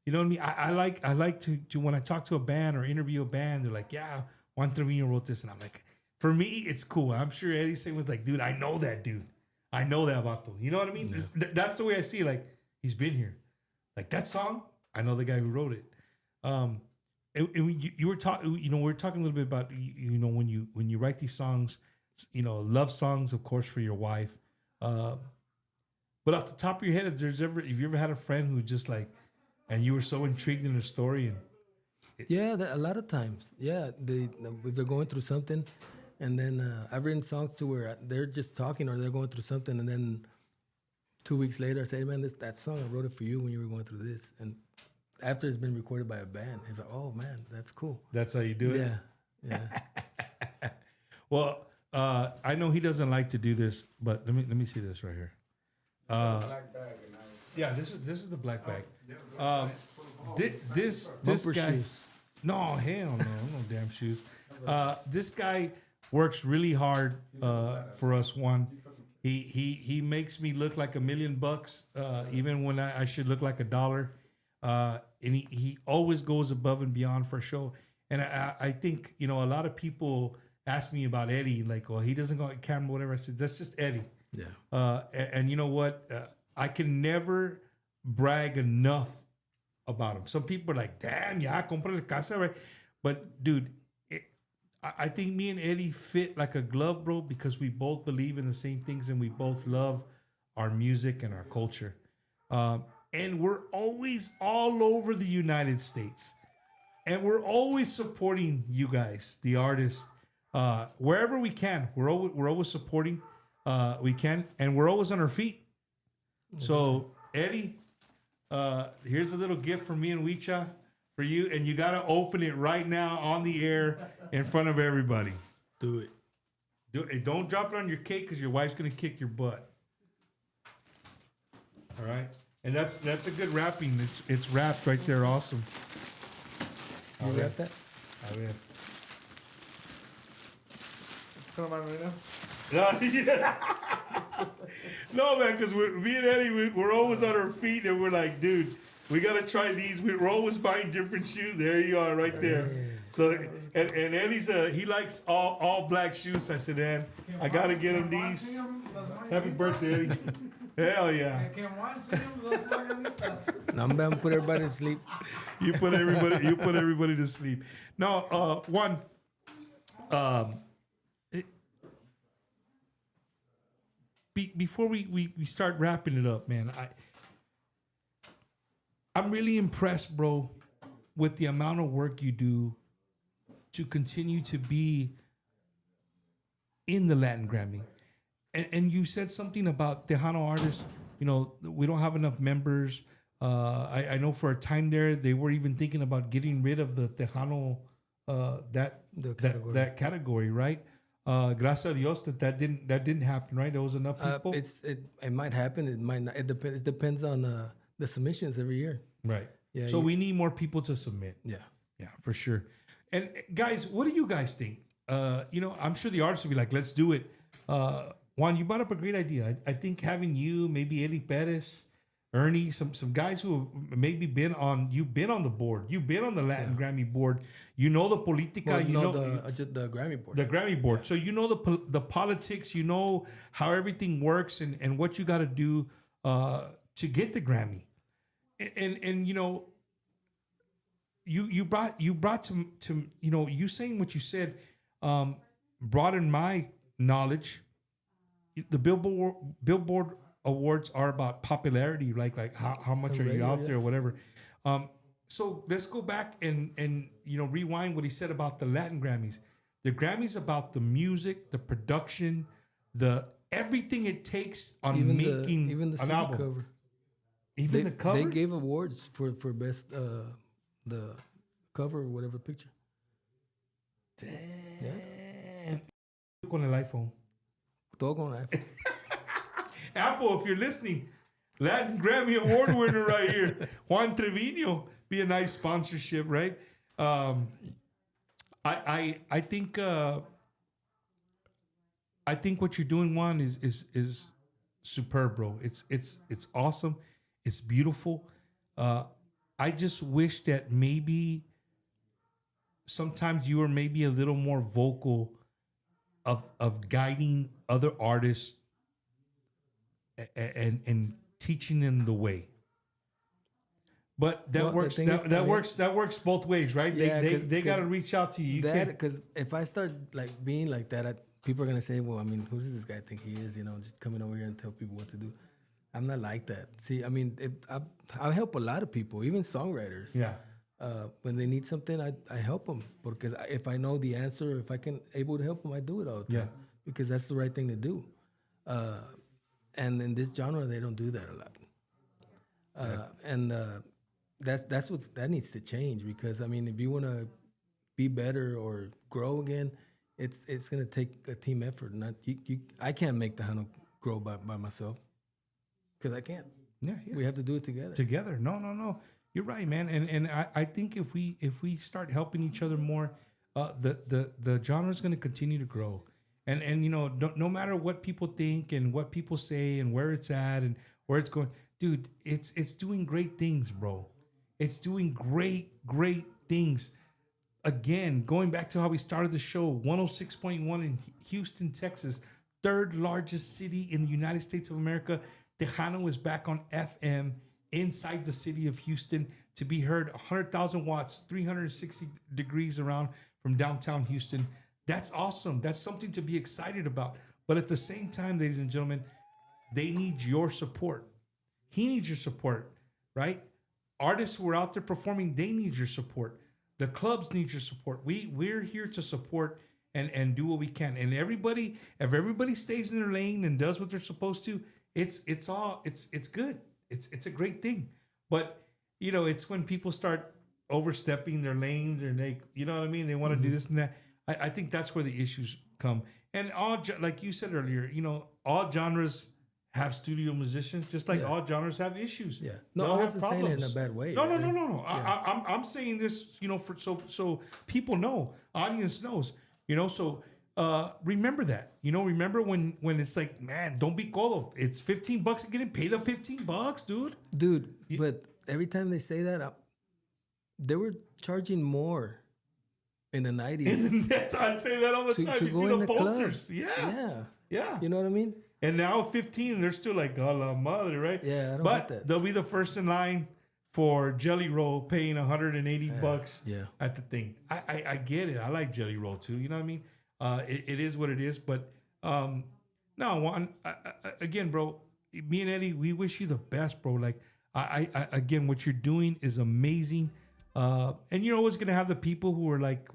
You know what I mean? I like to when I talk to a band or interview a band, they're like, yeah, Juan Trevino wrote this, and I'm like, for me, it's cool. I'm sure Eddie Singh was like, dude, I know that dude. I know that about them. You know what I mean? Yeah. That's the way I see it. Like, he's been here. Like, that song, I know the guy who wrote it. You were talking, you know, we were talking a little bit about, you know, when you write these songs, you know, love songs, of course, for your wife. But off the top of your head, if you ever had a friend who just like, and you were so intrigued in the story and a lot of times, if they're going through something, and then I've written songs to where they're just talking or they're going through something, and then 2 weeks later I say, man, that song, I wrote it for you when you were going through this, and after it's been recorded by a band, it's like, oh man, that's cool. That's how you do it? Yeah. Well, I know he doesn't like to do this, but let me see this right here. Yeah, this is the black bag. This Bumper guy. shoes. No, hell no, no damn shoes. This guy works really hard for us. One, he makes me look like $1 million, even when I should look like $1. And he always goes above and beyond for a show. And I think, you know, a lot of people ask me about Eddie, like, well, he doesn't go on camera, whatever. I said, that's just Eddie. Yeah. And you know what? I can never brag enough about him. Some people are like, damn, yeah, compra la casa, right? But dude, I think me and Eddie fit like a glove, bro, because we both believe in the same things and we both love our music and our culture. And we're always all over the United States. And we're always supporting you guys, the artists, wherever we can. We're always supporting. We can, and we're always on our feet. So Eddie, here's a little gift from me and Wicha for you, and you got to open it right now on the air in front of everybody. Do it. Do it. Don't drop it on your cake because your wife's gonna kick your butt. All right, and that's a good wrapping. It's wrapped right there. Awesome. You wrap that? I will. Come on right now. No, man, because me and Eddie, we're always on our feet, and we're like, dude, we got to try these. We're always buying different shoes. There you are, right there. So, and Eddie's, he likes all black shoes. I said, man, I got to get him these. Happy birthday, Eddie. Hell yeah. I'm going to put everybody to sleep. You put everybody to sleep. Now, one, before we start wrapping it up, man, I'm really impressed, bro, with the amount of work you do to continue to be in the Latin Grammy. And you said something about Tejano artists. You know, we don't have enough members. I know for a time there, they were even thinking about getting rid of the Tejano, that category, right? Gracias a Dios that didn't happen, right? There was enough people. It might happen. It might not. It depends on the submissions every year. Right. Yeah. So we need more people to submit. Yeah. Yeah, for sure. And guys, what do you guys think? You know, I'm sure the artists will be like, let's do it. Juan, you brought up a great idea. I think having you, maybe Eli Perez, Ernie, some guys who have maybe you've been on the board. You've been on the Latin Grammy board. You know the politica. Well, you know the Grammy board. The Grammy board. Yeah. So you know the politics. You know how everything works and what you got to do to get the Grammy. And you know, you brought to you know, you saying what you said broadened my knowledge. The Billboard Awards are about popularity, like how much are you out there or whatever. So let's go back and you know, rewind what he said about the Latin Grammys. The Grammys about the music, the production, the everything it takes on even making the an album. Cover. Even the cover. They gave awards for best the cover or whatever picture. Damn. Yeah. Con el iPhone. Todo con el iPhone. Apple, if you're listening, Latin Grammy Award winner right here, Juan Trevino. Be a nice sponsorship, right? I think what you're doing, Juan, is superb, bro. It's awesome. It's beautiful. I just wish that maybe sometimes you were maybe a little more vocal of guiding other artists and teaching them the way. But that works. That works both ways, right? They got to reach out to you. Because if I start like being like that, people are gonna say, "Well, I mean, who does this guy think he is? You know, just coming over here and tell people what to do." I'm not like that. See, I mean, I help a lot of people, even songwriters. Yeah. When they need something, I help them because if I know the answer, if I can able to help them, I do it all the time because that's the right thing to do. And in this genre, they don't do that a lot. And that needs to change because I mean, if you want to be better or grow again, it's gonna take a team effort. Not you. I can't make Tejano grow by myself because I can't. Yeah, we have to do it together. Together. No. You're right, man. And I think if we start helping each other more, the genre is going to continue to grow. And you know, no matter what people think and what people say and where it's at and where it's going, dude, it's doing great things, bro. It's doing great things. Again, going back to how we started the show, 106.1 in Houston, Texas, third largest city in the United States of America. Tejano is back on FM inside the city of Houston to be heard 100,000 watts, 360 degrees around from downtown Houston. That's awesome. That's something to be excited about. But at the same time, ladies and gentlemen, they need your support. He needs your support, right? Artists who are out there performing, they need your support. The clubs need your support. We're here to support and do what we can. And everybody, if everybody stays in their lane and does what they're supposed to, it's good. It's a great thing. But you know, it's when people start overstepping their lanes or you know what I mean? They want to do this and that. I think that's where the issues come. And like you said earlier, you know, all genres have studio musicians, just like all genres have issues. Yeah. No, I wasn't saying it in a bad way. No. Yeah. I'm saying this, you know, so people know, audience knows, you know. So remember that, you know. Remember when it's like, man, don't be cold. It's $15 again. Pay the $15, dude. But every time they say that, they were charging more in the 90s. I say that all the time. You see the posters. Yeah. You know what I mean? And now 15, they're still like, a la madre, right? Yeah, I don't but like that. They'll be the first in line for Jelly Roll, paying $180 at the thing. I get it. I like Jelly Roll too. You know what I mean? It is what it is. But no, Juan, again, bro, me and Eddie, we wish you the best, bro. Like, again, what you're doing is amazing. And you're always going to have the people who are like,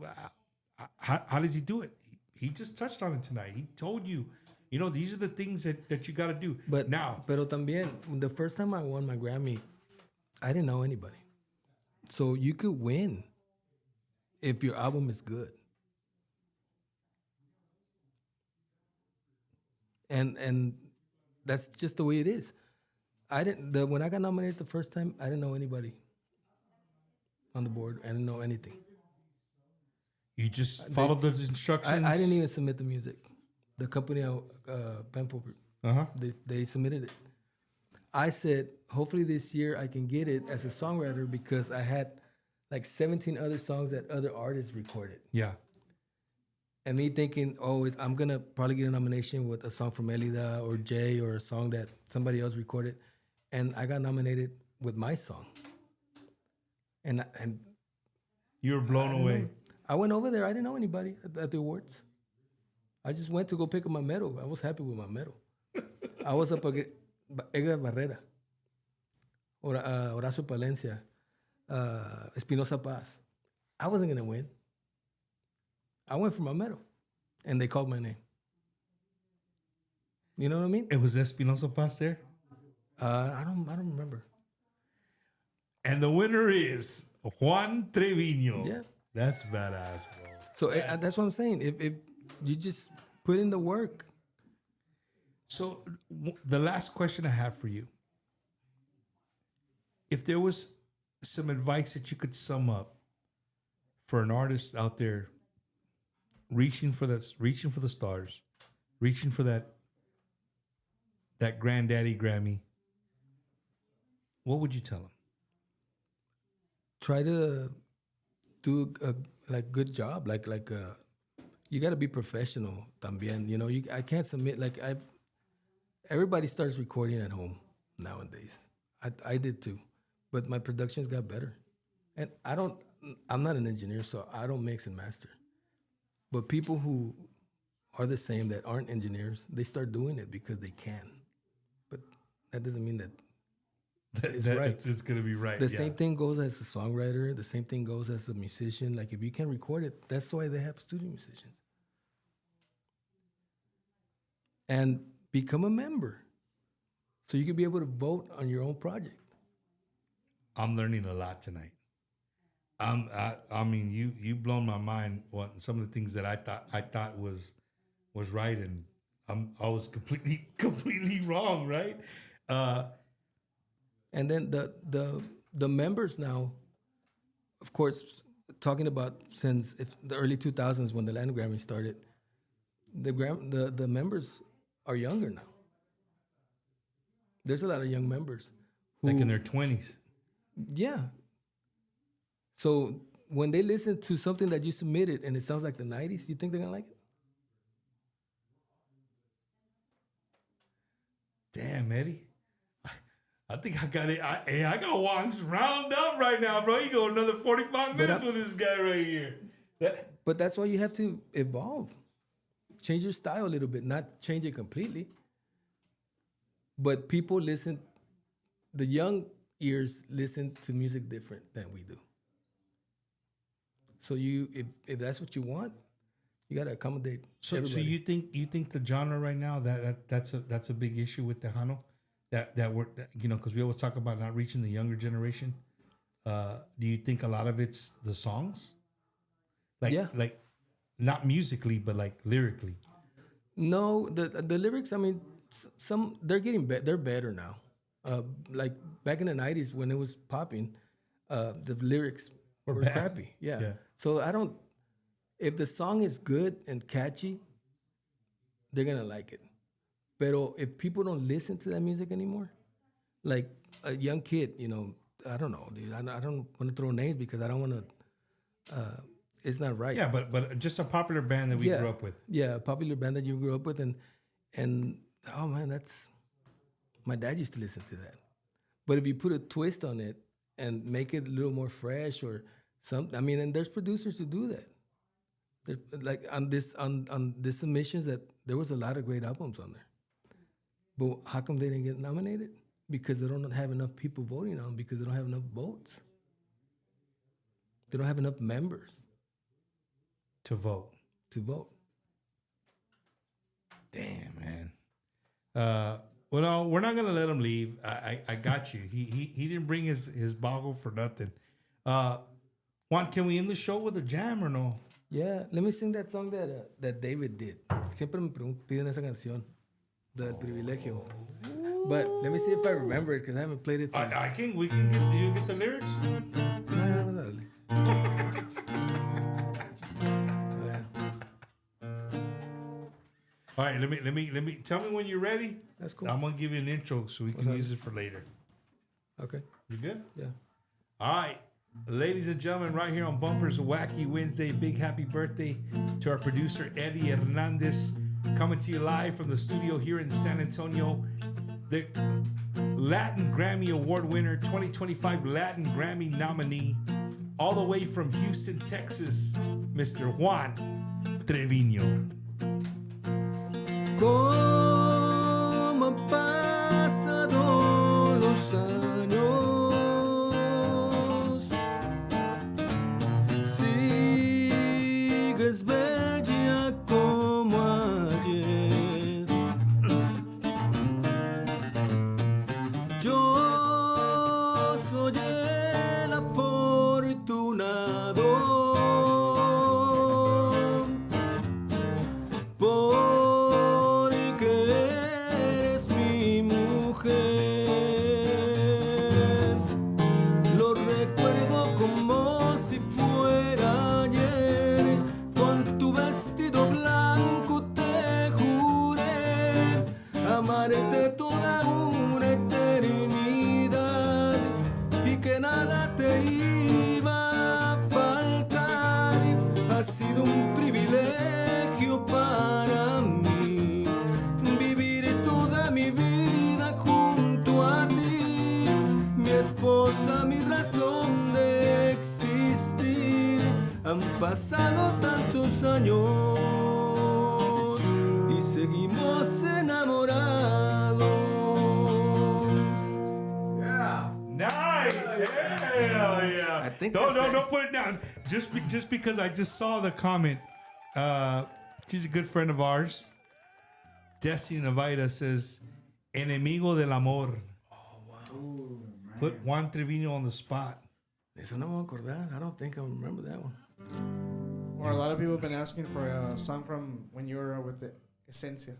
how does he do it? He just touched on it tonight. He told you, you know, these are the things that you got to do. But now, pero también, the first time I won my Grammy, I didn't know anybody. So you could win if your album is good. And that's just the way it is. When I got nominated the first time, I didn't know anybody on the board. I didn't know anything. You just followed the instructions? I didn't even submit the music. The company, Penfo Group, they submitted it. I said, hopefully this year I can get it as a songwriter because I had like 17 other songs that other artists recorded. Yeah. And me thinking, I'm going to probably get a nomination with a song from Elida or Jay or a song that somebody else recorded. And I got nominated with my song. And you were blown away. I went over there. I didn't know anybody at the awards. I just went to go pick up my medal. I was happy with my medal. I was up against Edgar Barrera, Horacio Palencia, Espinosa Paz. I wasn't going to win. I went for my medal, and they called my name. You know what I mean? It was Espinosa Paz there? I don't remember. And the winner is Juan Trevino. Yeah. That's badass, bro. So that's what I'm saying. If you just put in the work. So the last question I have for you. If there was some advice that you could sum up for an artist out there reaching for the stars, reaching for that granddaddy Grammy, what would you tell him? Try to do a good job. You got to be professional también. You know, I can't submit everybody starts recording at home nowadays. I did too, but my productions got better. And I'm not an engineer, so I don't mix and master. But people who are the same that aren't engineers, they start doing it because they can. But that doesn't mean that it's right. It's going to be right. The same thing goes as a songwriter. The same thing goes as a musician. Like if you can record it, that's why they have studio musicians. And become a member, so you can be able to vote on your own project. I'm learning a lot tonight. I mean, you blown my mind. What some of the things that I thought was right, and I was completely wrong, right? And then the members now, of course, talking about since the early 2000s when the Latin Grammy started, the members are younger now. There's a lot of young members who, like in their 20s. Yeah. So when they listen to something that you submitted and it sounds like the 90s, you think they're gonna like it? Damn, Eddie. I think I got it. I got Juan's round up right now, bro. You go another 45 minutes with this guy right here. But that's why you have to evolve. Change your style a little bit, not change it completely. But people listen, the young ears listen to music different than we do. So if that's what you want, you gotta accommodate everybody. So you think the genre right now that's a big issue with Tejano? That we're, you know, because we always talk about not reaching the younger generation. Do you think a lot of it's the songs? Like not musically, but like lyrically. No, the lyrics. I mean, some they're getting they're better now. Like back in the 90s when it was popping, the lyrics were crappy. Yeah. So if the song is good and catchy, they're gonna like it. But if people don't listen to that music anymore, like a young kid, you know, I don't know, dude. I don't want to throw names because I don't want to. It's not right. Yeah, but just a popular band that we grew up with. Yeah, a popular band that you grew up with, and oh man, my dad used to listen to that. But if you put a twist on it and make it a little more fresh or something, I mean, and there's producers who do that. Like on this submissions, that there was a lot of great albums on there. But how come they didn't get nominated? Because they don't have enough people voting on them, because they don't have enough votes. They don't have enough members. To vote. Damn, man. Well, no, we're not gonna let him leave. I got you. He didn't bring his boggle for nothing. Juan, can we end the show with a jam or no? Yeah, let me sing that song that David did. Siempre me piden esa canción, del Privilegio. But let me see if I remember it, because I haven't played it since. We can get the lyrics. All right, let me tell me when you're ready. That's cool. I'm gonna give you an intro so we can use it for later. Okay. You good? Yeah. All right, ladies and gentlemen, right here on Bumpers Wacky Wednesday, big happy birthday to our producer Eddie Hernandez, coming to you live from the studio here in San Antonio. The Latin Grammy Award winner, 2025 Latin Grammy nominee, all the way from Houston, Texas, Mr. Juan Trevino. Como han pasado los años, sigues bella como ayer. Yo soy el afortunado. Porque amarte toda una eternidad y que nada te iba a faltar. Ha sido un privilegio para mí vivir toda mi vida junto a ti, mi esposa, mi razón de existir. Han pasado tantos años y seguimos enamorados. Yeah. Nice. Hell yeah. I think Don't put it down. Just because I just saw the comment. She's a good friend of ours. Destiny Navaida says, enemigo del amor. Oh, wow. Put Juan Trevino on the spot. Eso no me voy a acordar. I don't think I remember that one. Or a lot of people have been asking for a song from when you were with the Esencia.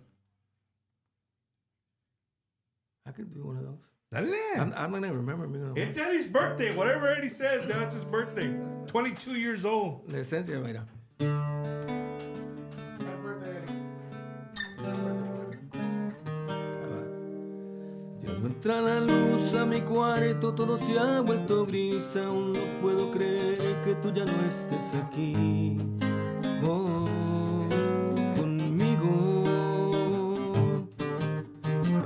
I could do one of those. Dale. I'm not going to remember. It's Eddie's birthday. Whatever Eddie says, that's his birthday. 22 years old. La esencia, mira. Ya no entra la luz a mi cuarto, todo se ha vuelto gris. Aún no puedo creer que tú ya no estés aquí. Oh, conmigo.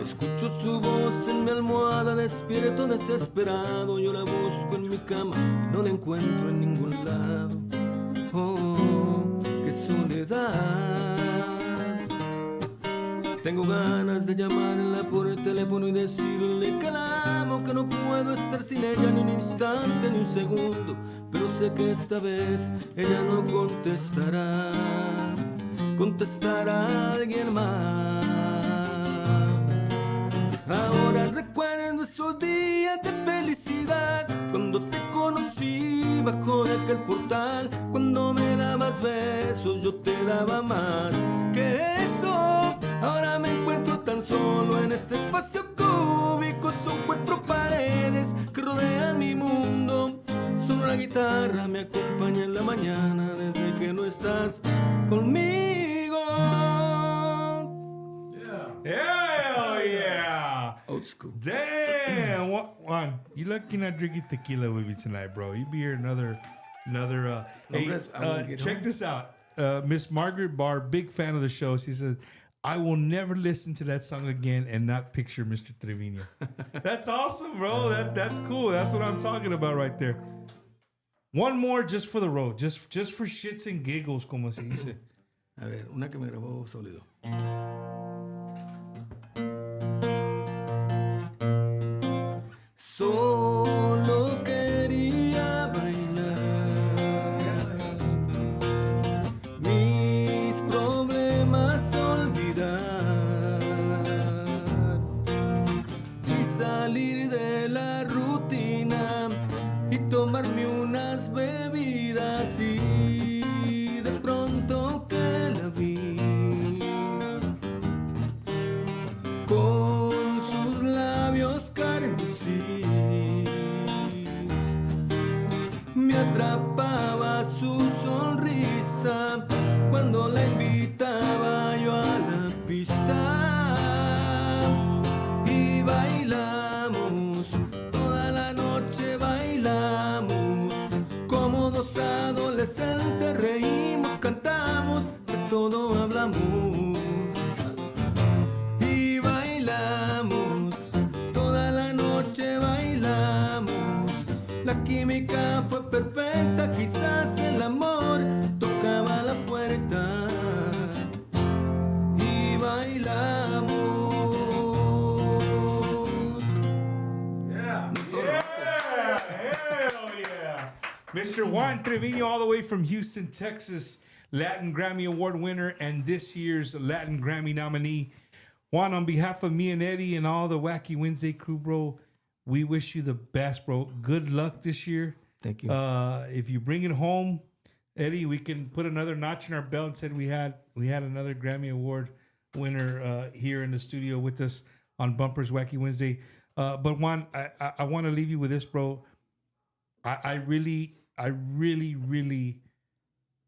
Escucho su voz en mi almohada, despierto desesperado. Yo la busco en mi cama y no la encuentro en ningún lado. Oh, qué soledad. Tengo ganas de llamarla por el teléfono y decirle que la amo, que no puedo estar sin ella ni un instante ni un segundo. Pero sé que esta vez ella no contestará, contestará a alguien más. Ahora recuerdo esos días de felicidad, cuando te conocí bajo de aquel portal, cuando me dabas besos yo te daba más que eso. Ahora me encuentro tan solo en este espacio cúbico, son 4 paredes que rodean mi mundo. Solo la guitarra me acompaña en la mañana desde que no estás conmigo. Hell yeah. Old school. Damn. Juan, you lucky not drinking tequila with me tonight, bro. You be here another. Check this out. Miss Margaret Barr, big fan of the show. She says, I will never listen to that song again and not picture Mr. Trevino. That's awesome, bro. That's cool. That's what I'm talking about right there. One more just for the road. Just for shits and giggles, como se dice. A ver, una que me grabó Sólido. Solo quería bailar, mis problemas olvidar y salir de la rutina y tomarme unas bebidas, y de pronto que la vi con sus labios carmesí. Me atrapaba su sonrisa cuando la invitaba yo a la pista, y bailamos toda la noche, bailamos como 2 adolescentes, reímos, cantamos, de todo hablamos. Y bailamos toda la noche, bailamos. La química fue perfecta, quizás el amor tocaba la puerta. Y bailamos. Yeah. Hell yeah. Mr. Juan Trevino, all the way from Houston, Texas, Latin Grammy Award winner and this year's Latin Grammy nominee. Juan, on behalf of me and Eddie and all the Wacky Wednesday crew, bro, we wish you the best, bro. Good luck this year. Thank you. If you bring it home, Eddie, we can put another notch in our belt and said we had another Grammy Award winner here in the studio with us on Bumpers Wacky Wednesday. But Juan, I want to leave you with this, bro. I really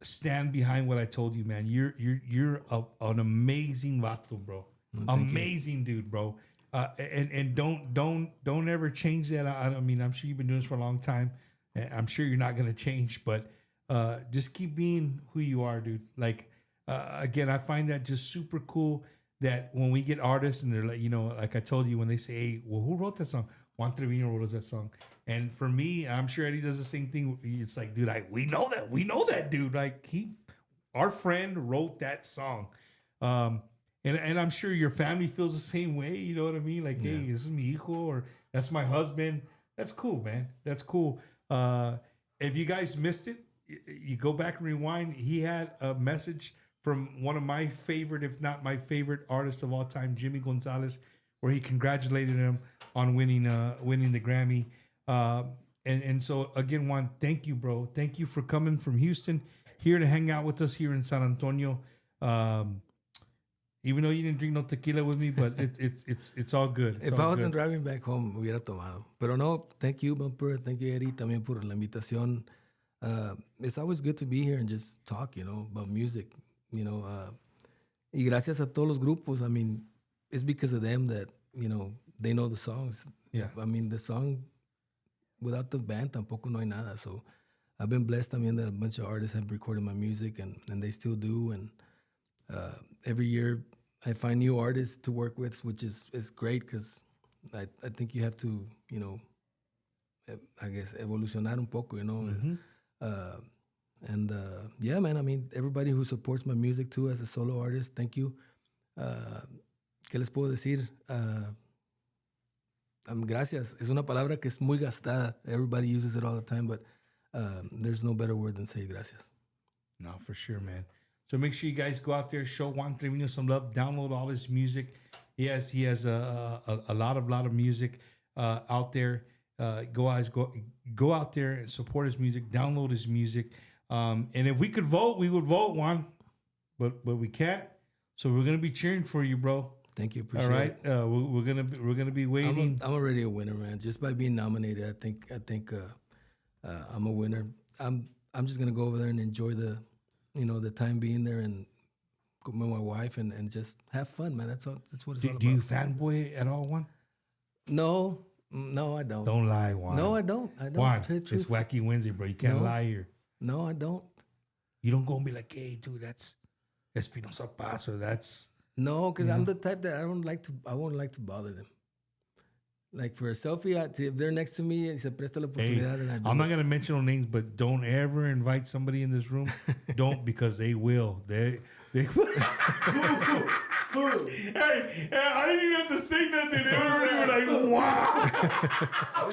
stand behind what I told you, man. You're an amazing vato, bro. Amazing dude, bro. And don't ever change that. I mean, I'm sure you've been doing this for a long time. And I'm sure you're not gonna change, but just keep being who you are, dude. Like again, I find that just super cool that when we get artists and they're like, like I told you, when they say, hey, well, who wrote that song? Juan Trevino wrote us that song. And for me, I'm sure Eddie does the same thing. It's like, dude, we know that dude. Like our friend wrote that song. And I'm sure your family feels the same way. You know what I mean? Like, hey, this is mi hijo, or that's my husband. That's cool, man. That's cool. If you guys missed it, you go back and rewind. He had a message from one of my favorite, if not my favorite artist of all time, Jimmy Gonzalez, where he congratulated him on winning the Grammy. And so again, Juan, thank you, bro. Thank you for coming from Houston here to hang out with us here in San Antonio. Even though you didn't drink no tequila with me, but it's all good. If I wasn't driving back home, hubiera tomado. Pero no, thank you, Bumper. Thank you, Eddie, también por la invitación. It's always good to be here and just talk, about music, Y gracias a todos los grupos. I mean, it's because of them that, they know the songs. Yeah. I mean, the song, without the band, tampoco no hay nada. So I've been blessed también that a bunch of artists have recorded my music, and they still do. And every year I find new artists to work with, which is great, because I think you have to, I guess, evolucionar un poco, Mm-hmm. Yeah, man, I mean, everybody who supports my music too as a solo artist, thank you. ¿Qué les puedo decir? Gracias. Es una palabra que es muy gastada. Everybody uses it all the time, but there's no better word than say gracias. No, for sure, man. So make sure you guys go out there, show Juan Trevino some love, download all his music. He has a lot of music out there. Go out there and support his music, download his music. And if we could vote, we would vote, Juan, but we can't. So we're gonna be cheering for you, bro. Thank you, appreciate all right. it. We're gonna be waiting. I'm already a winner, man. Just by being nominated, I think I'm a winner. I'm just gonna go over there and enjoy the time being there, and with my wife, and just have fun, man. That's all. That's what it's all about. Do you fanboy at all, Juan? No, I don't. Don't lie, Juan. No, I don't. Juan, it's Wacky Wednesday, bro. You can't lie here. No, I don't. You don't go and be like, hey, dude, that's Espinosa Paz, or that's... No, because I'm the type that I won't like to bother them. Like for a selfie, if they're next to me and se presta la oportunidad, and I'm not gonna mention no names, but don't ever invite somebody in this room. Don't, because they will. They Hey, I didn't even have to say nothing. They already were like, wow.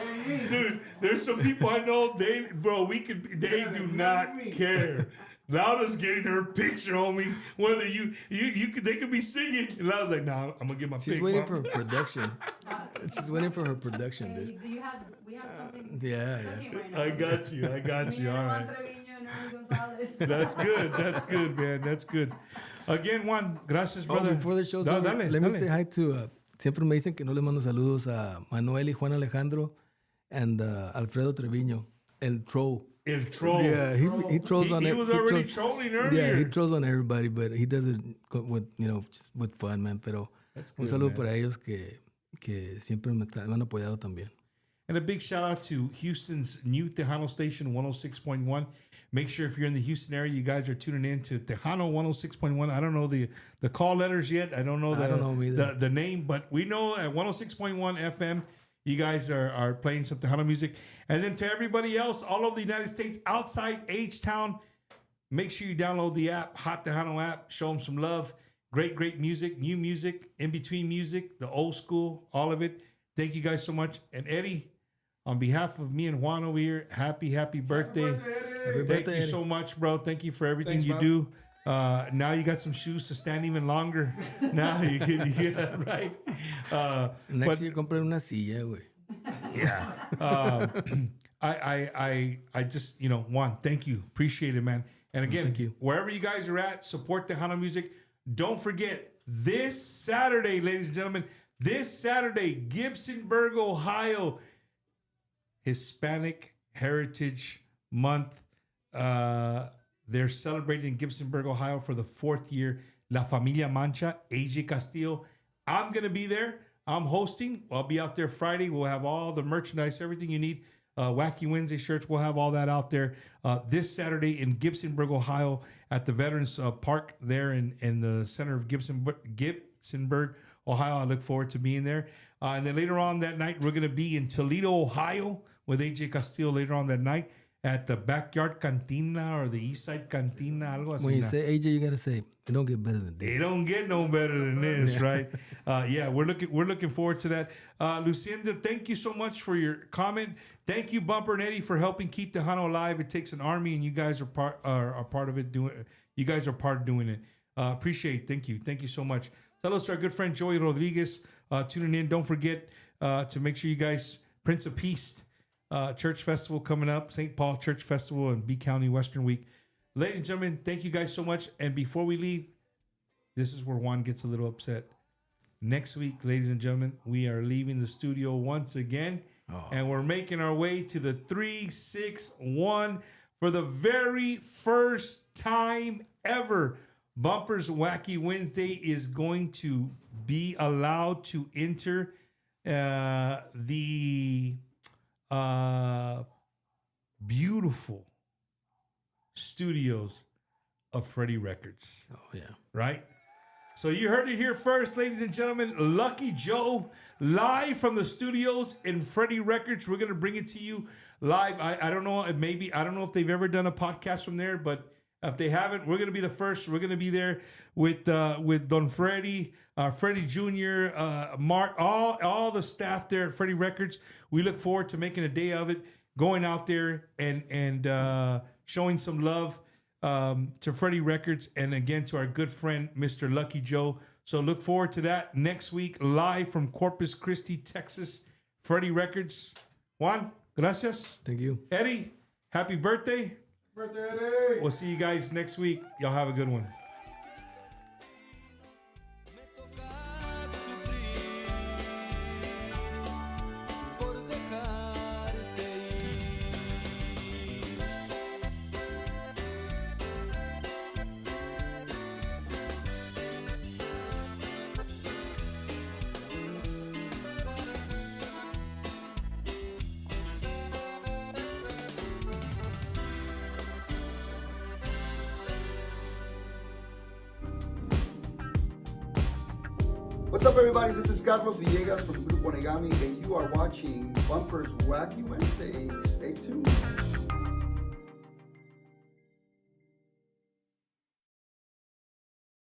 Dude, there's some people I know, they do not care. Laura's getting her picture, homie. Whether they could be singing. And Laura's like, nah, I'm gonna get my picture. She's waiting for her production. She's waiting for her production, dude. We have something. Yeah. Right I got you. All right. That's good, man. That's good. Again, Juan, gracias, brother. Before the show's over, let me say hi to, siempre me dicen que no le mando saludos a Manuel y Juan Alejandro and Alfredo Treviño, el troll. El troll. Yeah, he trolls on. He was already trolling earlier. Yeah, he trolls on everybody, but he does it with just with fun, man. Pero un saludo para ellos que siempre me han apoyado también. And a big shout out to Houston's new Tejano station, 106.1. Make sure if you're in the Houston area, you guys are tuning in to Tejano 106.1. I don't know the call letters yet. I don't know the name, but we know at 106.1 FM, you guys are playing some Tejano music. And then to everybody else, all over the United States, outside H-Town, make sure you download the app, Hot Tejano app. Show them some love. Great music, new music, in-between music, the old school, all of it. Thank you guys so much. And Eddie, on behalf of me and Juan over here, happy birthday. Thank you so much, bro. Thank you for everything you do. Now you got some shoes to stand even longer. Now you get that right. Next year, compré una silla, güey. Yeah. I just, Juan, thank you. Appreciate it, man. And again, thank you. Wherever you guys are at, support Tejano music. Don't forget, this Saturday, ladies and gentlemen, Gibsonburg, Ohio, Hispanic Heritage Month. They're celebrating in Gibsonburg, Ohio for the 4th year. La Familia Mancha, AJ Castillo, I'm going to be there. I'm hosting. I'll be out there Friday. We'll have all the merchandise, everything you need. Wacky Wednesday shirts. We'll have all that out there this Saturday in Gibsonburg, Ohio, at the Veterans Park there in the center of Gibsonburg, Ohio. I look forward to being there. And then later on that night, we're going to be in Toledo, Ohio, with AJ Castillo later on that night at the Backyard Cantina or the East Side Cantina. Algo así. When you say AJ, you gotta say it don't get better than this. They don't get no better than this, right? Yeah, we're looking forward to that. Lucinda, thank you so much for your comment. Thank you, Bumper and Eddie, for helping keep Tejano alive. It takes an army, and you guys are part of it. You guys are part of doing it. Appreciate it. Thank you so much. Saludos to our good friend Joey Rodriguez tuning in. Don't forget to make sure you guys Prince of Peace Church Festival coming up, St. Paul Church Festival and B County Western Week. Ladies and gentlemen, thank you guys so much. And before we leave, this is where Juan gets a little upset. Next week, ladies and gentlemen, we are leaving the studio once again, and we're making our way to the 361 for the very first time ever. Bumpers Wacky Wednesday is going to be allowed to enter the beautiful studios of Freddie Records. Oh, yeah. Right? So you heard it here first, ladies and gentlemen. Lucky Joe, live from the studios in Freddie Records. We're going to bring it to you live. I don't know, I don't know if they've ever done a podcast from there, but if they haven't, we're going to be the first. We're going to be there with Don Freddie, Freddie Jr., Mark, all the staff there at Freddie Records. We look forward to making a day of it, going out there and showing some love to Freddie Records, and again to our good friend Mr. Lucky Joe. So look forward to that next week, live from Corpus Christi, Texas, Freddie Records. Juan, gracias. Thank you. Eddie, happy birthday. Birthday, Eddie. We'll see you guys next week. Y'all have a good one. What's up, everybody? This is Carlos Villegas from Grupo Negami, and you are watching Bumpers Wacky Wednesday. Stay tuned.